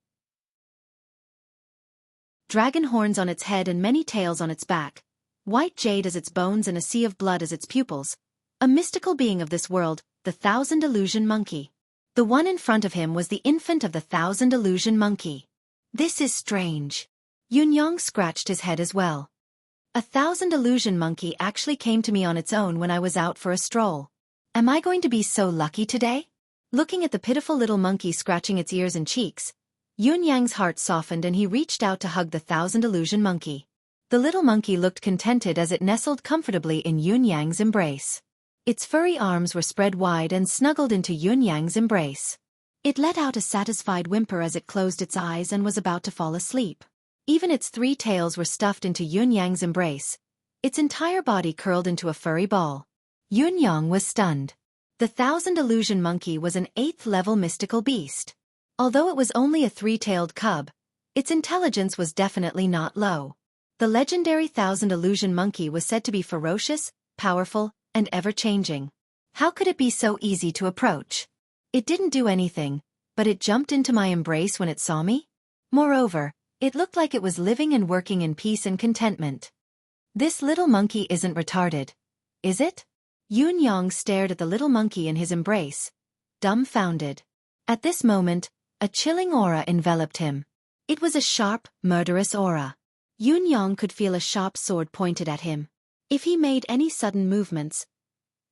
Dragon horns on its head and many tails on its back, white jade as its bones and a sea of blood as its pupils. A mystical being of this world, the 1,000 illusion monkey. The one in front of him was the infant of the 1,000 illusion monkey. This is strange. Yun Yang scratched his head as well. A 1,000 illusion monkey actually came to me on its own when I was out for a stroll. Am I going to be so lucky today? Looking at the pitiful little monkey scratching its ears and cheeks, Yun Yang's heart softened and he reached out to hug the 1,000 illusion monkey. The little monkey looked contented as it nestled comfortably in Yun Yang's embrace. Its furry arms were spread wide and snuggled into Yun Yang's embrace. It let out a satisfied whimper as it closed its eyes and was about to fall asleep. Even its 3 tails were stuffed into Yun Yang's embrace. Its entire body curled into a furry ball. Yun Yang was stunned. The 1,000 illusion monkey was an 8th-level mystical beast. Although it was only a 3-tailed cub, its intelligence was definitely not low. The legendary 1,000 illusion monkey was said to be ferocious, powerful, and ever-changing. How could it be so easy to approach? It didn't do anything, but it jumped into my embrace when it saw me. Moreover, it looked like it was living and working in peace and contentment. This little monkey isn't retarded, is it? Yun Yang stared at the little monkey in his embrace, dumbfounded. At this moment, a chilling aura enveloped him. It was a sharp, murderous aura. Yun Yang could feel a sharp sword pointed at him. If he made any sudden movements,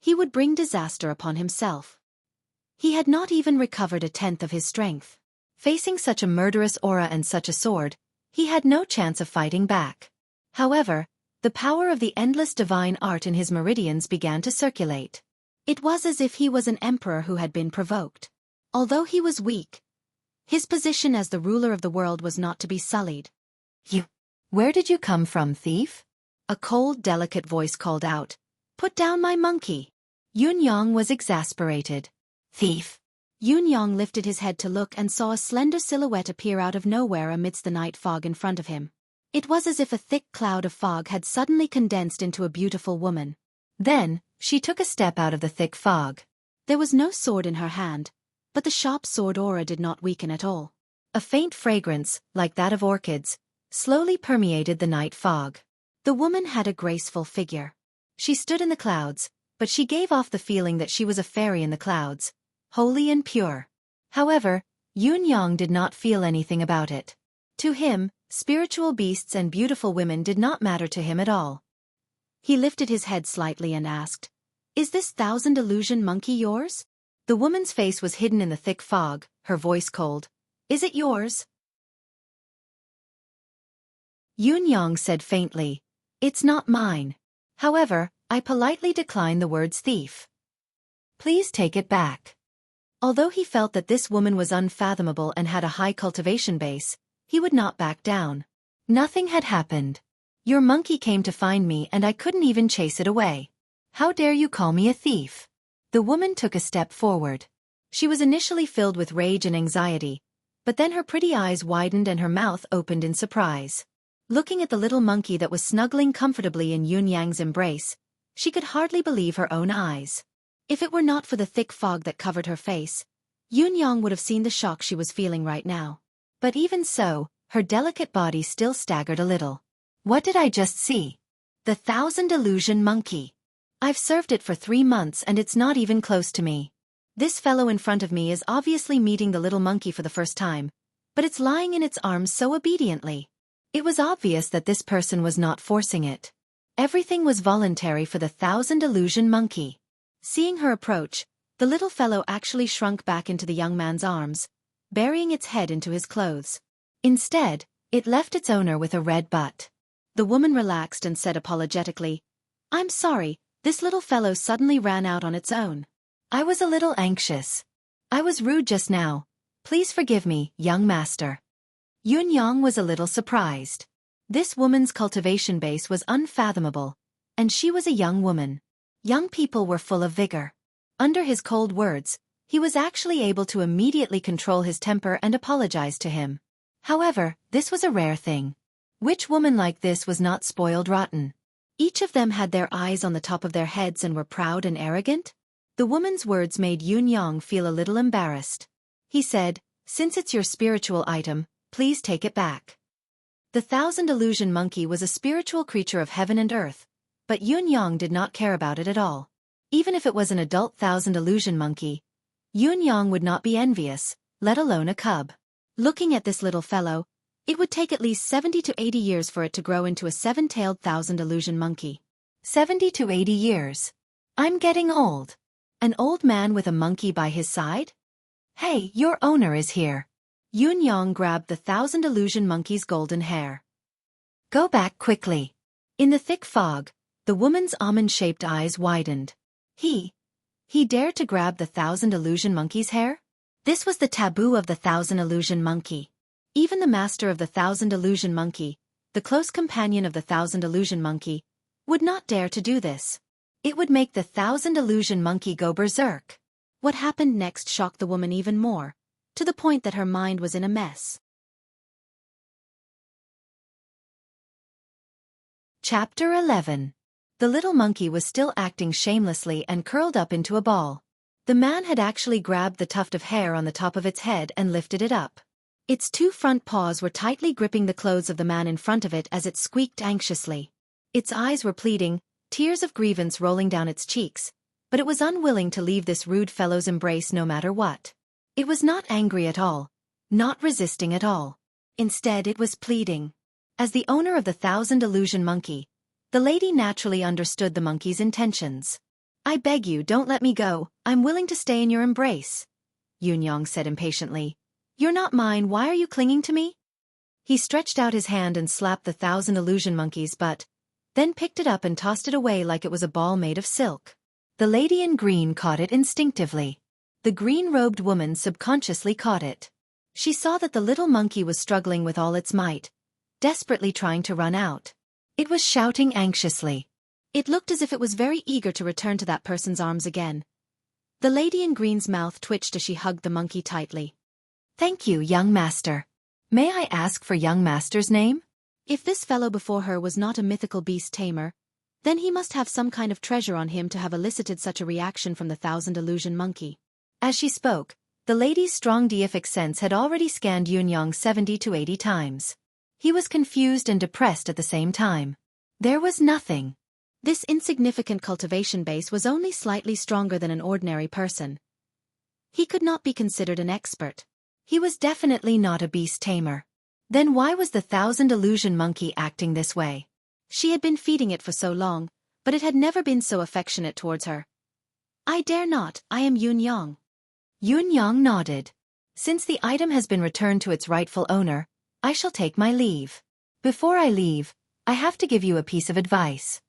he would bring disaster upon himself. He had not even recovered 1/10 of his strength. Facing such a murderous aura and such a sword, he had no chance of fighting back. However, the power of the endless divine art in his meridians began to circulate. It was as if he was an emperor who had been provoked. Although he was weak, his position as the ruler of the world was not to be sullied. Where did you come from, thief? A cold, delicate voice called out. Put down my monkey. Yun Yang was exasperated. Thief. Yang lifted his head to look and saw a slender silhouette appear out of nowhere amidst the night fog in front of him. It was as if a thick cloud of fog had suddenly condensed into a beautiful woman. Then, she took a step out of the thick fog. There was no sword in her hand, but the sharp sword aura did not weaken at all. A faint fragrance, like that of orchids, slowly permeated the night fog. The woman had a graceful figure. She stood in the clouds, but she gave off the feeling that she was a fairy in the clouds, holy and pure. However, Yang did not feel anything about it. To him, spiritual beasts and beautiful women did not matter to him at all. He lifted his head slightly and asked, "Is this 1,000 illusion monkey yours?" The woman's face was hidden in the thick fog, her voice cold. "Is it yours?" Yang said faintly, "It's not mine. However, I politely decline the words thief. Please take it back." Although he felt that this woman was unfathomable and had a high cultivation base, he would not back down. "Nothing had happened. Your monkey came to find me and I couldn't even chase it away. How dare you call me a thief?" The woman took a step forward. She was initially filled with rage and anxiety, but then her pretty eyes widened and her mouth opened in surprise. Looking at the little monkey that was snuggling comfortably in Yang's embrace, she could hardly believe her own eyes. If it were not for the thick fog that covered her face, Yang would have seen the shock she was feeling right now. But even so, her delicate body still staggered a little. "What did I just see? The 1,000 illusion monkey. I've served it for 3 months and it's not even close to me. This fellow in front of me is obviously meeting the little monkey for the first time, but it's lying in its arms so obediently." It was obvious that this person was not forcing it. Everything was voluntary for the 1,000 illusion monkey. Seeing her approach, the little fellow actually shrunk back into the young man's arms, burying its head into his clothes. Instead, it left its owner with a red butt. The woman relaxed and said apologetically, "I'm sorry, this little fellow suddenly ran out on its own. I was a little anxious. I was rude just now. Please forgive me, young master." Yang was a little surprised. This woman's cultivation base was unfathomable, and she was a young woman. Young people were full of vigor. Under his cold words, he was actually able to immediately control his temper and apologize to him. However, this was a rare thing. Which woman like this was not spoiled rotten? Each of them had their eyes on the top of their heads and were proud and arrogant. The woman's words made Yang feel a little embarrassed. He said, "Since it's your spiritual item, please take it back." The 1,000 illusion monkey was a spiritual creature of heaven and earth, but Yang did not care about it at all. Even if it was an adult 1,000 illusion monkey, Yang would not be envious, let alone a cub. Looking at this little fellow, it would take at least 70 to 80 years for it to grow into a 7-tailed 1,000 illusion monkey. 70 to 80 years. I'm getting old. An old man with a monkey by his side? Hey, your owner is here. Yang grabbed the 1,000 illusion monkey's golden hair. Go back quickly. In the thick fog, the woman's almond-shaped eyes widened. He dared to grab the 1,000 illusion monkey's hair? This was the taboo of the 1,000 illusion monkey. Even the master of the 1,000 illusion monkey, the close companion of the 1,000 illusion monkey, would not dare to do this. It would make the 1,000 illusion monkey go berserk. What happened next shocked the woman even more, to the point that her mind was in a mess. Chapter 11. The little monkey was still acting shamelessly and curled up into a ball. The man had actually grabbed the tuft of hair on the top of its head and lifted it up. Its 2 front paws were tightly gripping the clothes of the man in front of it as it squeaked anxiously. Its eyes were pleading, tears of grievance rolling down its cheeks, but it was unwilling to leave this rude fellow's embrace no matter what. It was not angry at all, not resisting at all. Instead, it was pleading. As the owner of the 1,000 illusion monkey, the lady naturally understood the monkey's intentions. I beg you, don't let me go, I'm willing to stay in your embrace. Yang said impatiently. You're not mine, why are you clinging to me? He stretched out his hand and slapped the 1,000 illusion monkey's butt, then picked it up and tossed it away like it was a ball made of silk. The lady in green caught it instinctively. The green-robed woman subconsciously caught it. She saw that the little monkey was struggling with all its might, desperately trying to run out. It was shouting anxiously. It looked as if it was very eager to return to that person's arms again. The lady in green's mouth twitched as she hugged the monkey tightly. Thank you, young master. May I ask for young master's name? If this fellow before her was not a mythical beast tamer, then he must have some kind of treasure on him to have elicited such a reaction from the thousand illusion monkey. As she spoke, the lady's strong deific sense had already scanned Yunyang 70 to 80 times. He was confused and depressed at the same time. There was nothing. This insignificant cultivation base was only slightly stronger than an ordinary person. He could not be considered an expert. He was definitely not a beast tamer. Then why was the thousand illusion monkey acting this way? She had been feeding it for so long, but it had never been so affectionate towards her. I dare not, I am Yunyang. Yunyang nodded. Since the item has been returned to its rightful owner, I shall take my leave. Before I leave, I have to give you a piece of advice.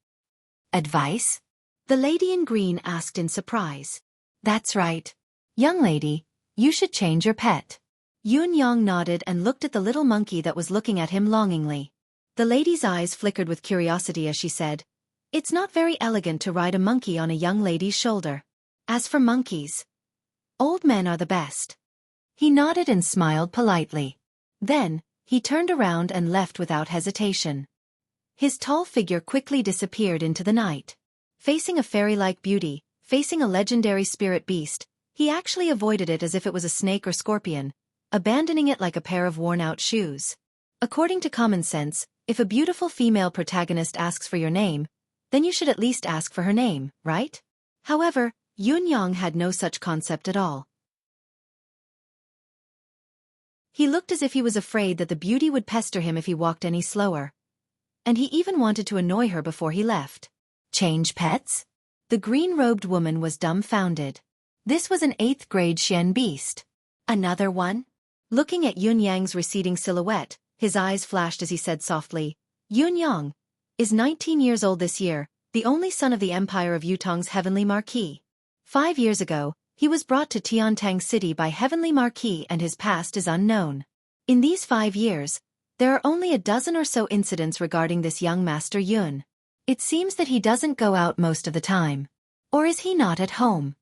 Advice? The lady in green asked in surprise. That's right. Young lady, you should change your pet. Yunyang nodded and looked at the little monkey that was looking at him longingly. The lady's eyes flickered with curiosity as she said, It's not very elegant to ride a monkey on a young lady's shoulder. As for monkeys, old men are the best. He nodded and smiled politely. Then, he turned around and left without hesitation. His tall figure quickly disappeared into the night. Facing a fairy-like beauty, facing a legendary spirit beast, he actually avoided it as if it was a snake or scorpion, abandoning it like a pair of worn-out shoes. According to common sense, if a beautiful female protagonist asks for your name, then you should at least ask for her name, right? However, Yunyang had no such concept at all. He looked as if he was afraid that the beauty would pester him if he walked any slower. And he even wanted to annoy her before he left. Change pets? The green-robed woman was dumbfounded. This was an 8th grade Shen beast. Another one? Looking at Yunyang's receding silhouette, his eyes flashed as he said softly, Yunyang is 19 years old this year, the only son of the Empire of Yutong's Heavenly Marquis. 5 years ago, he was brought to Tiantang City by Heavenly Marquis and his past is unknown. In these 5 years, there are only a dozen or so incidents regarding this young Master Yun. It seems that he doesn't go out most of the time. Or is he not at home?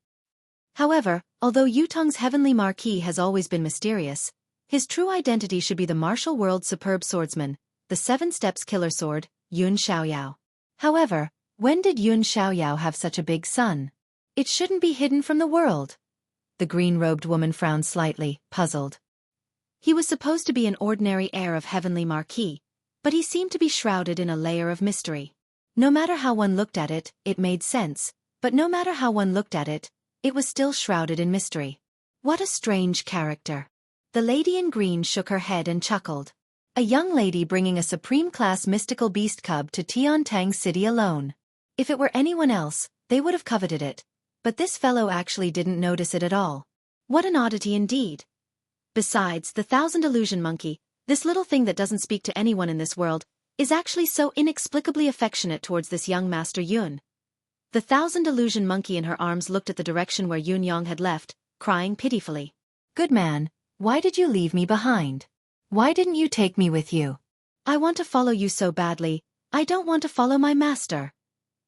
However, although Yutong's Heavenly Marquis has always been mysterious, his true identity should be the martial world's superb swordsman, the 7 Steps killer sword, Yun Xiaoyao. However, when did Yun Xiaoyao have such a big son? It shouldn't be hidden from the world. The green-robed woman frowned slightly, puzzled. He was supposed to be an ordinary heir of Heavenly Marquis, but he seemed to be shrouded in a layer of mystery. No matter how one looked at it, it made sense, but no matter how one looked at it, it was still shrouded in mystery. What a strange character. The lady in green shook her head and chuckled. A young lady bringing a supreme-class mystical beast cub to Tiantang City alone. If it were anyone else, they would have coveted it, but this fellow actually didn't notice it at all. What an oddity indeed. Besides, the thousand illusion monkey, this little thing that doesn't speak to anyone in this world, is actually so inexplicably affectionate towards this young Master Yun. The thousand illusion monkey in her arms looked at the direction where Yunyang had left, crying pitifully. Good man, why did you leave me behind? Why didn't you take me with you? I want to follow you so badly, I don't want to follow my master.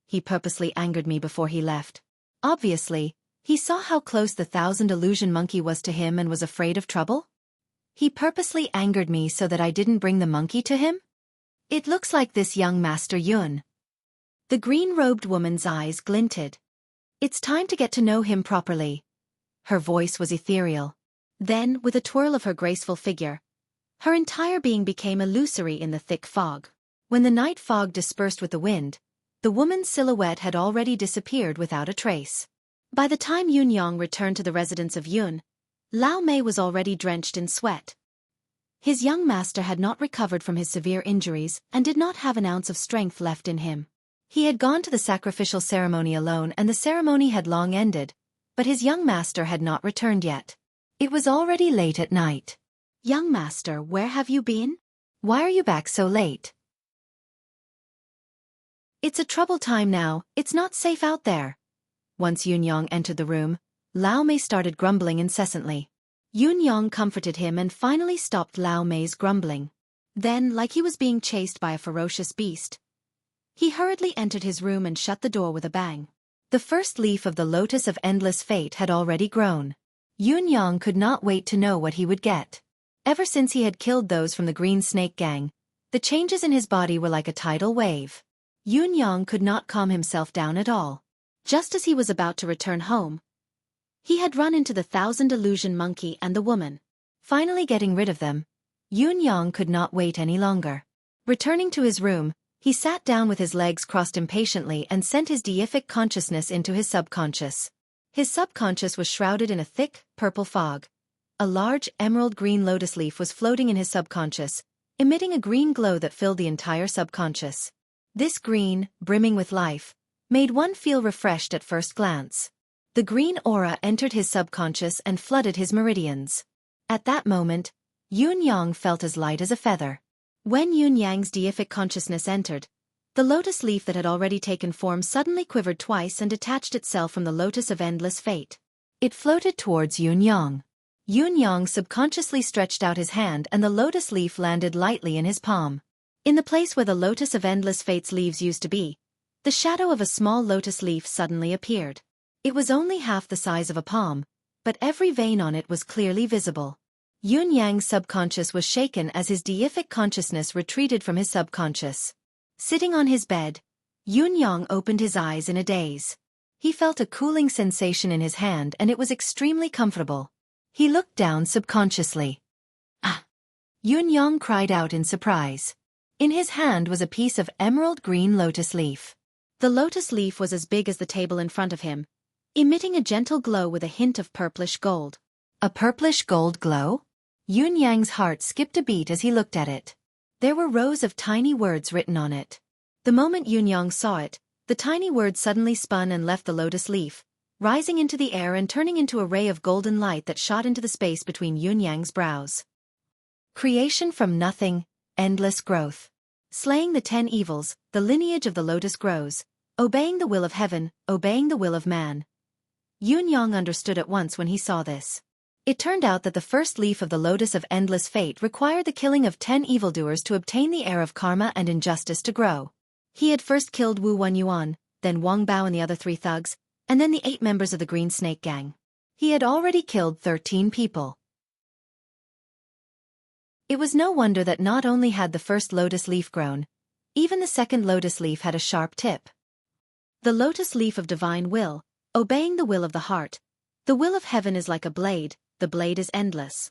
He purposely angered me before he left. Obviously, he saw how close the thousand illusion monkey was to him and was afraid of trouble? He purposely angered me so that I didn't bring the monkey to him? It looks like this young Master Yun. The green-robed woman's eyes glinted. It's time to get to know him properly. Her voice was ethereal. Then, with a twirl of her graceful figure, her entire being became illusory in the thick fog. When the night fog dispersed with the wind, the woman's silhouette had already disappeared without a trace. By the time Yunyang returned to the residence of Yun, Lao Mei was already drenched in sweat. His young master had not recovered from his severe injuries and did not have an ounce of strength left in him. He had gone to the sacrificial ceremony alone and the ceremony had long ended, but his young master had not returned yet. It was already late at night. Young master, where have you been? Why are you back so late? It's a troubled time now, it's not safe out there. Once Yunyang entered the room, Lao Mei started grumbling incessantly. Yunyang comforted him and finally stopped Lao Mei's grumbling. Then, like he was being chased by a ferocious beast, he hurriedly entered his room and shut the door with a bang. The first leaf of the Lotus of Endless Fate had already grown. Yun Yang could not wait to know what he would get. Ever since he had killed those from the Green Snake Gang, the changes in his body were like a tidal wave. Yun Yang could not calm himself down at all. Just as he was about to return home, he had run into the Thousand Illusion Monkey and the woman. Finally getting rid of them, Yun Yang could not wait any longer. Returning to his room, he sat down with his legs crossed impatiently and sent his deific consciousness into his subconscious. His subconscious was shrouded in a thick, purple fog. A large, emerald-green lotus leaf was floating in his subconscious, emitting a green glow that filled the entire subconscious. This green, brimming with life, made one feel refreshed at first glance. The green aura entered his subconscious and flooded his meridians. At that moment, Yun Yang felt as light as a feather. When Yun Yang's deific consciousness entered, the lotus leaf that had already taken form suddenly quivered twice and detached itself from the Lotus of Endless Fate. It floated towards Yun Yang. Yun Yang subconsciously stretched out his hand and the lotus leaf landed lightly in his palm. In the place where the Lotus of Endless Fate's leaves used to be, the shadow of a small lotus leaf suddenly appeared. It was only half the size of a palm, but every vein on it was clearly visible. Yun Yang's subconscious was shaken as his deific consciousness retreated from his subconscious. Sitting on his bed, Yun Yang opened his eyes in a daze. He felt a cooling sensation in his hand and it was extremely comfortable. He looked down subconsciously. Ah! Yun Yang cried out in surprise. In his hand was a piece of emerald green lotus leaf. The lotus leaf was as big as the table in front of him, emitting a gentle glow with a hint of purplish gold. A purplish gold glow? Yun Yang's heart skipped a beat as he looked at it. There were rows of tiny words written on it. The moment Yun Yang saw it, the tiny words suddenly spun and left the lotus leaf, rising into the air and turning into a ray of golden light that shot into the space between Yun Yang's brows. Creation from nothing, endless growth. Slaying the 10 evils, the lineage of the lotus grows, obeying the will of heaven, obeying the will of man. Yun Yang understood at once when he saw this. It turned out that the first leaf of the Lotus of Endless Fate required the killing of 10 evildoers to obtain the heir of karma and injustice to grow. He had first killed Wu Yuan, then Wang Bao and the other 3 thugs, and then the 8 members of the Green Snake Gang. He had already killed 13 people. It was no wonder that not only had the first lotus leaf grown, even the second lotus leaf had a sharp tip. The lotus leaf of divine will, obeying the will of the heart. The will of heaven is like a blade, the blade is endless.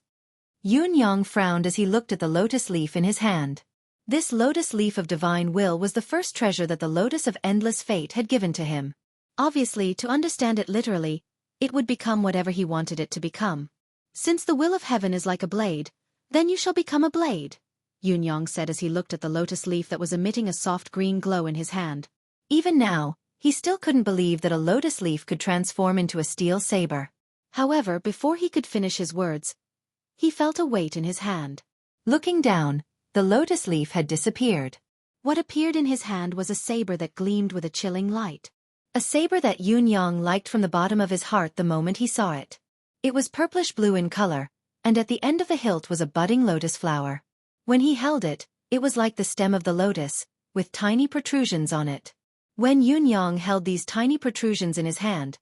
Yun Yang frowned as he looked at the lotus leaf in his hand. This lotus leaf of divine will was the first treasure that the Lotus of Endless Fate had given to him. Obviously, to understand it literally, it would become whatever he wanted it to become. Since the will of heaven is like a blade, then you shall become a blade, Yun Yang said as he looked at the lotus leaf that was emitting a soft green glow in his hand. Even now, he still couldn't believe that a lotus leaf could transform into a steel saber. However, before he could finish his words, he felt a weight in his hand. Looking down, the lotus leaf had disappeared. What appeared in his hand was a saber that gleamed with a chilling light. A saber that Yun Yang liked from the bottom of his heart the moment he saw it. It was purplish blue in color, and at the end of the hilt was a budding lotus flower. When he held it, it was like the stem of the lotus, with tiny protrusions on it. When Yun Yang held these tiny protrusions in his hand,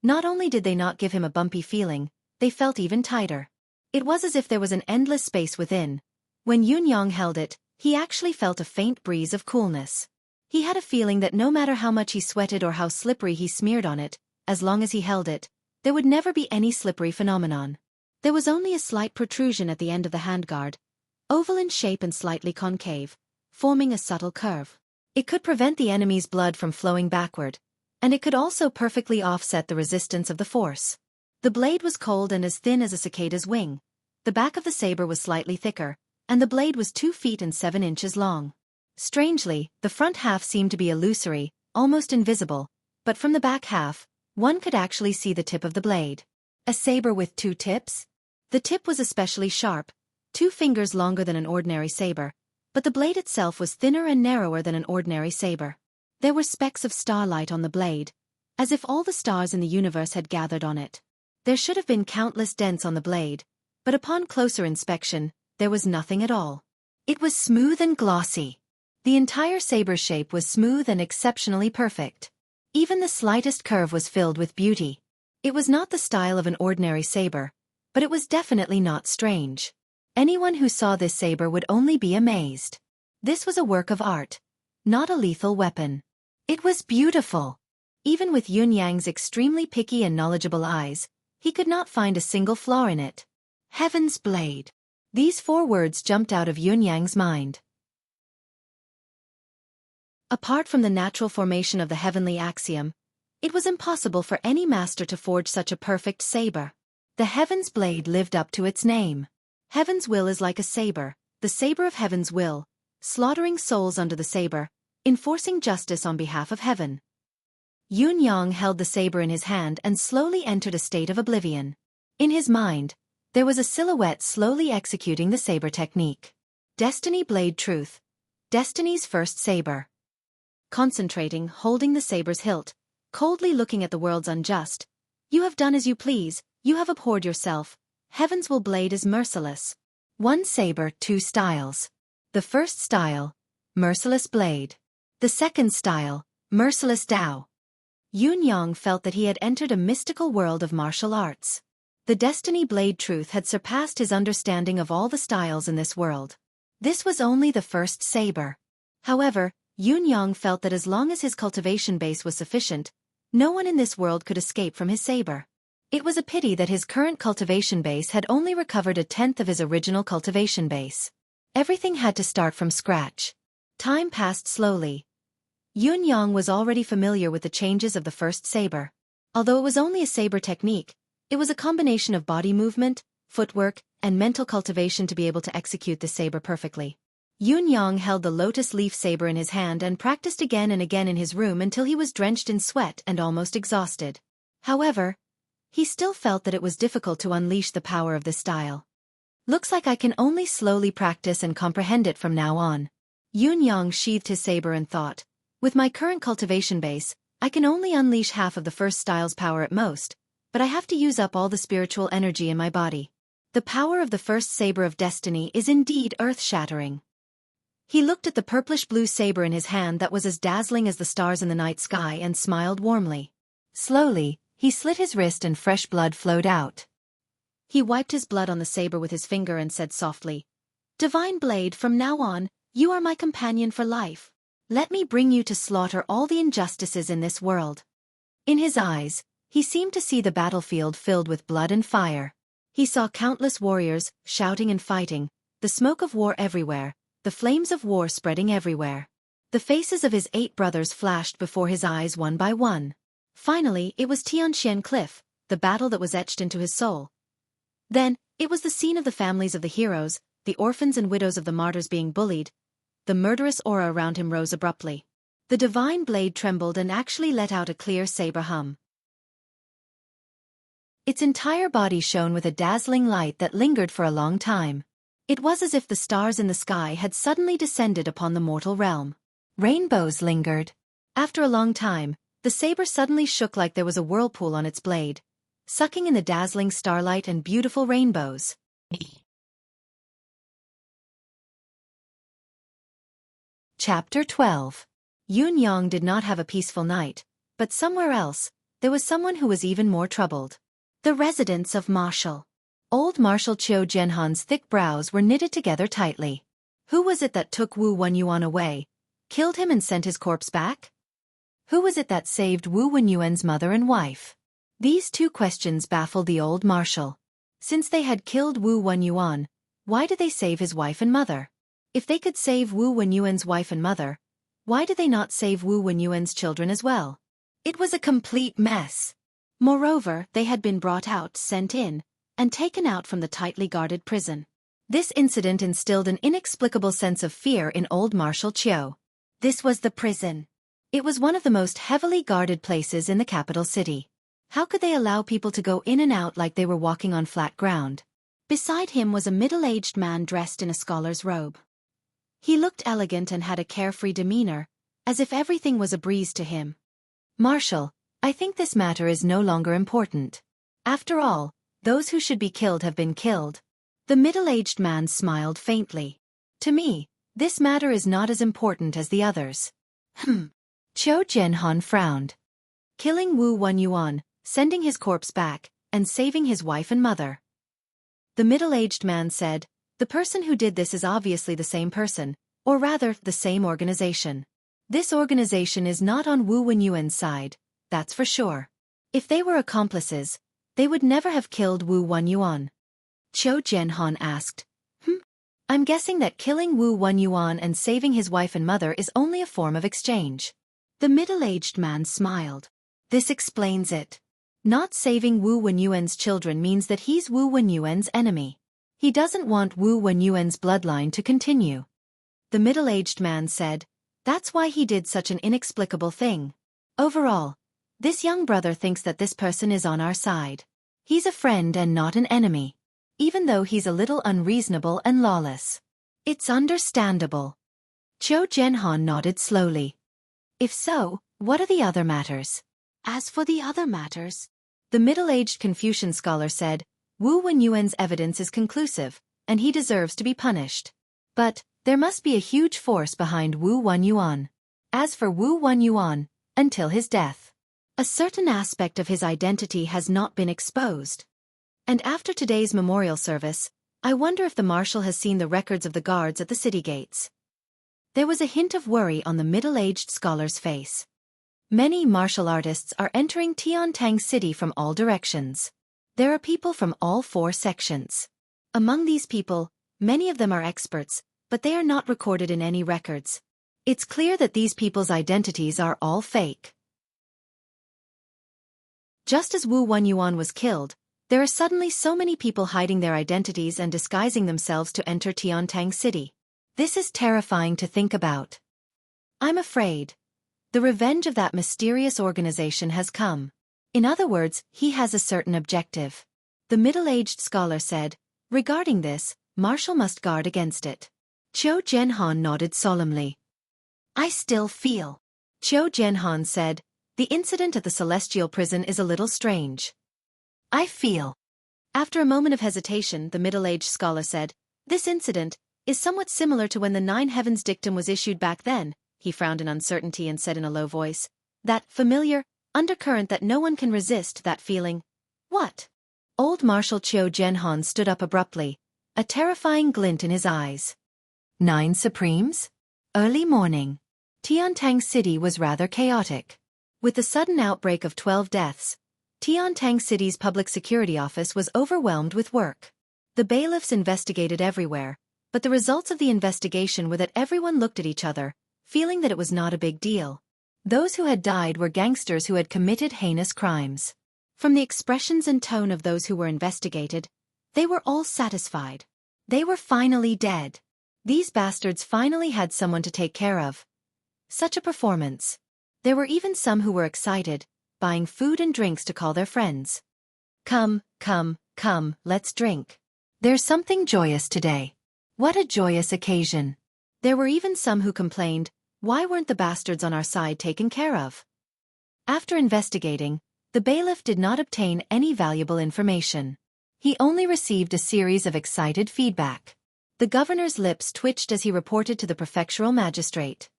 not only did they not give him a bumpy feeling, they felt even tighter. It was as if there was an endless space within. When Yun Yang held it, he actually felt a faint breeze of coolness. He had a feeling that no matter how much he sweated or how slippery he smeared on it, as long as he held it, there would never be any slippery phenomenon. There was only a slight protrusion at the end of the handguard, oval in shape and slightly concave, forming a subtle curve. It could prevent the enemy's blood from flowing backward, and it could also perfectly offset the resistance of the force. The blade was cold and as thin as a cicada's wing. The back of the saber was slightly thicker, and the blade was 2 feet and 7 inches long. Strangely, the front half seemed to be illusory, almost invisible, but from the back half, one could actually see the tip of the blade. A saber with 2 tips? The tip was especially sharp, 2 fingers longer than an ordinary saber, but the blade itself was thinner and narrower than an ordinary saber. There were specks of starlight on the blade, as if all the stars in the universe had gathered on it. There should have been countless dents on the blade, but upon closer inspection, there was nothing at all. It was smooth and glossy. The entire saber shape was smooth and exceptionally perfect. Even the slightest curve was filled with beauty. It was not the style of an ordinary saber, but it was definitely not strange. Anyone who saw this saber would only be amazed. This was a work of art, not a lethal weapon. It was beautiful. Even with Yun Yang's extremely picky and knowledgeable eyes, he could not find a single flaw in it. Heaven's blade. These 4 words jumped out of Yun Yang's mind. Apart from the natural formation of the heavenly axiom, it was impossible for any master to forge such a perfect saber. The Heaven's blade lived up to its name. Heaven's will is like a saber, the saber of Heaven's will, slaughtering souls under the saber, enforcing justice on behalf of Heaven. Yun Yang held the saber in his hand and slowly entered a state of oblivion. In his mind, there was a silhouette slowly executing the saber technique. Destiny Blade Truth. Destiny's first saber. Concentrating, holding the saber's hilt, coldly looking at the world's unjust. You have done as you please, you have abhorred yourself. Heaven's will blade is merciless. 1 saber, 2 styles. The first style, merciless blade. The second style, merciless Tao. Yun Yang felt that he had entered a mystical world of martial arts. The Destiny Blade Truth had surpassed his understanding of all the styles in this world. This was only the first saber. However, Yun Yang felt that as long as his cultivation base was sufficient, no one in this world could escape from his saber. It was a pity that his current cultivation base had only recovered 1/10 of his original cultivation base. Everything had to start from scratch. Time passed slowly. Yun Yang was already familiar with the changes of the first saber. Although it was only a saber technique, it was a combination of body movement, footwork, and mental cultivation to be able to execute the saber perfectly. Yun Yang held the lotus leaf saber in his hand and practiced again and again in his room until he was drenched in sweat and almost exhausted. However, he still felt that it was difficult to unleash the power of this style. Looks like I can only slowly practice and comprehend it from now on. Yun Yang sheathed his saber and thought, with my current cultivation base, I can only unleash half of the first style's power at most, but I have to use up all the spiritual energy in my body. The power of the first saber of destiny is indeed earth-shattering. He looked at the purplish-blue saber in his hand that was as dazzling as the stars in the night sky and smiled warmly. Slowly, he slit his wrist and fresh blood flowed out. He wiped his blood on the saber with his finger and said softly, Divine Blade, from now on, you are my companion for life. Let me bring you to slaughter all the injustices in this world. In his eyes, he seemed to see the battlefield filled with blood and fire. He saw countless warriors, shouting and fighting, the smoke of war everywhere, the flames of war spreading everywhere. The faces of his 8 brothers flashed before his eyes one by one. Finally, it was Tianxian Cliff, the battle that was etched into his soul. Then, it was the scene of the families of the heroes, the orphans and widows of the martyrs being bullied. The murderous aura around him rose abruptly. The divine blade trembled and actually let out a clear saber hum. Its entire body shone with a dazzling light that lingered for a long time. It was as if the stars in the sky had suddenly descended upon the mortal realm. Rainbows lingered. After a long time, the saber suddenly shook like there was a whirlpool on its blade, sucking in the dazzling starlight and beautiful rainbows. Chapter 12. Yun Yang did not have a peaceful night, but somewhere else, there was someone who was even more troubled. The residence of Marshal. Old Marshal Qiu Jianhan's thick brows were knitted together tightly. Who was it that took Wu Wenyuan away, killed him and sent his corpse back? Who was it that saved Wu Wenyuan's mother and wife? These 2 questions baffled the old marshal. Since they had killed Wu Wenyuan, why did they save his wife and mother? If they could save Wu Wenyuan's wife and mother, why did they not save Wu Wenyuan's children as well? It was a complete mess. Moreover, they had been brought out, sent in, and taken out from the tightly guarded prison. This incident instilled an inexplicable sense of fear in old Marshal Qiu. This was the prison. It was one of the most heavily guarded places in the capital city. How could they allow people to go in and out like they were walking on flat ground? Beside him was a middle-aged man dressed in a scholar's robe. He looked elegant and had a carefree demeanor, as if everything was a breeze to him. Marshal, I think this matter is no longer important. After all, those who should be killed have been killed. The middle-aged man smiled faintly. To me, this matter is not as important as the others. Qiu Jianhan frowned. killing Wu Wenyuan, sending his corpse back, and saving his wife and mother. The middle-aged man said, the person who did this is obviously the same person, or rather, the same organization. This organization is not on Wu Wenyuan's side, that's for sure. If they were accomplices, they would never have killed Wu Wenyuan. Qiu Jianhan asked, I'm guessing that killing Wu Wenyuan and saving his wife and mother is only a form of exchange. The middle-aged man smiled. This explains it. Not saving Wu Wenyuan's children means that he's Wu Wenyuan's enemy. He doesn't want Wu Wenyuan's bloodline to continue. The middle-aged man said, that's why he did such an inexplicable thing. Overall, this young brother thinks that this person is on our side. He's a friend and not an enemy. Even though he's a little unreasonable and lawless. It's understandable. Qiu Jianhan nodded slowly. If so, what are the other matters? As for the other matters, the middle-aged Confucian scholar said, Wu Wenyuan's evidence is conclusive, and he deserves to be punished. But, there must be a huge force behind Wu Wenyuan. As for Wu Wenyuan, until his death, a certain aspect of his identity has not been exposed. And after today's memorial service, I wonder if the marshal has seen the records of the guards at the city gates. There was a hint of worry on the middle-aged scholar's face. Many martial artists are entering Tiantang City from all directions. There are people from all 4 sections. Among these people, many of them are experts, but they are not recorded in any records. It's clear that these people's identities are all fake. Just as Wu Wenyuan was killed, there are suddenly so many people hiding their identities and disguising themselves to enter Tiantang City. This is terrifying to think about. I'm afraid. The revenge of that mysterious organization has come. In other words, he has a certain objective. The middle-aged scholar said, regarding this, Marshal must guard against it. Qiu Jianhan nodded solemnly. I still feel. Qiu Jianhan said, the incident at the Celestial Prison is a little strange. I feel. After a moment of hesitation, the middle-aged scholar said, this incident is somewhat similar to when the 9 Heavens dictum was issued back then. He frowned in uncertainty and said in a low voice, that familiar undercurrent that no one can resist, that feeling. What? Old Marshal Qiu Jianhan stood up abruptly, a terrifying glint in his eyes. 9 Supremes? Early morning. Tiantang City was rather chaotic. With the sudden outbreak of 12 deaths, Tiantang City's public security office was overwhelmed with work. The bailiffs investigated everywhere, but the results of the investigation were that everyone looked at each other, feeling that it was not a big deal. Those who had died were gangsters who had committed heinous crimes. From the expressions and tone of those who were investigated, they were all satisfied. They were finally dead. These bastards finally had someone to take care of. Such a performance. There were even some who were excited, buying food and drinks to call their friends. Come, let's drink. There's something joyous today. What a joyous occasion. There were even some who complained, why weren't the bastards on our side taken care of? After investigating, the bailiff did not obtain any valuable information. He only received a series of excited feedback. The governor's lips twitched as he reported to the prefectural magistrate.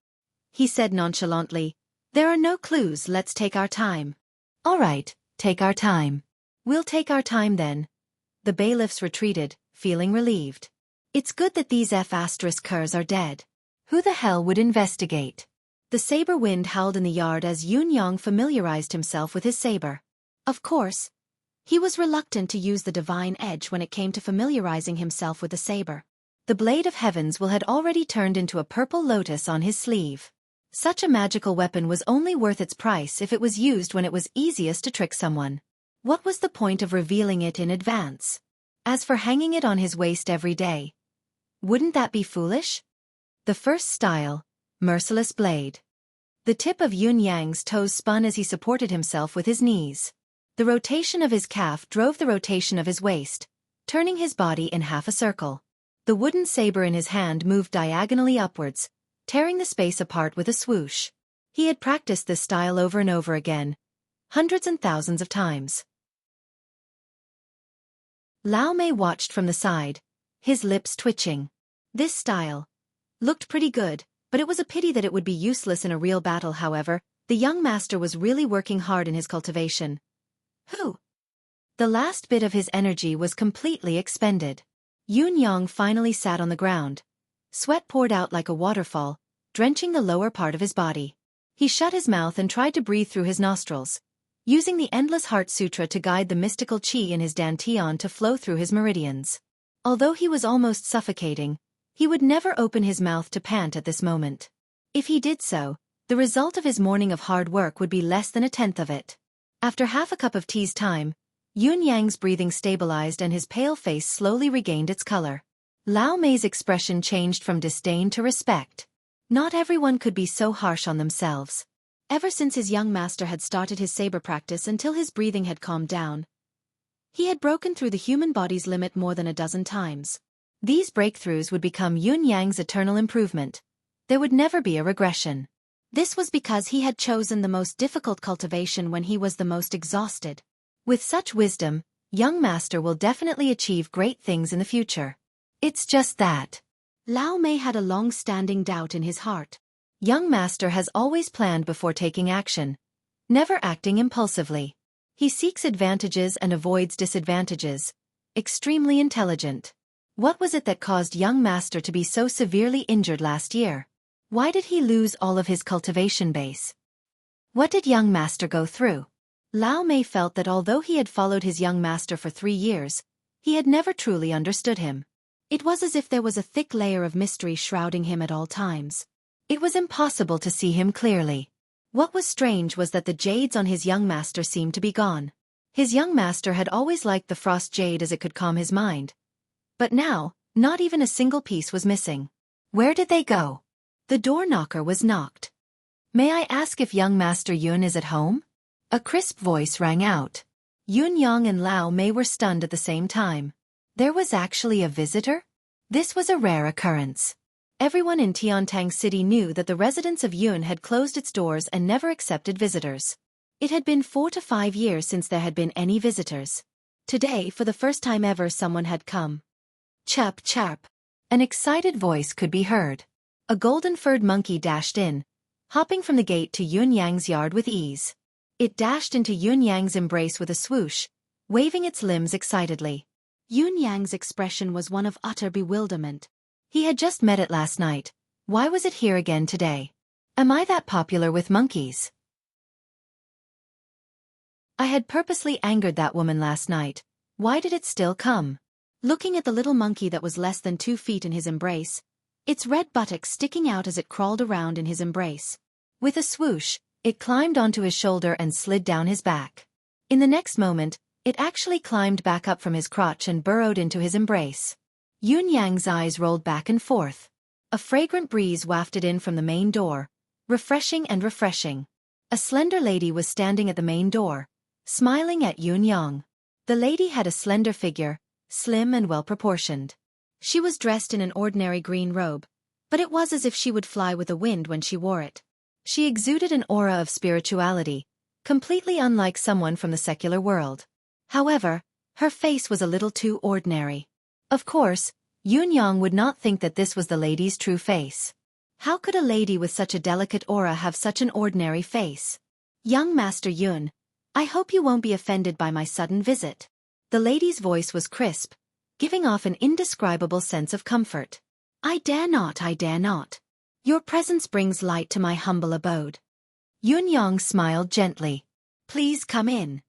He said nonchalantly, there are no clues, let's take our time. All right, take our time. We'll take our time then. The bailiffs retreated, feeling relieved. It's good that these F***ers are dead. Who the hell would investigate? The saber wind howled in the yard as Yun Yang familiarized himself with his saber. Of course, he was reluctant to use the divine edge when it came to familiarizing himself with the saber. The blade of heavens had already turned into a purple lotus on his sleeve. Such a magical weapon was only worth its price if it was used when it was easiest to trick someone. What was the point of revealing it in advance? As for hanging it on his waist every day, wouldn't that be foolish? The first style, merciless blade. The tip of Yun Yang's toes spun as he supported himself with his knees. The rotation of his calf drove the rotation of his waist, turning his body in half a circle. The wooden saber in his hand moved diagonally upwards, tearing the space apart with a swoosh. He had practiced this style over and over again, hundreds and thousands of times. Lao Mei watched from the side, his lips twitching. This style looked pretty good, but it was a pity that it would be useless in a real battle. However, The young master was really working hard in his cultivation. Who? The last bit of his energy was completely expended. Yun-yang finally sat on the ground. Sweat poured out like a waterfall, drenching the lower part of his body. He shut his mouth and tried to breathe through his nostrils, using the Endless Heart Sutra to guide the mystical qi in his dantian to flow through his meridians. Although he was almost suffocating, he would never open his mouth to pant at this moment. If he did so, the result of his morning of hard work would be less than a tenth of it. After half a cup of tea's time, Yun-yang's breathing stabilized and his pale face slowly regained its color. Lao Mei's expression changed from disdain to respect. Not everyone could be so harsh on themselves. Ever since his young master had started his saber practice until his breathing had calmed down, he had broken through the human body's limit more than a dozen times. These breakthroughs would become Yun-yang's eternal improvement. There would never be a regression. This was because he had chosen the most difficult cultivation when he was the most exhausted. With such wisdom, young master will definitely achieve great things in the future. It's just that. Lao Mei had a long-standing doubt in his heart. Young master has always planned before taking action, never acting impulsively. He seeks advantages and avoids disadvantages. Extremely intelligent. What was it that caused young master to be so severely injured last year? Why did he lose all of his cultivation base? What did young master go through? Lao Mei felt that although he had followed his young master for 3 years, he had never truly understood him. It was as if there was a thick layer of mystery shrouding him at all times. It was impossible to see him clearly. What was strange was that the jades on his young master seemed to be gone. His young master had always liked the frost jade as it could calm his mind. But now, not even a single piece was missing. Where did they go? The door knocker was knocked. May I ask if young master Yun is at home? A crisp voice rang out. Yun-yang and Lao Mei were stunned at the same time. There was actually a visitor? This was a rare occurrence. Everyone in Tiantang City knew that the residence of Yun had closed its doors and never accepted visitors. It had been 4 to 5 years since there had been any visitors. Today, for the first time ever, someone had come. Chirp, chirp. An excited voice could be heard. A golden-furred monkey dashed in, hopping from the gate to Yun-yang's yard with ease. It dashed into Yun-yang's embrace with a swoosh, waving its limbs excitedly. Yun-yang's expression was one of utter bewilderment. He had just met it last night. Why was it here again today? Am I that popular with monkeys? I had purposely angered that woman last night. Why did it still come? Looking at the little monkey that was less than 2 feet in his embrace, its red buttocks sticking out as it crawled around in his embrace. With a swoosh, it climbed onto his shoulder and slid down his back. In the next moment, it actually climbed back up from his crotch and burrowed into his embrace. Yun-yang's eyes rolled back and forth. A fragrant breeze wafted in from the main door, refreshing and refreshing. A slender lady was standing at the main door, smiling at Yun-yang. The lady had a slender figure, slim and well-proportioned. She was dressed in an ordinary green robe, but it was as if she would fly with the wind when she wore it. She exuded an aura of spirituality, completely unlike someone from the secular world. However, her face was a little too ordinary. Of course, Yun-yang would not think that this was the lady's true face. How could a lady with such a delicate aura have such an ordinary face? Young Master Yun, I hope you won't be offended by my sudden visit. The lady's voice was crisp, giving off an indescribable sense of comfort. I dare not, I dare not. Your presence brings light to my humble abode. Yun-yang smiled gently. Please come in.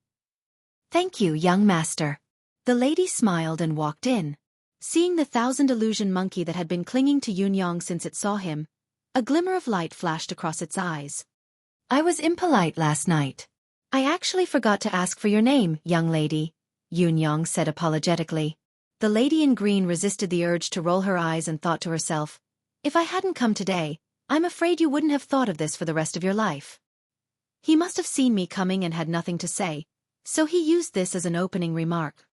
Thank you, young master. The lady smiled and walked in. Seeing the 1,000 illusion monkey that had been clinging to Yun-yang since it saw him, a glimmer of light flashed across its eyes. I was impolite last night. I actually forgot to ask for your name, young lady, Yun-yang said apologetically. The lady in green resisted the urge to roll her eyes and thought to herself, if I hadn't come today, I'm afraid you wouldn't have thought of this for the rest of your life. He must have seen me coming and had nothing to say, so he used this as an opening remark.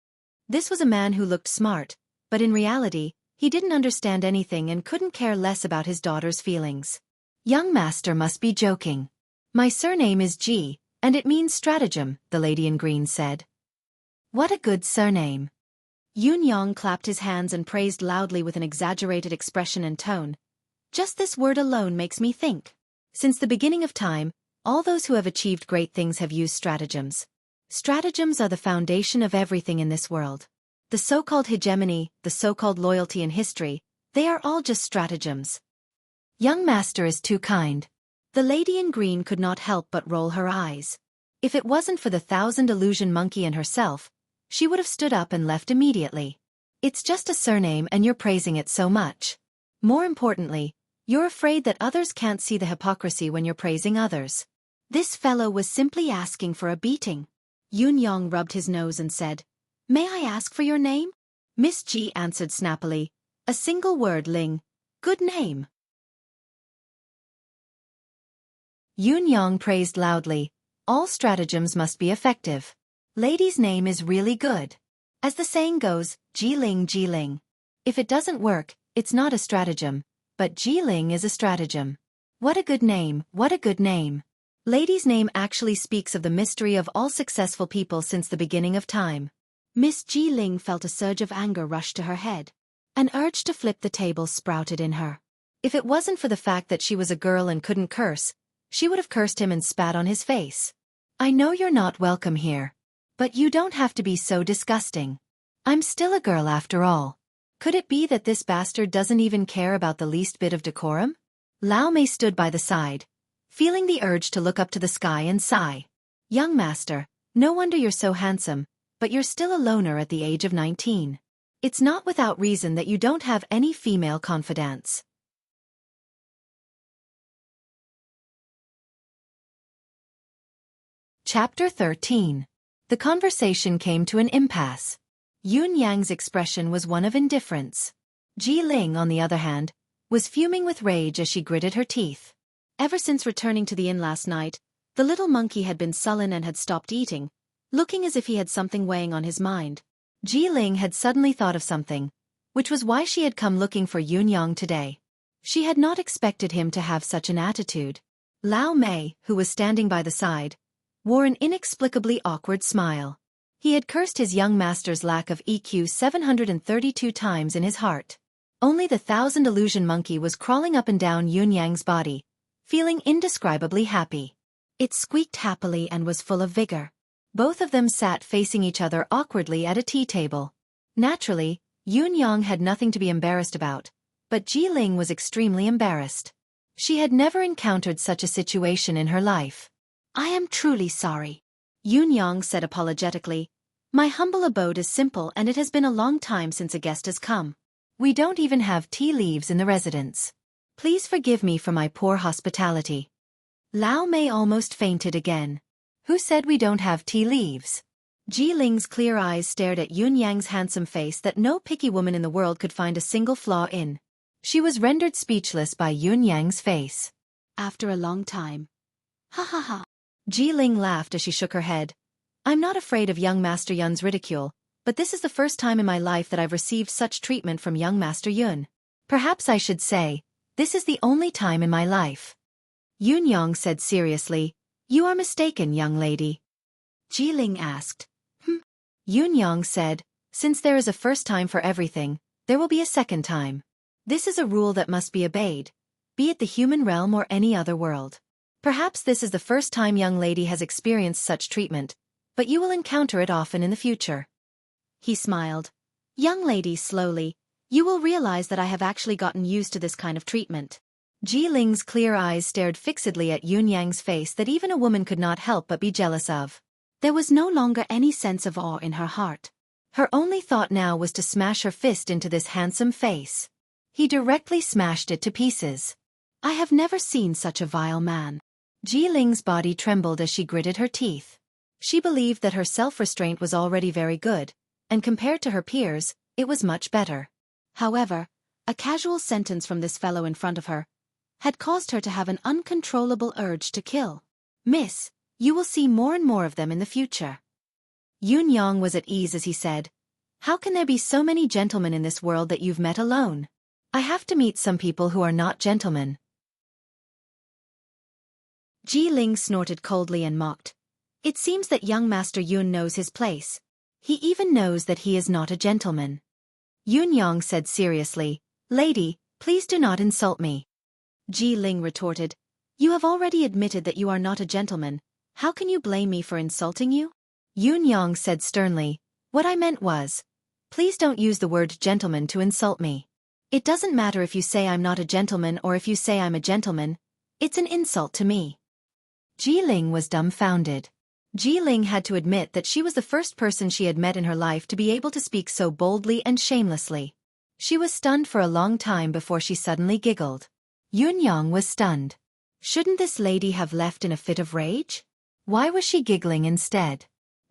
This was a man who looked smart, but in reality, he didn't understand anything and couldn't care less about his daughter's feelings. Young master must be joking. My surname is Ji, and it means stratagem, the lady in green said. What a good surname. Yun-yang clapped his hands and praised loudly with an exaggerated expression and tone. Just this word alone makes me think. Since the beginning of time, All those who have achieved great things have used stratagems. Stratagems are the foundation of everything in this world. The so-called hegemony, the so-called loyalty in history, they are all just stratagems. Young master is too kind. The lady in green could not help but roll her eyes. If it wasn't for the 1,000 illusion monkey and herself, she would have stood up and left immediately. It's just a surname and you're praising it so much. More importantly, you're afraid that others can't see the hypocrisy when you're praising others. This fellow was simply asking for a beating. Yun Yong rubbed his nose and said, "May I ask for your name?" Miss G answered snappily, "A single word, Ling. Good name." Yun Yong praised loudly, "All stratagems must be effective. Lady's name is really good. As the saying goes, Ji Ling. If it doesn't work, it's not a stratagem, but Ji Ling is a stratagem. What a good name, what a good name." Lady's name actually speaks of the mystery of all successful people since the beginning of time. Miss Ji Ling felt a surge of anger rush to her head. An urge to flip the table sprouted in her. If it wasn't for the fact that she was a girl and couldn't curse, she would have cursed him and spat on his face. "I know you're not welcome here. But you don't have to be so disgusting. I'm still a girl after all. Could it be that this bastard doesn't even care about the least bit of decorum?" Lao Mei stood by the side, feeling the urge to look up to the sky and sigh. "Young master, no wonder you're so handsome, but you're still a loner at the age of 19. It's not without reason that you don't have any female confidants." Chapter 13. The conversation came to an impasse. Yun Yang's expression was one of indifference. Ji Ling, on the other hand, was fuming with rage as she gritted her teeth. Ever since returning to the inn last night, the little monkey had been sullen and had stopped eating, looking as if he had something weighing on his mind. Ji Ling had suddenly thought of something, which was why she had come looking for Yun Yang today. She had not expected him to have such an attitude. Lao Mei, who was standing by the side, wore an inexplicably awkward smile. He had cursed his young master's lack of EQ 732 times in his heart. Only the 1,000 illusion monkey was crawling up and down Yun Yang's body, feeling indescribably happy. It squeaked happily and was full of vigor. Both of them sat facing each other awkwardly at a tea table. Naturally, Yun Yang had nothing to be embarrassed about, but Ji Ling was extremely embarrassed. She had never encountered such a situation in her life. "I am truly sorry," Yun Yang said apologetically. "My humble abode is simple and it has been a long time since a guest has come. We don't even have tea leaves in the residence. Please forgive me for my poor hospitality." Lao Mei almost fainted again. "Who said we don't have tea leaves?" Ji Ling's clear eyes stared at Yun Yang's handsome face that no picky woman in the world could find a single flaw in. She was rendered speechless by Yun Yang's face. "After a long time. Ha ha ha." Ji Ling laughed as she shook her head. "I'm not afraid of young Master Yun's ridicule, but this is the first time in my life that I've received such treatment from young Master Yun. Perhaps I should say, this is the only time in my life." Yun Yang said seriously, "You are mistaken, young lady." Ji Ling asked. Yun Yang said, "Since there is a first time for everything, there will be a second time. This is a rule that must be obeyed, be it the human realm or any other world. Perhaps this is the first time young lady has experienced such treatment, but you will encounter it often in the future." He smiled. "Young lady, slowly, you will realize that I have actually gotten used to this kind of treatment." Ji Ling's clear eyes stared fixedly at Yun Yang's face that even a woman could not help but be jealous of. There was no longer any sense of awe in her heart. Her only thought now was to smash her fist into this handsome face. He directly smashed it to pieces. "I have never seen such a vile man." Ji Ling's body trembled as she gritted her teeth. She believed that her self-restraint was already very good, and compared to her peers, it was much better. However, a casual sentence from this fellow in front of her had caused her to have an uncontrollable urge to kill. "Miss, you will see more and more of them in the future." Yun Yang was at ease as he said, "How can there be so many gentlemen in this world that you've met alone? I have to meet some people who are not gentlemen." Ji Ling snorted coldly and mocked. "It seems that young Master Yun knows his place. He even knows that he is not a gentleman." Yun Yang said seriously, "Lady, please do not insult me." Ji Ling retorted, You have already admitted that you are not a gentleman. How can you blame me for insulting you? Yun Yang said sternly, what I meant was, please don't use the word gentleman to insult me. It doesn't matter if you say I'm not a gentleman or if you say I'm a gentleman. It's an insult to me. Jiling was dumbfounded. Jiling had to admit that she was the first person she had met in her life to be able to speak so boldly and shamelessly. She was stunned for a long time before she suddenly giggled. Yun Yang was stunned. Shouldn't this lady have left in a fit of rage? Why was she giggling instead?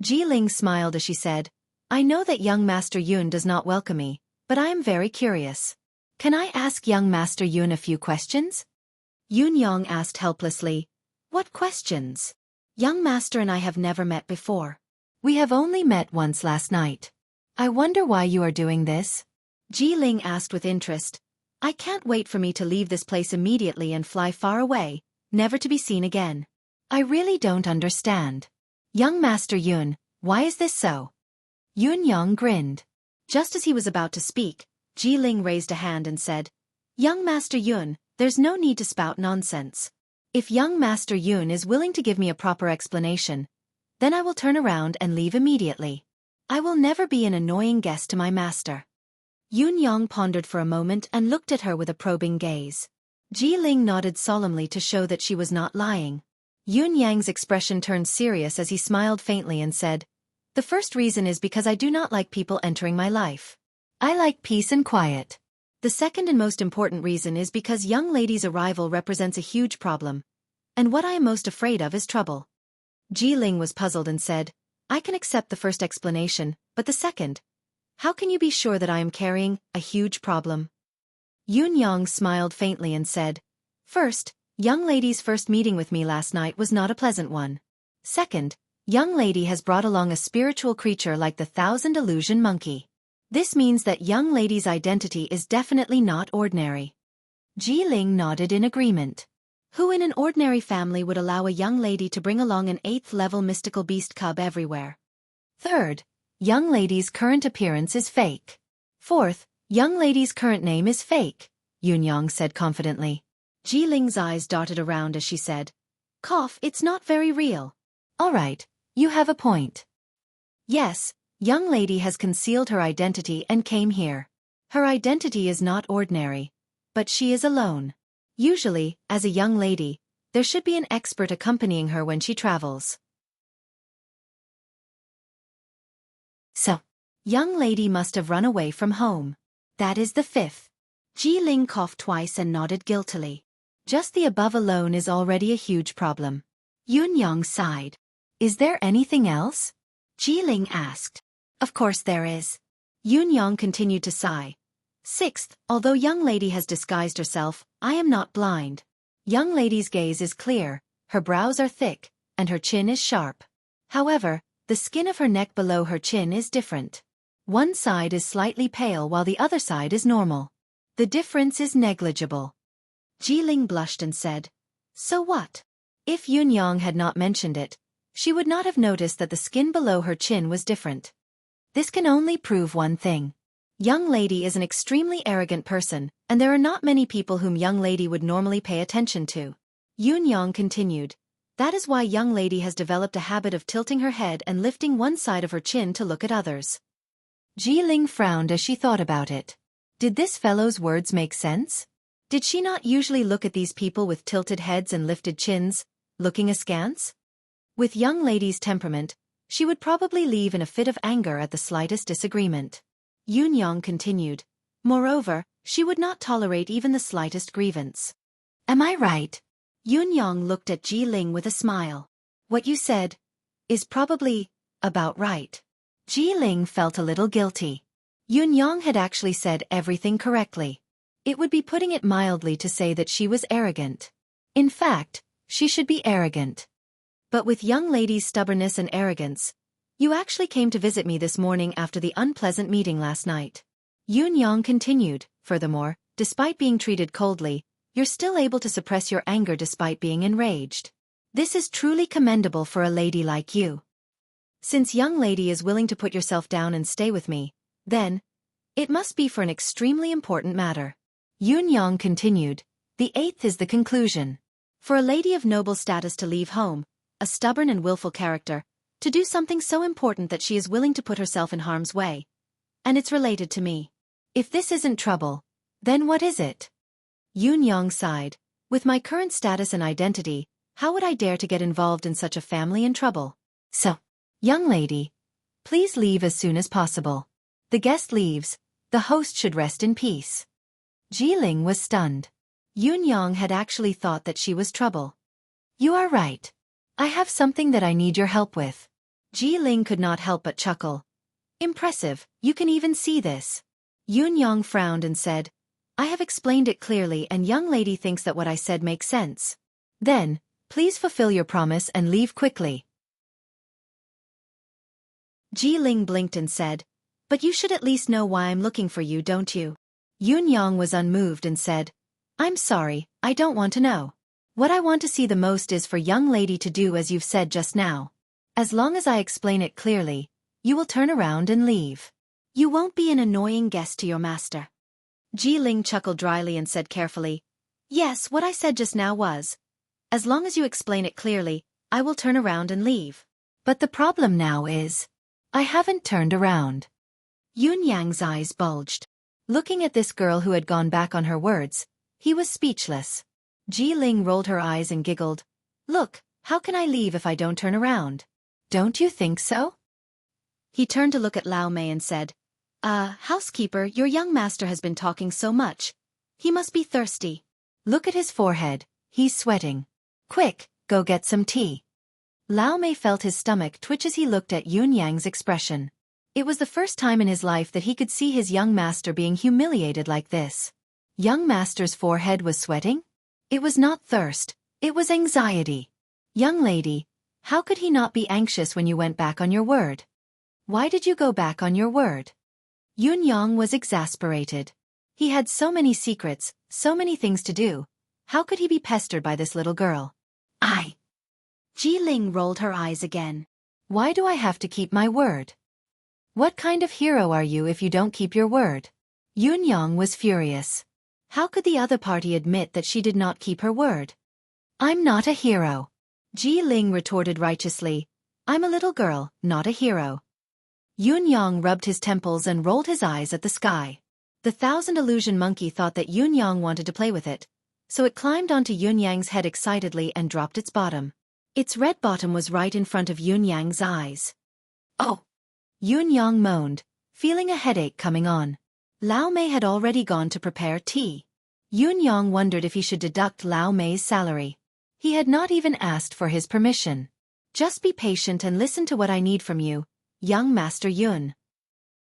Jiling smiled as she said, I know that young Master Yun does not welcome me, but I am very curious. Can I ask young Master Yun a few questions? Yun Yang asked helplessly, what questions? Young Master and I have never met before. We have only met once last night. I wonder why you are doing this? Jiling asked with interest. I can't wait for me to leave this place immediately and fly far away, never to be seen again. I really don't understand. Young Master Yun, why is this so? Yun Yang grinned. Just as he was about to speak, Jiling raised a hand and said, Young Master Yun, there's no need to spout nonsense. If young Master Yun is willing to give me a proper explanation, then I will turn around and leave immediately. I will never be an annoying guest to my master. Yun Yang pondered for a moment and looked at her with a probing gaze. Jiling nodded solemnly to show that she was not lying. Yun Yang's expression turned serious as he smiled faintly and said, the first reason is because I do not like people entering my life. I like peace and quiet. The second and most important reason is because young ladies' arrival represents a huge problem, and what I am most afraid of is trouble. Jiling was puzzled and said, I can accept the first explanation, but the second? How can you be sure that I am carrying a huge problem? Yun Yang smiled faintly and said, first, young lady's first meeting with me last night was not a pleasant one. Second, young lady has brought along a spiritual creature like the Thousand Illusion Monkey. This means that young lady's identity is definitely not ordinary. Jiling nodded in agreement. Who in an ordinary family would allow a young lady to bring along an 8th-level mystical beast cub everywhere? Third, young lady's current appearance is fake. Fourth, young lady's current name is fake, Yun Yang said confidently. Jiling's eyes darted around as she said, cough, it's not very real. All right, you have a point. Yes, young lady has concealed her identity and came here. Her identity is not ordinary, but she is alone. Usually, as a young lady, there should be an expert accompanying her when she travels. So, young lady must have run away from home. That is the fifth. Jiling coughed twice and nodded guiltily. Just the above alone is already a huge problem. Yun Yang sighed. Is there anything else? Jiling asked. Of course there is. Yun Yang continued to sigh. Sixth, although young lady has disguised herself, I am not blind. Young lady's gaze is clear, her brows are thick, and her chin is sharp. However, the skin of her neck below her chin is different. One side is slightly pale while the other side is normal. The difference is negligible. Jiling blushed and said, so what? If Yun Yang had not mentioned it, she would not have noticed that the skin below her chin was different. This can only prove one thing. Young lady is an extremely arrogant person, and there are not many people whom young lady would normally pay attention to. Yun Yang continued, that is why young lady has developed a habit of tilting her head and lifting one side of her chin to look at others. Jiling frowned as she thought about it. Did this fellow's words make sense? Did she not usually look at these people with tilted heads and lifted chins, looking askance? With young lady's temperament, she would probably leave in a fit of anger at the slightest disagreement. Yun Yang continued, moreover, she would not tolerate even the slightest grievance. Am I right? Yun Yang looked at Jiling with a smile. What you said is probably about right. Jiling felt a little guilty. Yun Yang had actually said everything correctly. It would be putting it mildly to say that she was arrogant. In fact, she should be arrogant. But with young lady's stubbornness and arrogance, you actually came to visit me this morning after the unpleasant meeting last night. Yun Yang continued, furthermore, despite being treated coldly, you're still able to suppress your anger despite being enraged. This is truly commendable for a lady like you. Since young lady is willing to put yourself down and stay with me, then, it must be for an extremely important matter. Yun Yang continued, the eighth is the conclusion. For a lady of noble status to leave home, a stubborn and willful character, to do something so important that she is willing to put herself in harm's way. And it's related to me. If this isn't trouble, then what is it? Yoon sighed. With my current status and identity, how would I dare to get involved in such a family in trouble? So, young lady, please leave as soon as possible. The guest leaves, the host should rest in peace. Ji-ling was stunned. Yoon had actually thought that she was trouble. You are right. I have something that I need your help with. Ji-ling could not help but chuckle. Impressive, you can even see this. Yoon frowned and said, I have explained it clearly and young lady thinks that what I said makes sense. Then, please fulfill your promise and leave quickly. Ji-ling blinked and said, but you should at least know why I'm looking for you, don't you? Yoon was unmoved and said, I'm sorry, I don't want to know. What I want to see the most is for young lady to do as you've said just now. As long as I explain it clearly, you will turn around and leave. You won't be an annoying guest to your master. Ji-ling chuckled dryly and said carefully, yes, what I said just now was, as long as you explain it clearly, I will turn around and leave. But the problem now is, I haven't turned around. Yoon's eyes bulged. Looking at this girl who had gone back on her words, he was speechless. Ji-ling rolled her eyes and giggled. Look, how can I leave if I don't turn around? Don't you think so? He turned to look at Lao Mei and said, housekeeper, your young master has been talking so much. He must be thirsty. Look at his forehead, he's sweating. Quick, go get some tea. Lao Mei felt his stomach twitch as he looked at Yoon's expression. It was the first time in his life that he could see his young master being humiliated like this. Young master's forehead was sweating? It was not thirst, it was anxiety. Young lady, how could he not be anxious when you went back on your word? Why did you go back on your word? Yoon was exasperated. He had so many secrets, so many things to do. How could he be pestered by this little girl? Ji-ling rolled her eyes again. Why do I have to keep my word? What kind of hero are you if you don't keep your word? Yoon was furious. How could the other party admit that she did not keep her word? I'm not a hero. Ji-ling retorted righteously. I'm a little girl, not a hero. Yoon rubbed his temples and rolled his eyes at the sky. The thousand illusion monkey thought that Yoon wanted to play with it, so it climbed onto Yoon's head excitedly and dropped its bottom. Its red bottom was right in front of Yoon's eyes. Oh! Yoon moaned, feeling a headache coming on. Lao Mei had already gone to prepare tea. Yoon wondered if he should deduct Lao Mei's salary. He had not even asked for his permission. Just be patient and listen to what I need from you, young Master Yoon.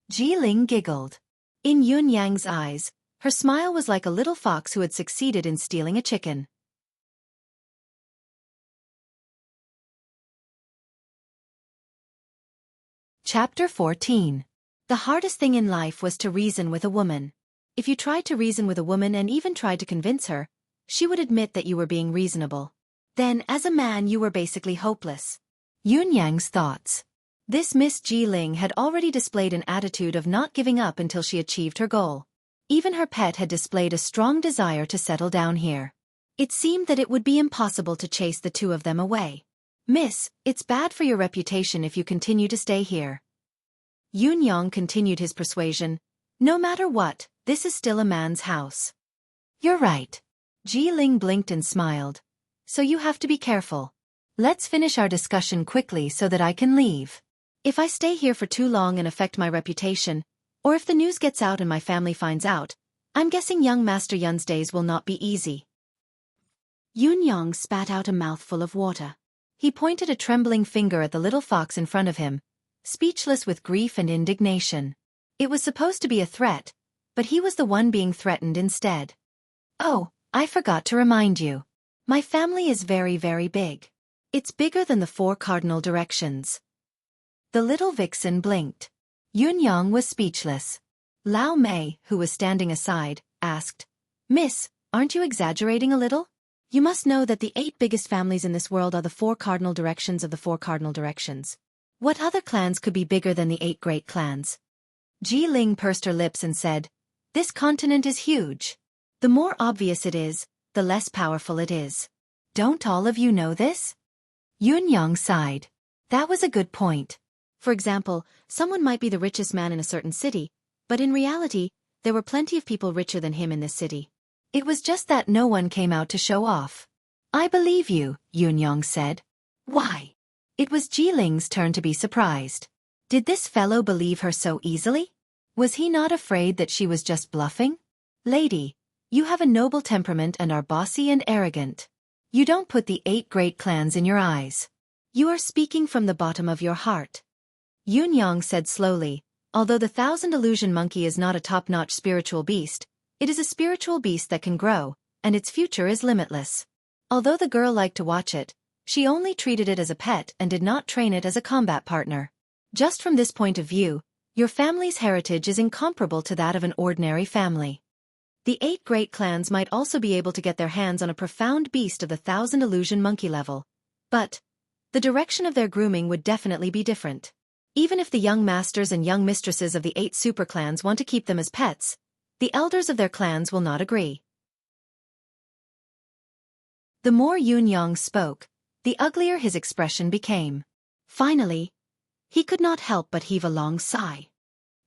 Ji-ling giggled. In Yoon's eyes, her smile was like a little fox who had succeeded in stealing a chicken. Chapter 14. The hardest thing in life was to reason with a woman. If you tried to reason with a woman and even tried to convince her, she would admit that you were being reasonable. Then, as a man, you were basically hopeless. Yoon's thoughts. This Miss Ji-ling had already displayed an attitude of not giving up until she achieved her goal. Even her pet had displayed a strong desire to settle down here. It seemed that it would be impossible to chase the two of them away. Miss, it's bad for your reputation if you continue to stay here. Yoon continued his persuasion. No matter what, this is still a man's house. You're right. Ji-ling blinked and smiled. So you have to be careful. Let's finish our discussion quickly so that I can leave. If I stay here for too long and affect my reputation, or if the news gets out and my family finds out, I'm guessing young Master Yun's days will not be easy. Yoon spat out a mouthful of water. He pointed a trembling finger at the little fox in front of him, speechless with grief and indignation. It was supposed to be a threat, but he was the one being threatened instead. Oh, I forgot to remind you. My family is very, very big. It's bigger than the 4 cardinal directions. The little vixen blinked. Yoon was speechless. Lao Mei, who was standing aside, asked, Miss, aren't you exaggerating a little? You must know that the 8 biggest families in this world are the 4 cardinal directions of the 4 cardinal directions. What other clans could be bigger than the 8 great clans? Ji-ling pursed her lips and said, This continent is huge. The more obvious it is, the less powerful it is. Don't all of you know this? Yun-yang sighed. That was a good point. For example, someone might be the richest man in a certain city, but in reality, there were plenty of people richer than him in this city. It was just that no one came out to show off. I believe you, Yun-yang said. Why? It was Jiling's turn to be surprised. Did this fellow believe her so easily? Was he not afraid that she was just bluffing? Lady, you have a noble temperament and are bossy and arrogant. You don't put the 8 great clans in your eyes. You are speaking from the bottom of your heart. Yun-yang said slowly, although the 1,000 illusion monkey is not a top-notch spiritual beast, it is a spiritual beast that can grow, and its future is limitless. Although the girl liked to watch it, she only treated it as a pet and did not train it as a combat partner. Just from this point of view, your family's heritage is incomparable to that of an ordinary family. The 8 great clans might also be able to get their hands on a profound beast of the 1,000 illusion monkey level. But the direction of their grooming would definitely be different. Even if the young masters and young mistresses of the 8 super clans want to keep them as pets, the elders of their clans will not agree. The more Yun-yang spoke, the uglier his expression became. Finally, he could not help but heave a long sigh.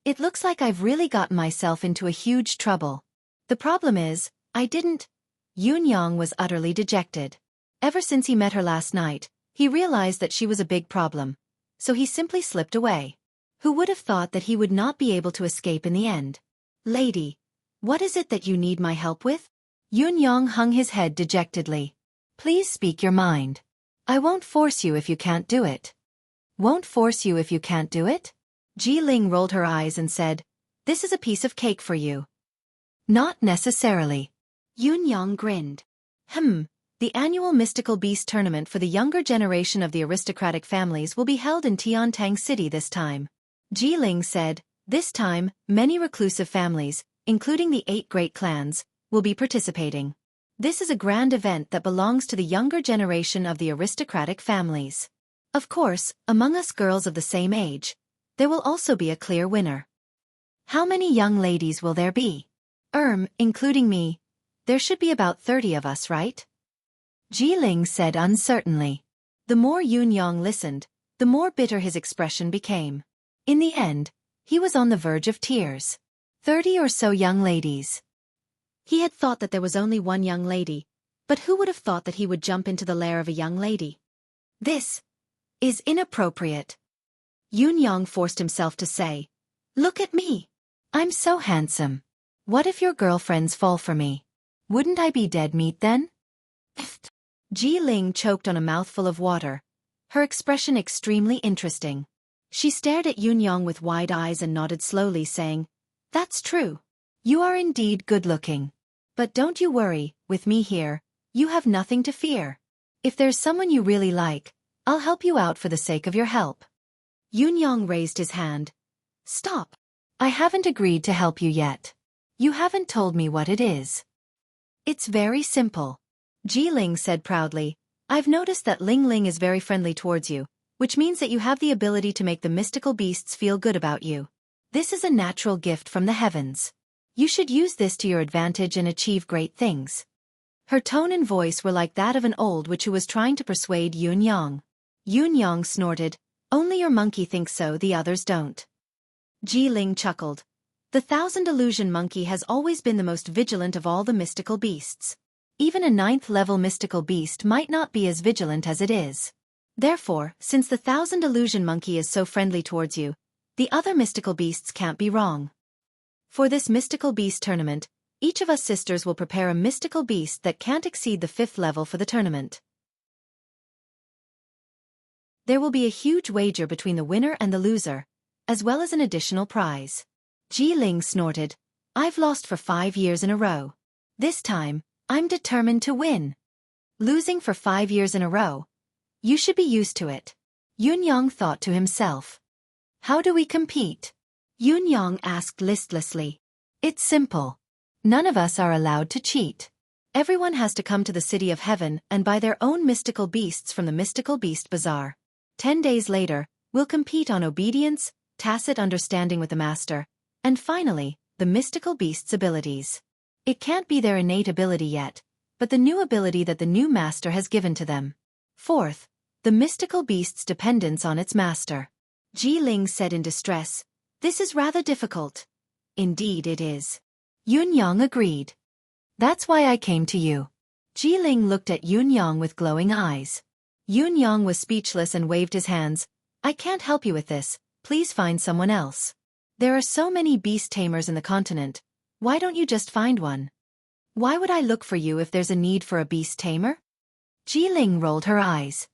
It looks like I've really gotten myself into a huge trouble. The problem is, I didn't. Yun-yang was utterly dejected. Ever since he met her last night, he realized that she was a big problem. So he simply slipped away. Who would have thought that he would not be able to escape in the end? Lady, what is it that you need my help with? Yun-yang hung his head dejectedly. Please speak your mind. I won't force you if you can't do it. Won't force you if you can't do it? Jiling rolled her eyes and said, This is a piece of cake for you. Not necessarily. Yun-yang grinned. The annual Mystical Beast Tournament for the younger generation of the aristocratic families will be held in Tiantang City this time. Jiling said, This time, many reclusive families, including the 8 great clans, will be participating. This is a grand event that belongs to the younger generation of the aristocratic families. Of course, among us girls of the same age, there will also be a clear winner. How many young ladies will there be? Including me. There should be about 30 of us, right? Jiling said uncertainly. The more Yun-yang listened, the more bitter his expression became. In the end, he was on the verge of tears. 30 or so young ladies. He had thought that there was only one young lady, but who would have thought that he would jump into the lair of a young lady? This is inappropriate. Yun-yang forced himself to say, Look at me. I'm so handsome. What if your girlfriends fall for me? Wouldn't I be dead meat then? Jiling choked on a mouthful of water, her expression extremely interesting. She stared at Yun-yang with wide eyes and nodded slowly, saying, That's true. You are indeed good-looking. But don't you worry, with me here, you have nothing to fear. If there's someone you really like, I'll help you out for the sake of your help. Yun-yang raised his hand. Stop. I haven't agreed to help you yet. You haven't told me what it is. It's very simple. Jiling said proudly, I've noticed that Ling Ling is very friendly towards you, which means that you have the ability to make the mystical beasts feel good about you. This is a natural gift from the heavens. You should use this to your advantage and achieve great things. Her tone and voice were like that of an old witch who was trying to persuade Yun-yang. Yun-yang snorted, Only your monkey thinks so, the others don't. Jiling chuckled. The 1,000 illusion monkey has always been the most vigilant of all the mystical beasts. Even a 9th-level mystical beast might not be as vigilant as it is. Therefore, since the 1,000 illusion monkey is so friendly towards you, the other mystical beasts can't be wrong. For this mystical beast tournament, each of us sisters will prepare a mystical beast that can't exceed the 5th level for the tournament. There will be a huge wager between the winner and the loser, as well as an additional prize. Jiling snorted, I've lost for 5 years in a row. This time, I'm determined to win. Losing for 5 years in a row. You should be used to it. Yun-yang thought to himself. How do we compete? Yun-yang asked listlessly. It's simple. None of us are allowed to cheat. Everyone has to come to the City of Heaven and buy their own mystical beasts from the Mystical Beast Bazaar. 10 days later, we'll compete on obedience, tacit understanding with the Master, and finally, the mystical beast's abilities. It can't be their innate ability yet, but the new ability that the new master has given to them. Fourth, the mystical beast's dependence on its master. Ji Ling said in distress, "This is rather difficult." "Indeed it is." Yun Yang agreed. "That's why I came to you." Ji Ling looked at Yun Yang with glowing eyes. Yun Yang was speechless and waved his hands. "I can't help you with this, please find someone else. There are so many beast tamers in the continent, why don't you just find one? Why would I look for you if there's a need for a beast tamer?" Ji Ling rolled her eyes.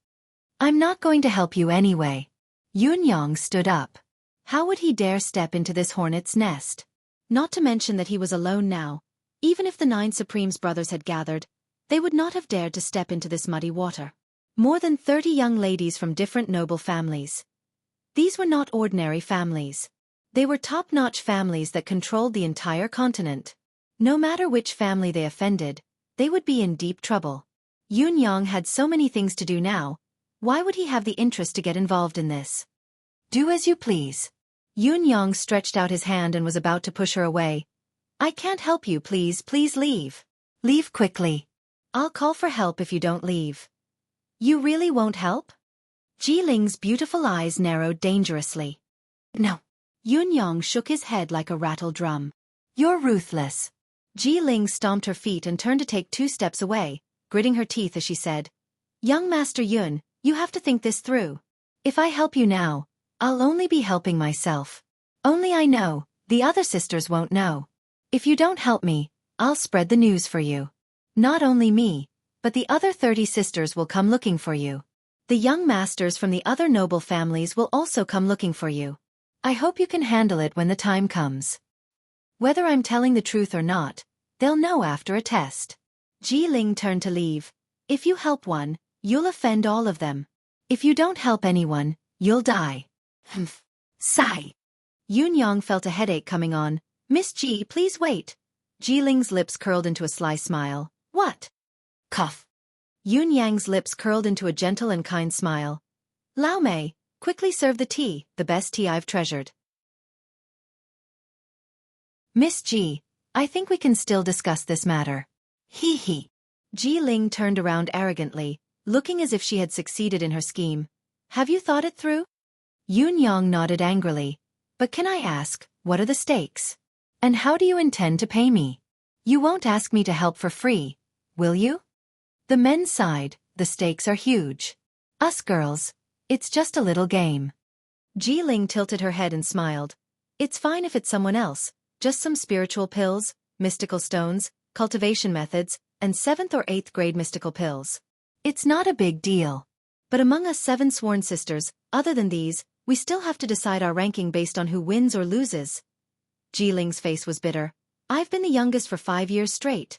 "I'm not going to help you anyway." Yun Yang stood up. How would he dare step into this hornet's nest? Not to mention that he was alone now. Even if the 9 Supremes brothers had gathered, they would not have dared to step into this muddy water. More than 30 young ladies from different noble families. These were not ordinary families. They were top-notch families that controlled the entire continent. No matter which family they offended, they would be in deep trouble. Yun Yang had so many things to do now, why would he have the interest to get involved in this? "Do as you please." Yun Yang stretched out his hand and was about to push her away. "I can't help you, please leave. Leave quickly. I'll call for help if you don't leave." "You really won't help?" Ji Ling's beautiful eyes narrowed dangerously. "No." Yun Yang shook his head like a rattle drum. "You're ruthless." Ji Ling stomped her feet and turned to take 2 steps away, gritting her teeth as she said, "Young Master Yun, you have to think this through. If I help you now, I'll only be helping myself. Only I know, the other sisters won't know. If you don't help me, I'll spread the news for you. Not only me, but the other 30 sisters will come looking for you. The young masters from the other noble families will also come looking for you. I hope you can handle it when the time comes. Whether I'm telling the truth or not, they'll know after a test." Ji Ling turned to leave. "If you help one, you'll offend all of them. If you don't help anyone, you'll die." "Humph. Sigh." Yun Yang felt a headache coming on. "Miss Ji, please wait." Ji Ling's lips curled into a sly smile. "What?" Cough. Yun Yang's lips curled into a gentle and kind smile. "Lao Mei, quickly serve the tea, the best tea I've treasured." "Miss Ji, I think we can still discuss this matter." "Hee hee." Ji Ling turned around arrogantly, looking as if she had succeeded in her scheme. "Have you thought it through?" Yun Yang nodded angrily. "But can I ask, what are the stakes? And how do you intend to pay me? You won't ask me to help for free, will you?" The men sighed. "The stakes are huge. Us girls, it's just a little game." Ji Ling tilted her head and smiled. "It's fine if it's someone else, just some spiritual pills, mystical stones, cultivation methods, and 7th or 8th grade mystical pills. It's not a big deal. But among us 7 sworn sisters, other than these, we still have to decide our ranking based on who wins or loses." Ji Ling's face was bitter. "I've been the youngest for 5 years straight."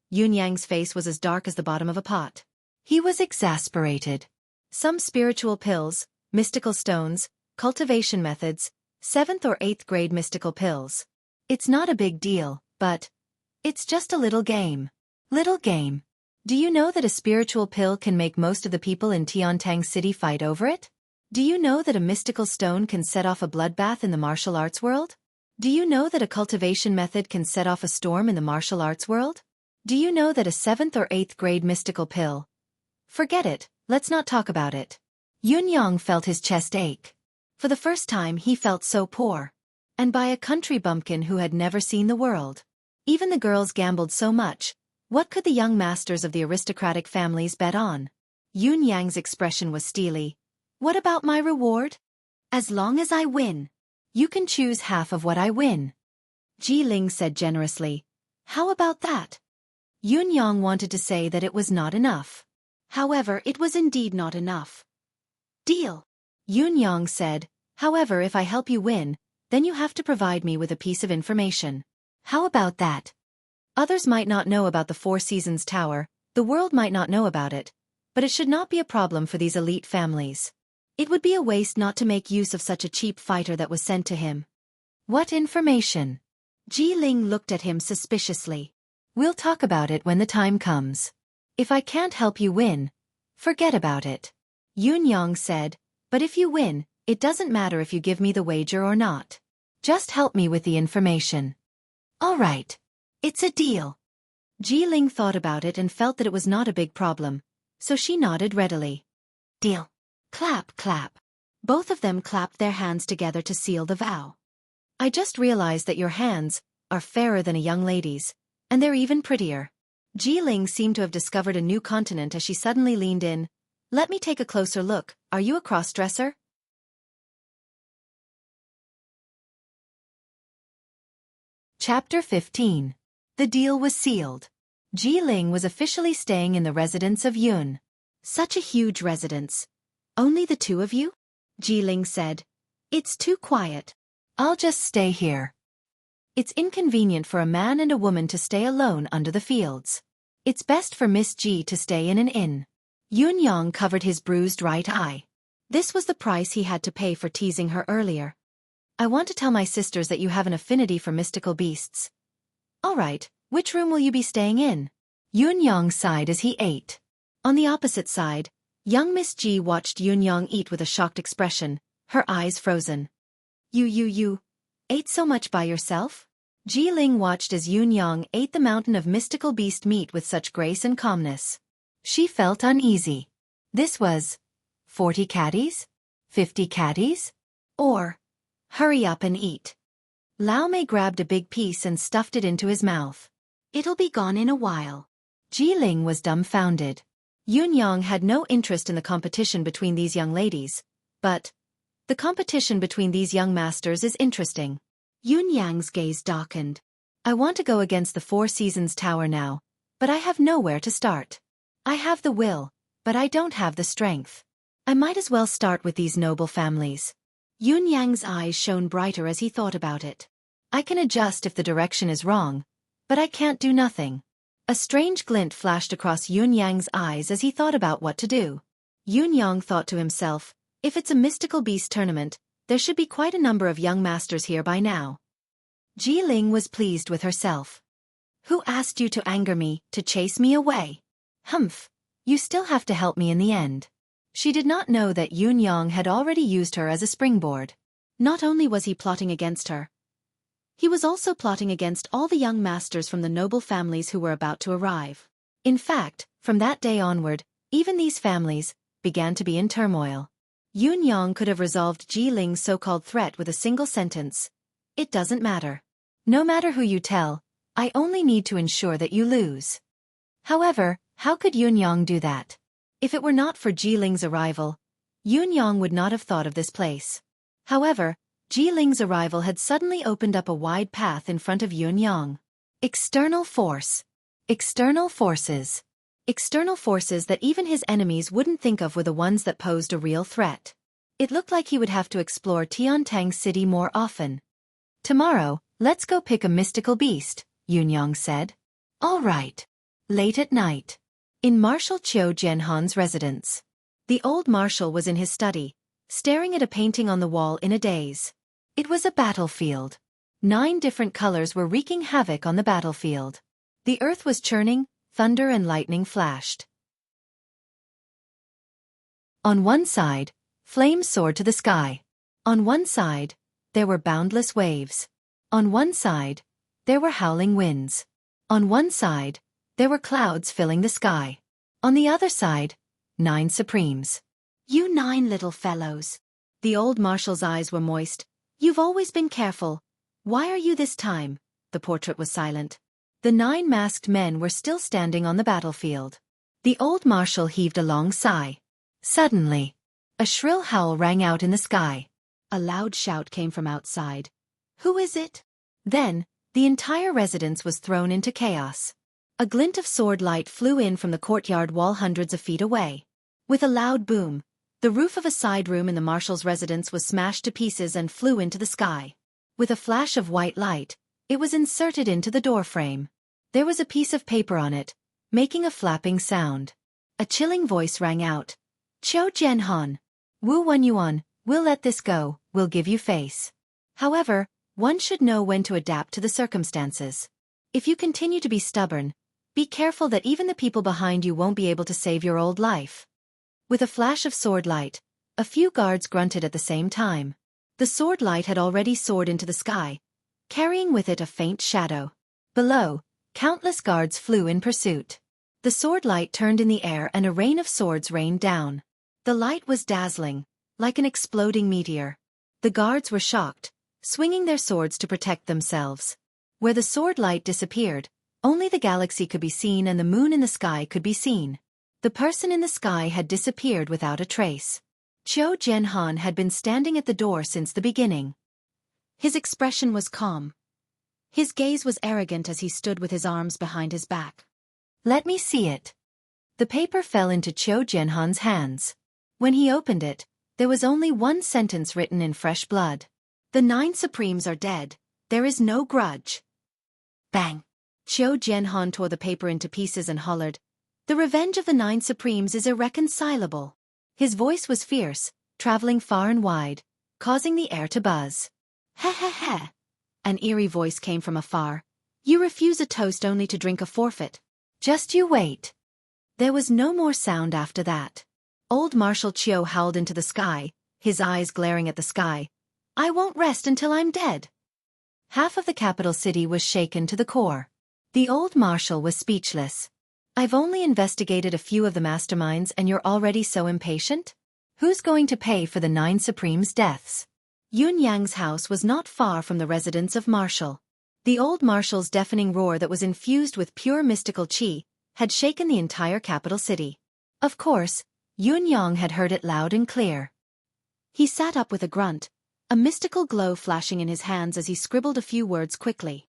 Yun Yang's face was as dark as the bottom of a pot. He was exasperated. Some spiritual pills, mystical stones, cultivation methods, 7th or 8th grade mystical pills. It's not a big deal, but it's just a little game. Little game. Do you know that a spiritual pill can make most of the people in Tiantang City fight over it? Do you know that a mystical stone can set off a bloodbath in the martial arts world? Do you know that a cultivation method can set off a storm in the martial arts world? Do you know that a 7th or 8th grade mystical pill? Forget it, let's not talk about it." Yun Yang felt his chest ache. For the first time he felt so poor. And by a country bumpkin who had never seen the world. Even the girls gambled so much, what could the young masters of the aristocratic families bet on? Yun Yang's expression was steely. "What about my reward? As long as I win. You can choose half of what I win." Ji Ling said generously. "How about that?" Yun Yang wanted to say that it was not enough. However, it was indeed not enough. "Deal." Yun Yang said, "However, if I help you win, then you have to provide me with a piece of information. How about that? Others might not know about the Four Seasons Tower, the world might not know about it, but it should not be a problem for these elite families. It would be a waste not to make use of such a cheap fighter that was sent to him." "What information?" Ji Ling looked at him suspiciously. "We'll talk about it when the time comes. If I can't help you win, forget about it." Yun Yang said, "But if you win, it doesn't matter if you give me the wager or not. Just help me with the information." "All right. It's a deal." Ling thought about it and felt that it was not a big problem, so she nodded readily. Deal. Clap, clap. Both of them clapped their hands together to seal the vow. I just realized that your hands are fairer than a young lady's, and they're even prettier. Ling seemed to have discovered a new continent as she suddenly leaned in. Let me take a closer look. Are you a cross-dresser? Chapter 15. The deal was sealed. Ling was officially staying in the residence of Yun. Such a huge residence. Only the two of you? Ling said. It's too quiet. I'll just stay here. It's inconvenient for a man and a woman to stay alone under the fields. It's best for Miss G to stay in an inn. Yun Yang covered his bruised right eye. This was the price he had to pay for teasing her earlier. I want to tell my sisters that you have an affinity for mystical beasts. All right, which room will you be staying in? Yun Yang sighed as he ate. On the opposite side, young Miss G watched Yun Yang eat with a shocked expression, her eyes frozen. You ate so much by yourself? Ling watched as Yun Yang ate the mountain of mystical beast meat with such grace and calmness. She felt uneasy. This was 40 caddies? 50 caddies? Or, hurry up and eat. Lao Mei grabbed a big piece and stuffed it into his mouth. It'll be gone in a while. Ling was dumbfounded. Yun Yang had no interest in the competition between these young ladies, but the competition between these young masters is interesting. Yun Yang's gaze darkened. I want to go against the Four Seasons Tower now, but I have nowhere to start. I have the will, but I don't have the strength. I might as well start with these noble families. Yun Yang's eyes shone brighter as he thought about it. I can adjust if the direction is wrong, but I can't do nothing. A strange glint flashed across Yun Yang's eyes as he thought about what to do. Yun Yang thought to himself, if it's a mystical beast tournament, there should be quite a number of young masters here by now. Ling was pleased with herself. Who asked you to anger me, to chase me away? Humph, you still have to help me in the end. She did not know that Yun Yang had already used her as a springboard. Not only was he plotting against her, he was also plotting against all the young masters from the noble families who were about to arrive. In fact, from that day onward, even these families began to be in turmoil. Yun Yang could have resolved Ling's so-called threat with a single sentence. It doesn't matter. No matter who you tell, I only need to ensure that you lose. However, how could Yun Yang do that? If it were not for Ling's arrival, Yun Yang would not have thought of this place. However, Ling's arrival had suddenly opened up a wide path in front of Yun Yang. External force. External forces. External forces that even his enemies wouldn't think of were the ones that posed a real threat. It looked like he would have to explore Tiantang City more often. Tomorrow, let's go pick a mystical beast, Yun Yang said. All right. Late at night. In Marshal Qiu Jianhan's residence. The old marshal was in his study, staring at a painting on the wall in a daze. It was a battlefield. 9 different colors were wreaking havoc on the battlefield. The earth was churning, thunder and lightning flashed. On one side, flames soared to the sky. On one side, there were boundless waves. On one side, there were howling winds. On one side, there were clouds filling the sky. On the other side, 9 supremes. You 9 little fellows. The old marshal's eyes were moist. You've always been careful. Why are you this time? The portrait was silent. The 9 masked men were still standing on the battlefield. The old marshal heaved a long sigh. Suddenly, a shrill howl rang out in the sky. A loud shout came from outside. Who is it? Then, the entire residence was thrown into chaos. A glint of sword light flew in from the courtyard wall hundreds of feet away. With a loud boom, the roof of a side room in the marshal's residence was smashed to pieces and flew into the sky. With a flash of white light, it was inserted into the doorframe. There was a piece of paper on it, making a flapping sound. A chilling voice rang out. Qiu Jianhan. Wu Wen Yuan, we'll let this go, we'll give you face. However, one should know when to adapt to the circumstances. If you continue to be stubborn, be careful that even the people behind you won't be able to save your old life. With a flash of sword light, a few guards grunted at the same time. The sword light had already soared into the sky, carrying with it a faint shadow. Below, Countless guards flew in pursuit. The sword light turned in the air and a rain of swords rained down. The light was dazzling, like an exploding meteor. The guards were shocked, swinging their swords to protect themselves. Where the sword light disappeared, only the galaxy could be seen and the moon in the sky could be seen. The person in the sky had disappeared without a trace. Qiu Jianhan had been standing at the door since the beginning. His expression was calm. His gaze was arrogant as he stood with his arms behind his back. "Let me see it." The paper fell into Qiu Jianhan's hands. When he opened it, there was only one sentence written in fresh blood. "The 9 Supremes are dead. There is no grudge." Bang! Qiu Jianhan tore the paper into pieces and hollered, "The revenge of the 9 Supremes is irreconcilable." His voice was fierce, traveling far and wide, causing the air to buzz. "Heh heh heh." An eerie voice came from afar. "You refuse a toast only to drink a forfeit. Just you wait." There was no more sound after that. Old Marshal Qiu howled into the sky, his eyes glaring at the sky. "I won't rest until I'm dead." Half of the capital city was shaken to the core. The old marshal was speechless. "I've only investigated a few of the masterminds and you're already so impatient? Who's going to pay for the 9 Supremes' deaths?" Yun Yang's house was not far from the residence of Marshal. The old marshal's deafening roar that was infused with pure mystical qi had shaken the entire capital city. Of course, Yun Yang had heard it loud and clear. He sat up with a grunt, a mystical glow flashing in his hands as he scribbled a few words quickly.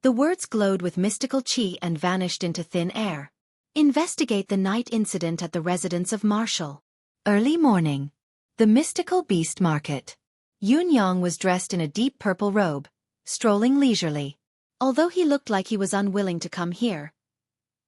The words glowed with mystical qi and vanished into thin air. "Investigate the night incident at the residence of Marshal." Early morning. The mystical beast market. Yun Yang was dressed in a deep purple robe, strolling leisurely. Although he looked like he was unwilling to come here,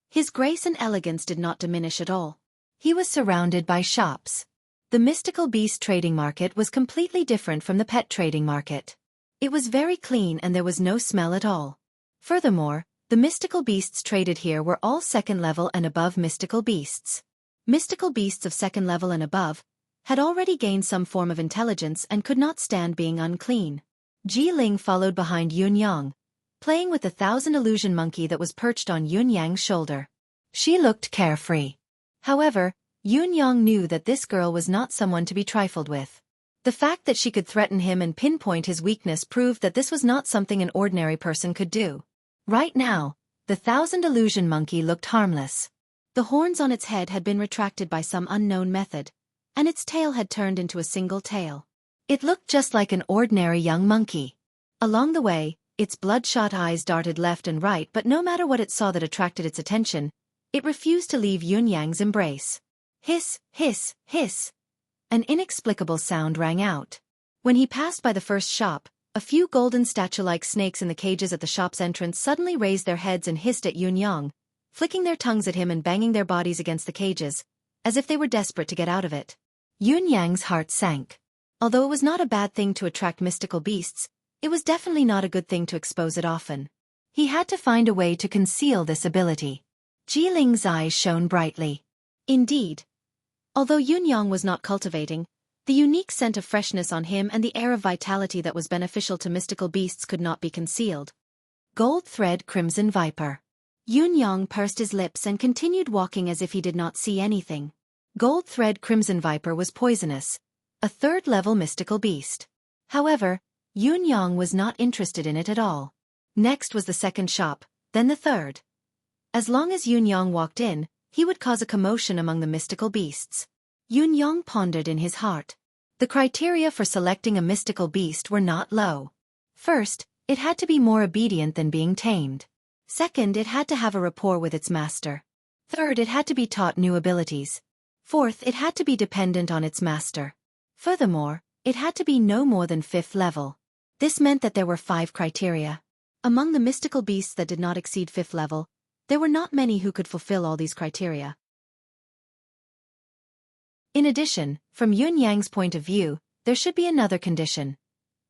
his grace and elegance did not diminish at all. He was surrounded by shops. The mystical beast trading market was completely different from the pet trading market. It was very clean and there was no smell at all. Furthermore, the mystical beasts traded here were all second level and above mystical beasts. Mystical beasts of second level and above had already gained some form of intelligence and could not stand being unclean. Ji Ling followed behind Yun Yang, playing with the 1,000 illusion monkey that was perched on Yun Yang's shoulder. She looked carefree. However, Yun Yang knew that this girl was not someone to be trifled with. The fact that she could threaten him and pinpoint his weakness proved that this was not something an ordinary person could do. Right now, the 1,000 illusion monkey looked harmless. The horns on its head had been retracted by some unknown method, and its tail had turned into a single tail. It looked just like an ordinary young monkey. Along the way, its bloodshot eyes darted left and right, but no matter what it saw that attracted its attention, it refused to leave Yun Yang's embrace. Hiss, hiss, hiss. An inexplicable sound rang out. When he passed by the first shop, a few golden statue-like snakes in the cages at the shop's entrance suddenly raised their heads and hissed at Yun Yang, flicking their tongues at him and banging their bodies against the cages, as if they were desperate to get out of it. Yun Yang's heart sank. Although it was not a bad thing to attract mystical beasts, it was definitely not a good thing to expose it often. He had to find a way to conceal this ability. Ji Ling's eyes shone brightly. Indeed. Although Yun Yang was not cultivating, the unique scent of freshness on him and the air of vitality that was beneficial to mystical beasts could not be concealed. Gold thread crimson viper. Yun Yang pursed his lips and continued walking as if he did not see anything. Gold thread crimson viper was poisonous, a third-level mystical beast. However, Yun Yang was not interested in it at all. Next was the second shop, then the third. As long as Yun Yang walked in, he would cause a commotion among the mystical beasts. Yun Yang pondered in his heart. The criteria for selecting a mystical beast were not low. First, it had to be more obedient than being tamed. Second, it had to have a rapport with its master. Third, it had to be taught new abilities. Fourth, it had to be dependent on its master. Furthermore, it had to be no more than 5th level. This meant that there were 5 criteria. Among the mystical beasts that did not exceed 5th level, there were not many who could fulfill all these criteria. In addition, from Yun Yang's point of view, there should be another condition.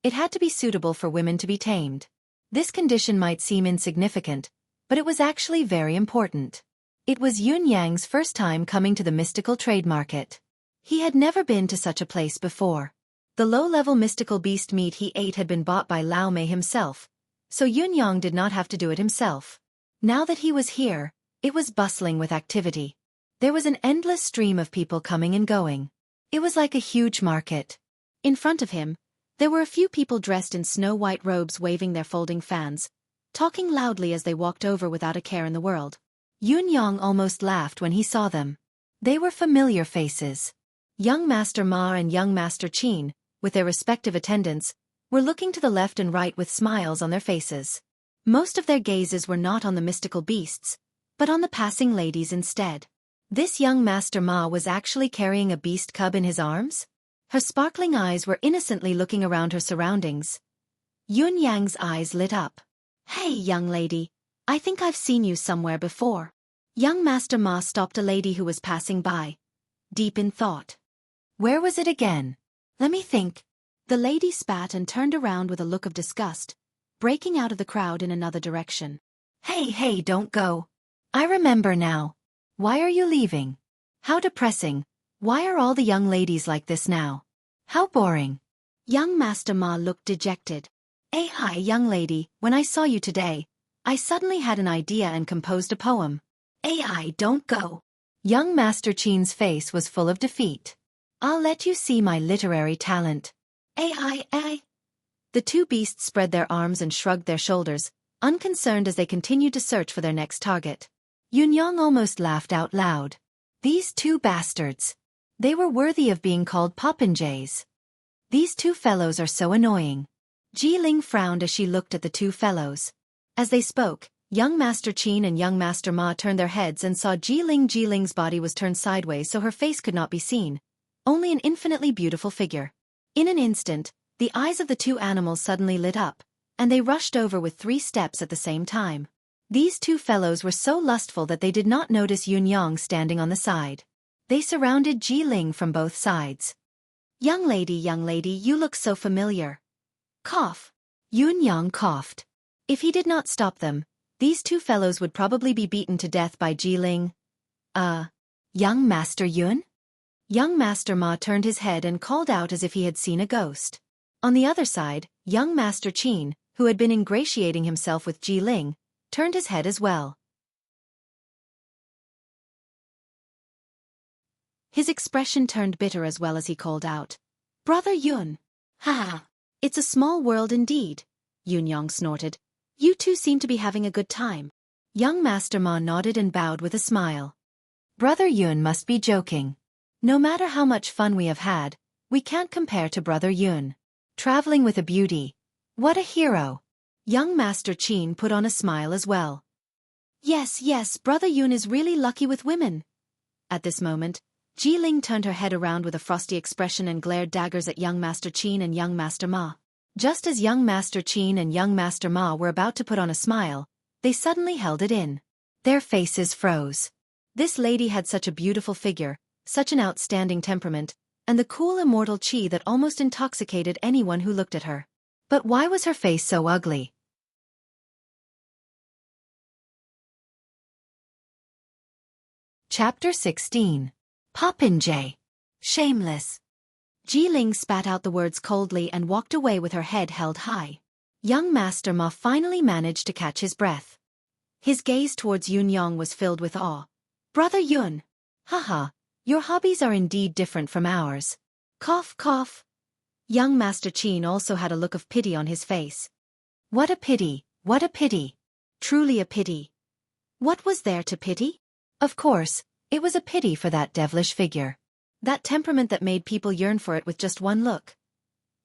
It had to be suitable for women to be tamed. This condition might seem insignificant, but it was actually very important. It was Yun Yang's first time coming to the mystical trade market. He had never been to such a place before. The low-level mystical beast meat he ate had been bought by Lao Mei himself, so Yun-yang did not have to do it himself. Now that he was here, it was bustling with activity. There was an endless stream of people coming and going. It was like a huge market. In front of him, there were a few people dressed in snow-white robes waving their folding fans, talking loudly as they walked over without a care in the world. Yun-yang almost laughed when he saw them. They were familiar faces. Young Master Ma and Young Master Qin, with their respective attendants, were looking to the left and right with smiles on their faces. Most of their gazes were not on the mystical beasts, but on the passing ladies instead. This young Master Ma was actually carrying a beast cub in his arms? Her sparkling eyes were innocently looking around her surroundings. Yun-yang's eyes lit up. "Hey, young lady, I think I've seen you somewhere before." Young Master Ma stopped a lady who was passing by, deep in thought. "Where was it again? Let me think." The lady spat and turned around with a look of disgust, breaking out of the crowd in another direction. Hey, don't go. I remember now. Why are you leaving? How depressing. Why are all the young ladies like this now? How boring." Young Master Ma looked dejected. Hi, young lady, when I saw you today, I suddenly had an idea and composed a poem." Hi, don't go. Young Master Qin's face was full of defeat. "I'll let you see my literary talent." Hi. The two beasts spread their arms and shrugged their shoulders, unconcerned as they continued to search for their next target. Yun-yang almost laughed out loud. These two bastards. They were worthy of being called popinjays. These two fellows are so annoying. Ji-ling frowned as she looked at the two fellows. As they spoke, young Master Qin and young Master Ma turned their heads and saw Ji-ling. Ji-ling's body was turned sideways so her face could not be seen, only an infinitely beautiful figure. In an instant, the eyes of the two animals suddenly lit up, and they rushed over with 3 steps at the same time. These two fellows were so lustful that they did not notice Yun-yang standing on the side. They surrounded Ji-ling from both sides. Young lady, you look so familiar." Cough. Yun-yang coughed. If he did not stop them, these two fellows would probably be beaten to death by Ji-ling. Young Master Yun?" Young Master Ma turned his head and called out as if he had seen a ghost. On the other side, young Master Qin, who had been ingratiating himself with Ji-ling, turned his head as well. His expression turned bitter as well as he called out, "Brother Yun." "Ha! It's a small world indeed," Yun-yang snorted. "You two seem to be having a good time." Young Master Ma nodded and bowed with a smile. "Brother Yun must be joking. No matter how much fun we have had, we can't compare to Brother Yun. Traveling with a beauty. What a hero." Young Master Qin put on a smile as well. Yes, Brother Yun is really lucky with women." At this moment, Ji-ling turned her head around with a frosty expression and glared daggers at young Master Qin and young Master Ma. Just as young Master Qin and young Master Ma were about to put on a smile, they suddenly held it in. Their faces froze. This lady had such a beautiful figure, such an outstanding temperament, and the cool immortal qi that almost intoxicated anyone who looked at her. But why was her face so ugly? Chapter 16. Popinjay. Shameless. Ji-ling spat out the words coldly and walked away with her head held high. Young Master Ma finally managed to catch his breath. His gaze towards Yun-yang was filled with awe. "Brother Yun! Haha, your hobbies are indeed different from ours." Cough. Young Master Qin also had a look of pity on his face. What a pity. Truly a pity. What was there to pity? Of course, it was a pity for that devilish figure. That temperament that made people yearn for it with just one look.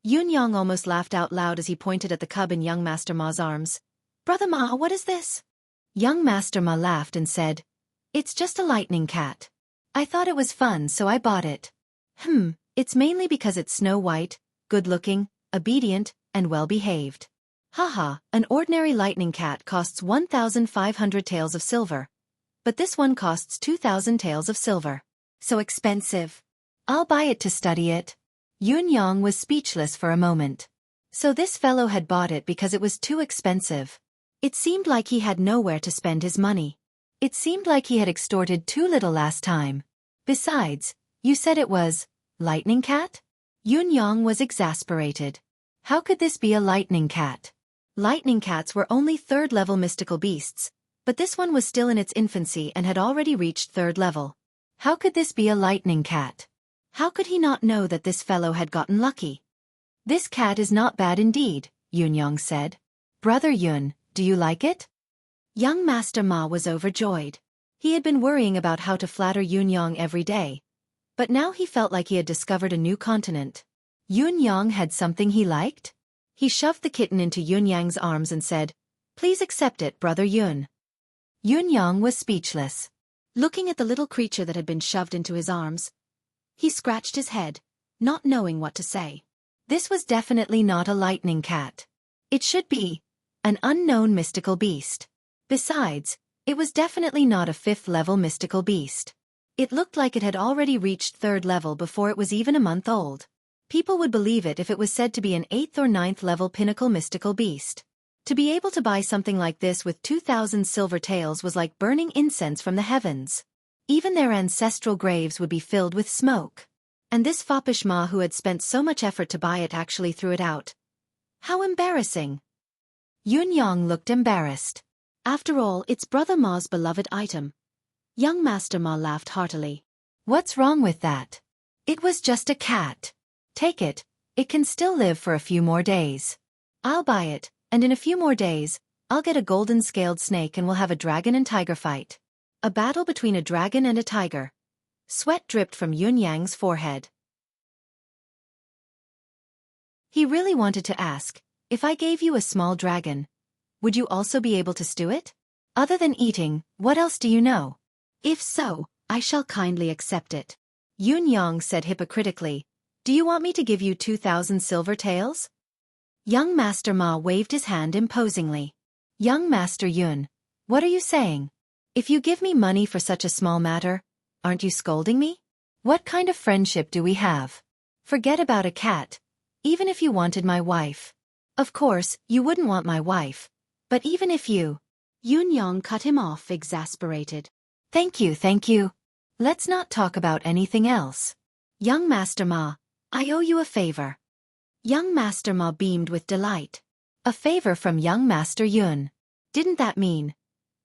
Yun-yang almost laughed out loud as he pointed at the cub in young Master Ma's arms. "Brother Ma, what is this?" Young Master Ma laughed and said, "It's just a lightning cat. I thought it was fun so I bought it." It's mainly because it's snow-white, good-looking, obedient, and well-behaved. Haha, an ordinary lightning cat costs 1,500 taels of silver. But this one costs 2,000 taels of silver. So expensive. I'll buy it to study it." Yun-yang was speechless for a moment. So this fellow had bought it because it was too expensive. It seemed like he had nowhere to spend his money. It seemed like he had extorted too little last time. Besides, you said it was lightning cat? Yun-yang was exasperated. How could this be a lightning cat? Lightning cats were only third-level mystical beasts, but this one was still in its infancy and had already reached third level. How could this be a lightning cat? How could he not know that this fellow had gotten lucky? This cat is not bad indeed, Yunyong said. Brother Yun, do you like it? Young Master Ma was overjoyed. He had been worrying about how to flatter Yunyong every day, but now he felt like he had discovered a new continent. Yunyong had something he liked? He shoved the kitten into Yunyang's arms and said, "Please accept it, Brother Yun." Yunyong was speechless. Looking at the little creature that had been shoved into his arms, he scratched his head, not knowing what to say. This was definitely not a lightning cat. It should be an unknown mystical beast. Besides, it was definitely not a fifth-level mystical beast. It looked like it had already reached third level before it was even a month old. People would believe it if it was said to be an 8th or 9th level pinnacle mystical beast. To be able to buy something like this with 2,000 silver taels was like burning incense from the heavens. Even their ancestral graves would be filled with smoke. And this foppish Ma who had spent so much effort to buy it actually threw it out. How embarrassing. Yunyong looked embarrassed. After all, it's Brother Ma's beloved item. Young Master Ma laughed heartily. What's wrong with that? It was just a cat. Take it, it can still live for a few more days. I'll buy it, and in a few more days, I'll get a golden-scaled snake and we'll have a dragon and tiger fight. A battle between a dragon and a tiger. Sweat dripped from Yunyang's forehead. He really wanted to ask, if I gave you a small dragon, would you also be able to stew it? Other than eating, what else do you know? If so, I shall kindly accept it. Yunyong said hypocritically, do you want me to give you 2,000 silver taels? Young Master Ma waved his hand imposingly. Young Master Yun, what are you saying? If you give me money for such a small matter, aren't you scolding me? What kind of friendship do we have? Forget about a cat, even if you wanted my wife. Of course, you wouldn't want my wife, but even if you... Yunyong cut him off, exasperated. Thank you. Let's not talk about anything else. Young Master Ma, I owe you a favor. Young Master Ma beamed with delight. A favor from Young Master Yun. Didn't that mean?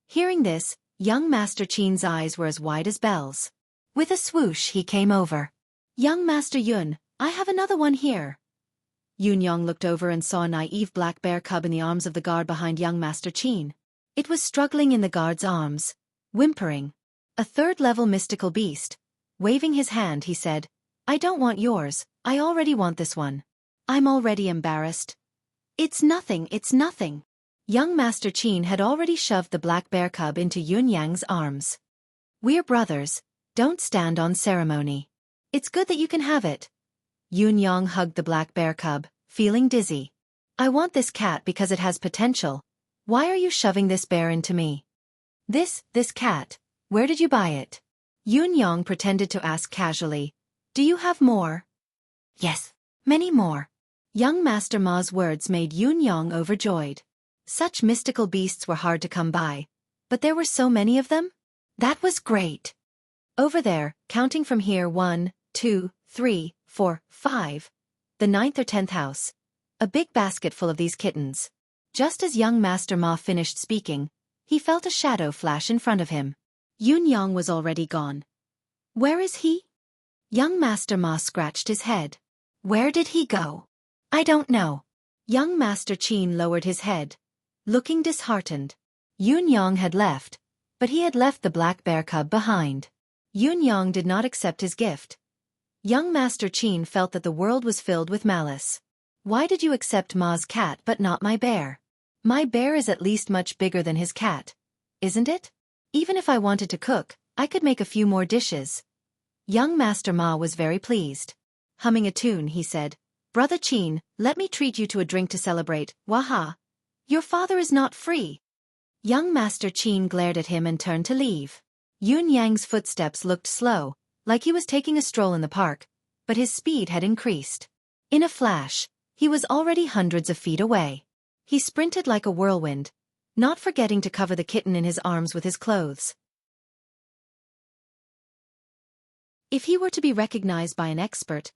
Hearing this, Young Master Qin's eyes were as wide as bells. With a swoosh he came over. Young Master Yun, I have another one here. Yunyong looked over and saw a naive black bear cub in the arms of the guard behind Young Master Qin. It was struggling in the guard's arms, whimpering. A third-level mystical beast. Waving his hand, he said, I don't want yours, I already want this one. I'm already embarrassed. It's nothing. Young Master Qin had already shoved the black bear cub into Yunyang's arms. We're brothers, don't stand on ceremony. It's good that you can have it. Yunyong hugged the black bear cub, feeling dizzy. I want this cat because it has potential. Why are you shoving this bear into me? This cat, where did you buy it? Yunyong pretended to ask casually. Do you have more? Yes, many more. Young Master Ma's words made Yunyong overjoyed. Such mystical beasts were hard to come by, but there were so many of them? That was great. Over there, counting from here 1, 2, 3, 4, 5, the 9th or 10th house. A big basket full of these kittens. Just as Young Master Ma finished speaking, he felt a shadow flash in front of him. Yunyong was already gone. Where is he? Young Master Ma scratched his head. Where did he go? I don't know. Young Master Qin lowered his head, looking disheartened. Yunyong had left, but he had left the black bear cub behind. Yunyong did not accept his gift. Young Master Qin felt that the world was filled with malice. Why did you accept Ma's cat but not my bear? My bear is at least much bigger than his cat, isn't it? Even if I wanted to cook, I could make a few more dishes. Young Master Ma was very pleased. Humming a tune, he said, Brother Qin, let me treat you to a drink to celebrate, waha. Your father is not free. Young Master Qin glared at him and turned to leave. Yunyang's footsteps looked slow, like he was taking a stroll in the park, but his speed had increased. In a flash, he was already hundreds of feet away. He sprinted like a whirlwind, not forgetting to cover the kitten in his arms with his clothes. If he were to be recognized by an expert,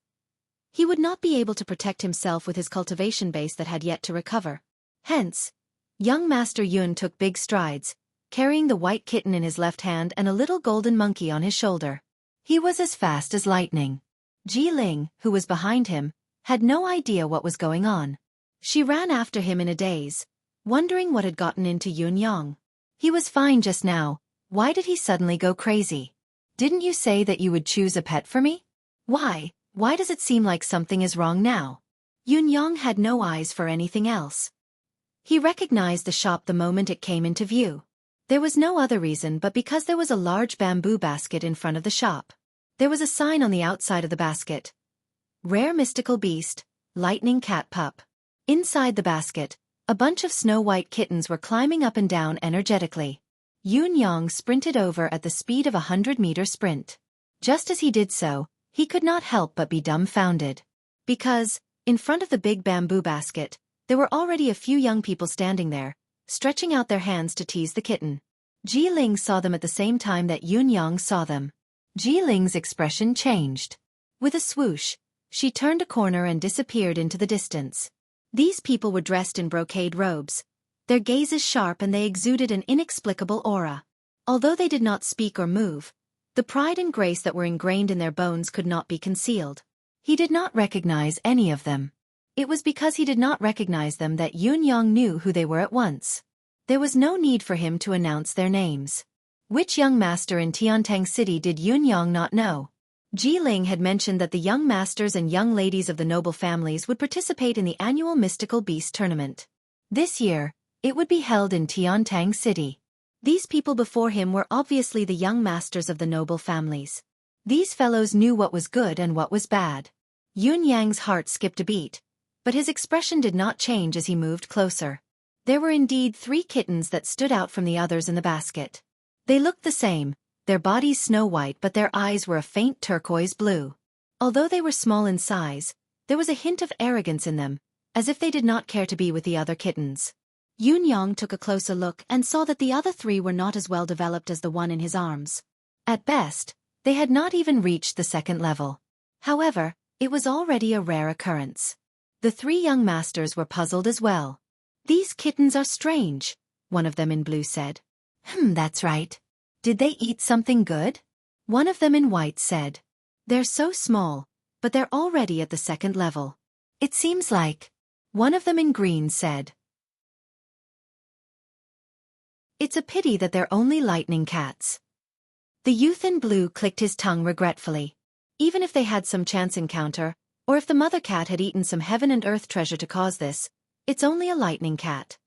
he would not be able to protect himself with his cultivation base that had yet to recover. Hence, young Master Yun took big strides, carrying the white kitten in his left hand and a little golden monkey on his shoulder. He was as fast as lightning. Ji Ling, who was behind him, had no idea what was going on. She ran after him in a daze, wondering what had gotten into Yun Yang. He was fine just now. Why did he suddenly go crazy? Didn't you say that you would choose a pet for me? Why does it seem like something is wrong now? Yun Yang had no eyes for anything else. He recognized the shop the moment it came into view. There was no other reason but because there was a large bamboo basket in front of the shop. There was a sign on the outside of the basket. Rare mystical beast, lightning cat pup. Inside the basket, a bunch of snow-white kittens were climbing up and down energetically. Yun Yang sprinted over at the speed of a 100-meter sprint. Just as he did so, he could not help but be dumbfounded. Because, in front of the big bamboo basket, there were already a few young people standing there, stretching out their hands to tease the kitten. Ji Ling saw them at the same time that Yun Yang saw them. Ji Ling's expression changed. With a swoosh, she turned a corner and disappeared into the distance. These people were dressed in brocade robes. Their gazes sharp and they exuded an inexplicable aura. Although they did not speak or move, the pride and grace that were ingrained in their bones could not be concealed. He did not recognize any of them. It was because he did not recognize them that Yun Yang knew who they were at once. There was no need for him to announce their names. Which young master in Tiantang City did Yun Yang not know? Ji Ling had mentioned that the young masters and young ladies of the noble families would participate in the annual Mystical Beast Tournament. This year, it would be held in Tiantang City. These people before him were obviously the young masters of the noble families. These fellows knew what was good and what was bad. Yun Yang's heart skipped a beat, but his expression did not change as he moved closer. There were indeed 3 kittens that stood out from the others in the basket. They looked the same, their bodies snow-white but their eyes were a faint turquoise blue. Although they were small in size, there was a hint of arrogance in them, as if they did not care to be with the other kittens. Yun Yang took a closer look and saw that the other 3 were not as well developed as the one in his arms. At best, they had not even reached the 2nd level. However, it was already a rare occurrence. The 3 young masters were puzzled as well. "These kittens are strange," one of them in blue said. That's right. Did they eat something good?" One of them in white said. "They're so small, but they're already at the 2nd level. It seems like." One of them in green said. "It's a pity that they're only lightning cats." The youth in blue clicked his tongue regretfully. Even if they had some chance encounter, or if the mother cat had eaten some heaven and earth treasure to cause this, it's only a lightning cat.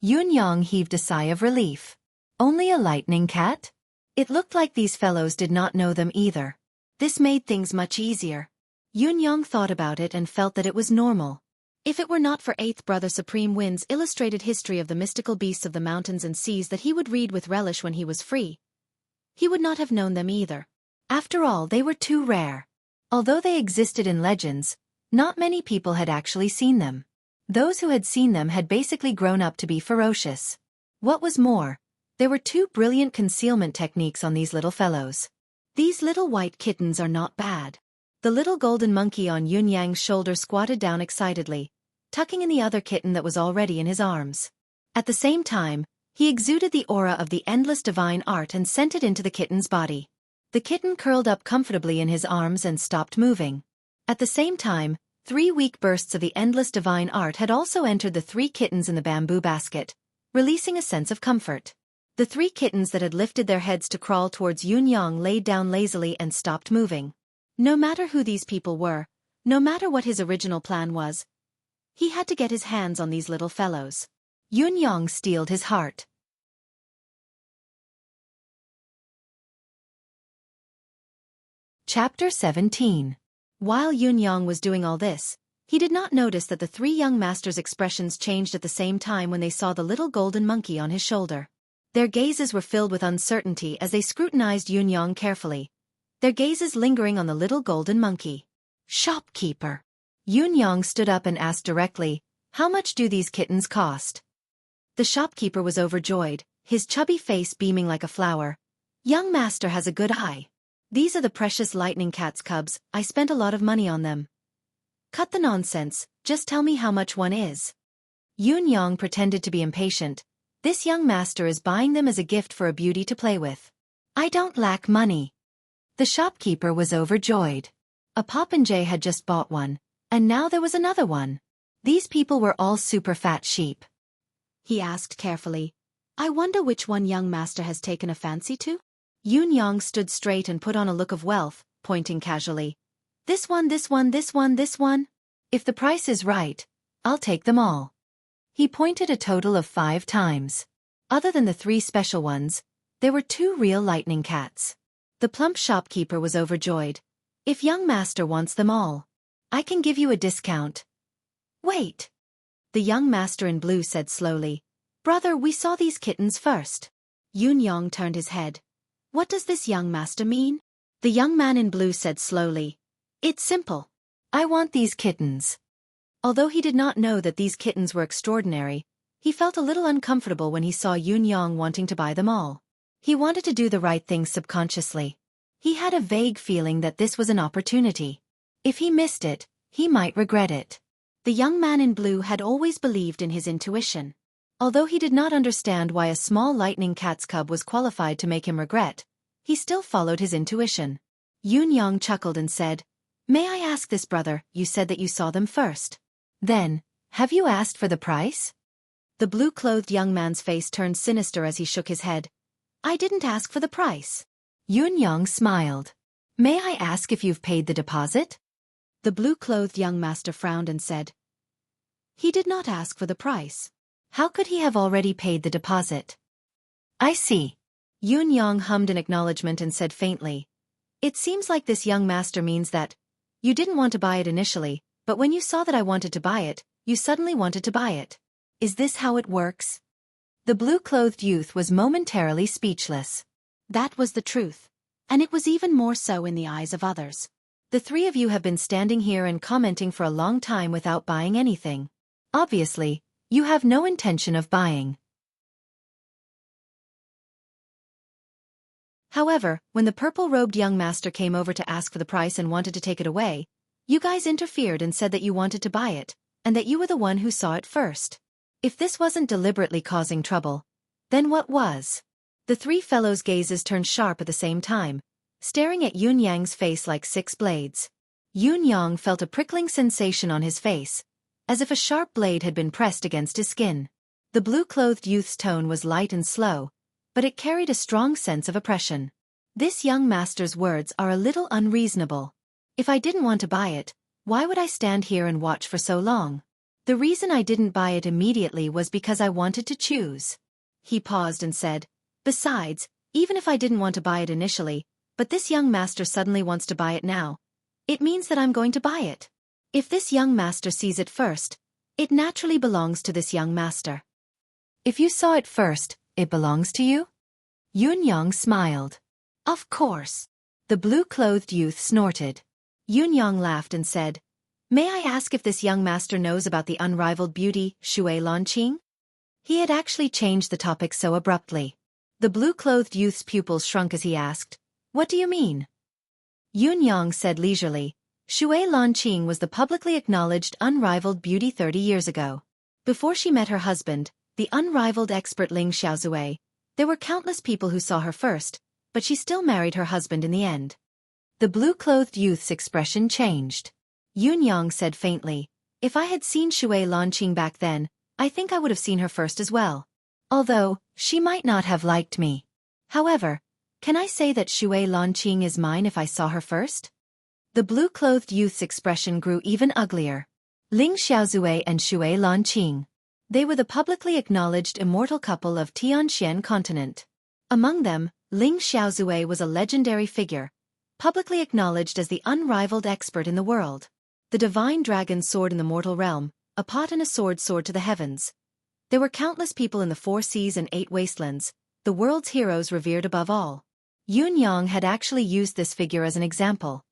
Yun Yang heaved a sigh of relief. Only a lightning cat? It looked like these fellows did not know them either. This made things much easier. Yun Yang thought about it and felt that it was normal. If it were not for 8th Brother Supreme Wind's illustrated history of the mystical beasts of the mountains and seas that he would read with relish when he was free, he would not have known them either. After all, they were too rare. Although they existed in legends, not many people had actually seen them. Those who had seen them had basically grown up to be ferocious. What was more, there were 2 brilliant concealment techniques on these little fellows. These little white kittens are not bad. The little golden monkey on Yun Yang's shoulder squatted down excitedly, tucking in the other kitten that was already in his arms. At the same time, he exuded the aura of the endless divine art and sent it into the kitten's body. The kitten curled up comfortably in his arms and stopped moving. At the same time, 3 weak bursts of the endless divine art had also entered the 3 kittens in the bamboo basket, releasing a sense of comfort. The 3 kittens that had lifted their heads to crawl towards Yun Yang laid down lazily and stopped moving. No matter who these people were, no matter what his original plan was, he had to get his hands on these little fellows. Yun Yang steeled his heart. Chapter 17. While Yun Yang was doing all this, he did not notice that the 3 young masters' expressions changed at the same time when they saw the little golden monkey on his shoulder. Their gazes were filled with uncertainty as they scrutinized Yun Yang carefully, their gazes lingering on the little golden monkey. "Shopkeeper." Yun Yang stood up and asked directly, "How much do these kittens cost?" The shopkeeper was overjoyed, his chubby face beaming like a flower. "Young master has a good eye. These are the precious lightning cat's cubs, I spent a lot of money on them." "Cut the nonsense, just tell me how much one is." Yun Yang pretended to be impatient. This young master is buying them as a gift for a beauty to play with. I don't lack money. The shopkeeper was overjoyed. A popinjay had just bought one, and now there was another one. These people were all super fat sheep. He asked carefully, I wonder which one young master has taken a fancy to? Yun Yang stood straight and put on a look of wealth, pointing casually. This one, this one, this one, this one. If the price is right, I'll take them all. He pointed a total of 5 times. Other than the 3 special ones, there were 2 real lightning cats. The plump shopkeeper was overjoyed. If young master wants them all, I can give you a discount. Wait. The young master in blue said slowly, Brother, we saw these kittens first. Yun Yang turned his head. What does this young master mean? The young man in blue said slowly, It's simple. I want these kittens. Although he did not know that these kittens were extraordinary, he felt a little uncomfortable when he saw Yun Yang wanting to buy them all. He wanted to do the right thing subconsciously. He had a vague feeling that this was an opportunity. If he missed it, he might regret it. The young man in blue had always believed in his intuition. Although he did not understand why a small lightning cat's cub was qualified to make him regret, he still followed his intuition. Yun Yang chuckled and said, May I ask this, brother, you said that you saw them first. Then, have you asked for the price? The blue-clothed young man's face turned sinister as he shook his head. I didn't ask for the price. Yun Yang smiled. May I ask if you've paid the deposit? The blue-clothed young master frowned and said, He did not ask for the price. How could he have already paid the deposit? I see. Yun Yang hummed an acknowledgement and said faintly, It seems like this young master means that you didn't want to buy it initially, but when you saw that I wanted to buy it, you suddenly wanted to buy it. Is this how it works? The blue-clothed youth was momentarily speechless. That was the truth, and it was even more so in the eyes of others. The 3 of you have been standing here and commenting for a long time without buying anything. Obviously, you have no intention of buying. However, when the purple-robed young master came over to ask for the price and wanted to take it away, you guys interfered and said that you wanted to buy it, and that you were the one who saw it first. If this wasn't deliberately causing trouble, then what was? The 3 fellows' gazes turned sharp at the same time, staring at Yun Yang's face like 6 blades. Yun Yang felt a prickling sensation on his face, as if a sharp blade had been pressed against his skin. The blue-clothed youth's tone was light and slow, but it carried a strong sense of oppression. This young master's words are a little unreasonable. If I didn't want to buy it, why would I stand here and watch for so long? The reason I didn't buy it immediately was because I wanted to choose. He paused and said, Besides, even if I didn't want to buy it initially, but this young master suddenly wants to buy it now, it means that I'm going to buy it. If this young master sees it first, it naturally belongs to this young master. If you saw it first, it belongs to you? Yun Yang smiled. Of course. The blue-clothed youth snorted. Yun Yang laughed and said, May I ask if this young master knows about the unrivaled beauty, Xueqi Lanqing? He had actually changed the topic so abruptly. The blue-clothed youth's pupils shrunk as he asked, What do you mean? Yun Yang said leisurely, Xueqi Lanqing was the publicly acknowledged unrivaled beauty 30 years ago. Before she met her husband, the unrivaled expert Ling Xiaozue, there were countless people who saw her first, but she still married her husband in the end. The blue-clothed youth's expression changed. Yun Yang said faintly, If I had seen Xueqi Lanqing back then, I think I would have seen her first as well. Although, she might not have liked me. However, can I say that Xueqi Lanqing is mine if I saw her first? The blue-clothed youth's expression grew even uglier. Ling Xiaozue and Xueqi Lanqing. They were the publicly acknowledged immortal couple of Tianxian continent. Among them, Ling Xiaozue was a legendary figure, publicly acknowledged as the unrivaled expert in the world. The divine dragon soared in the mortal realm, a pot and a sword soared to the heavens. There were countless people in the 4 seas and 8 wastelands, the world's heroes revered above all. Yun Yang had actually used this figure as an example.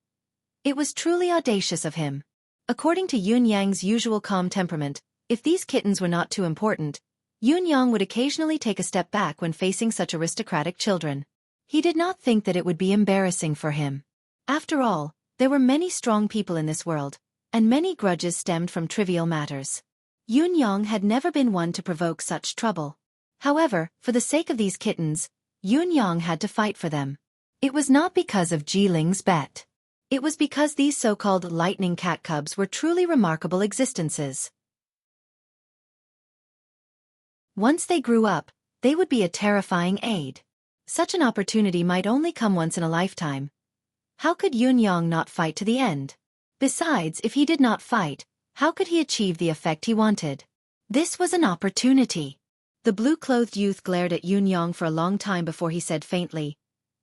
It was truly audacious of him. According to Yun Yang's usual calm temperament, if these kittens were not too important, Yun Yang would occasionally take a step back when facing such aristocratic children. He did not think that it would be embarrassing for him. After all, there were many strong people in this world, and many grudges stemmed from trivial matters. Yun Yang had never been one to provoke such trouble. However, for the sake of these kittens, Yun Yang had to fight for them. It was not because of Jiling's bet. It was because these so-called lightning cat cubs were truly remarkable existences. Once they grew up, they would be a terrifying aid. Such an opportunity might only come once in a lifetime. How could Yun Yang not fight to the end? Besides, if he did not fight, how could he achieve the effect he wanted? This was an opportunity. The blue-clothed youth glared at Yun Yang for a long time before he said faintly,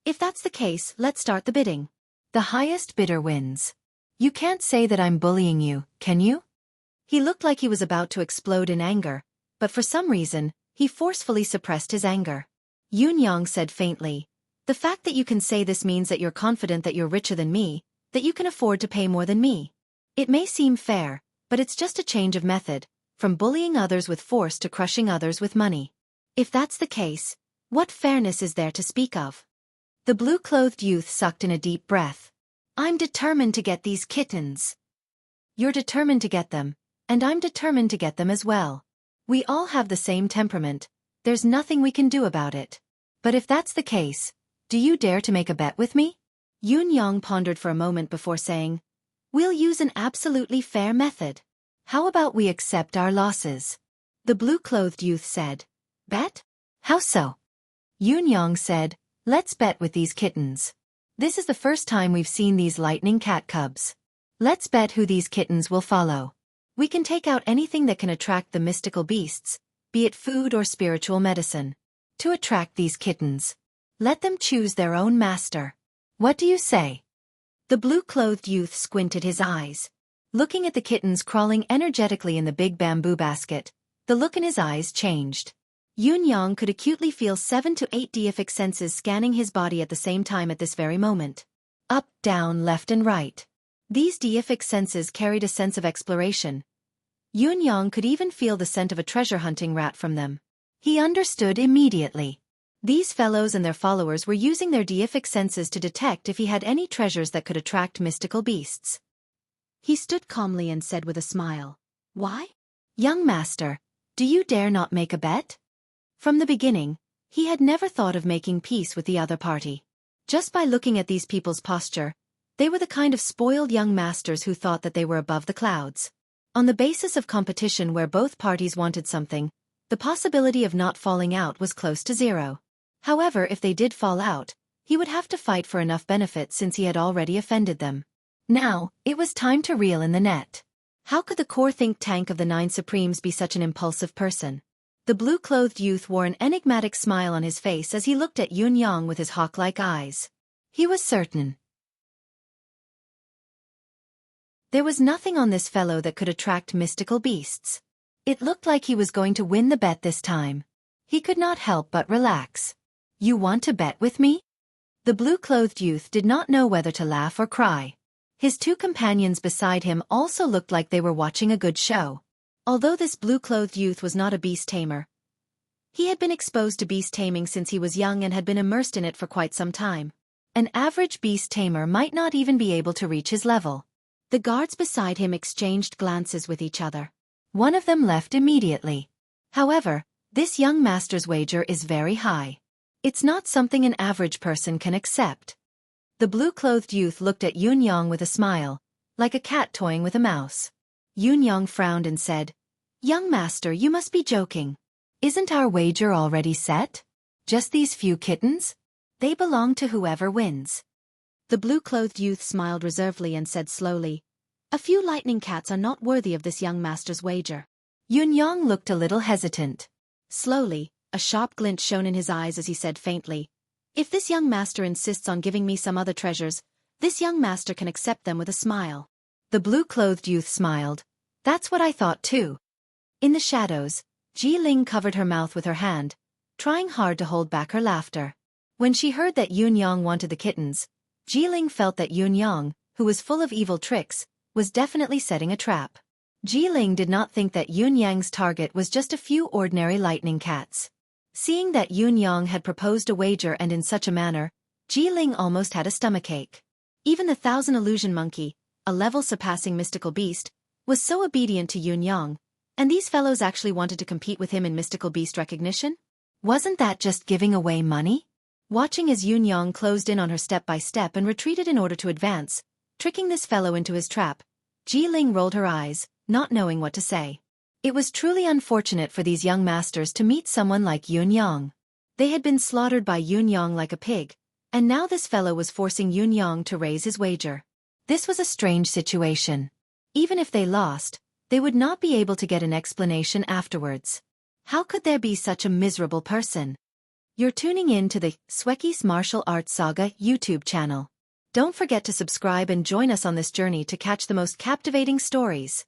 "If that's the case, let's start the bidding. The highest bidder wins." "You can't say that I'm bullying you, can you?" He looked like he was about to explode in anger, but for some reason, he forcefully suppressed his anger. Yun Yang said faintly, "The fact that you can say this means that you're confident that you're richer than me, that you can afford to pay more than me. It may seem fair, but it's just a change of method, from bullying others with force to crushing others with money. If that's the case, what fairness is there to speak of?" The blue-clothed youth sucked in a deep breath. "I'm determined to get these kittens." "You're determined to get them, and I'm determined to get them as well. We all have the same temperament, there's nothing we can do about it. But if that's the case, do you dare to make a bet with me?" Yun Yang pondered for a moment before saying, "We'll use an absolutely fair method. How about we accept our losses?" The blue-clothed youth said, "Bet? How so?" Yun Yang said, "Let's bet with these kittens. This is the first time we've seen these lightning cat cubs. Let's bet who these kittens will follow. We can take out anything that can attract the mystical beasts, be it food or spiritual medicine. To attract these kittens, let them choose their own master. What do you say?" The blue-clothed youth squinted his eyes. Looking at the kittens crawling energetically in the big bamboo basket, the look in his eyes changed. Yun Yang could acutely feel 7 to 8 deific senses scanning his body at the same time at this very moment. Up, down, left and right. These deific senses carried a sense of exploration. Yun Yang could even feel the scent of a treasure-hunting rat from them. He understood immediately. These fellows and their followers were using their deific senses to detect if he had any treasures that could attract mystical beasts. He stood calmly and said with a smile, "Why? Young master, do you dare not make a bet?" From the beginning, he had never thought of making peace with the other party. Just by looking at these people's posture, they were the kind of spoiled young masters who thought that they were above the clouds. On the basis of competition where both parties wanted something, the possibility of not falling out was close to zero. However, if they did fall out, he would have to fight for enough benefit since he had already offended them. Now, it was time to reel in the net. How could the core think tank of the 9 Supremes be such an impulsive person? The blue-clothed youth wore an enigmatic smile on his face as he looked at Yun Yang with his hawk-like eyes. He was certain. There was nothing on this fellow that could attract mystical beasts. It looked like he was going to win the bet this time. He could not help but relax. "You want to bet with me?" The blue-clothed youth did not know whether to laugh or cry. His 2 companions beside him also looked like they were watching a good show. Although this blue-clothed youth was not a beast tamer, he had been exposed to beast taming since he was young and had been immersed in it for quite some time. An average beast tamer might not even be able to reach his level. The guards beside him exchanged glances with each other. One of them left immediately. However, this young master's wager is very high. It's not something an average person can accept. The blue-clothed youth looked at Yun Yang with a smile, like a cat toying with a mouse. Yun Yang frowned and said, "Young master, you must be joking. Isn't our wager already set? Just these few kittens? They belong to whoever wins." The blue-clothed youth smiled reservedly and said slowly, "A few lightning cats are not worthy of this young master's wager." Yun Yang looked a little hesitant. Slowly, a sharp glint shone in his eyes as he said faintly, "If this young master insists on giving me some other treasures, this young master can accept them with a smile." The blue-clothed youth smiled. "That's what I thought too." In the shadows, Jiling covered her mouth with her hand, trying hard to hold back her laughter. When she heard that Yun Yang wanted the kittens, Jiling felt that Yun Yang, who was full of evil tricks, was definitely setting a trap. Jiling did not think that Yun Yang's target was just a few ordinary lightning cats. Seeing that Yun Yang had proposed a wager and in such a manner, Jiling almost had a stomachache. Even the 1,000 illusion monkey, a level-surpassing mystical beast, was so obedient to Yun Yang, And these fellows actually wanted to compete with him in mystical beast recognition? Wasn't that just giving away money? Watching as Yun Yang closed in on her step by step and retreated in order to advance, tricking this fellow into his trap, Ji Ling rolled her eyes, not knowing what to say. It was truly unfortunate for these young masters to meet someone like Yun Yang. They had been slaughtered by Yun Yang like a pig, and now this fellow was forcing Yun Yang to raise his wager. This was a strange situation. Even if they lost, they would not be able to get an explanation afterwards. How could there be such a miserable person? You're tuning in to the Xueqi's Martial Arts Saga YouTube channel. Don't forget to subscribe and join us on this journey to catch the most captivating stories.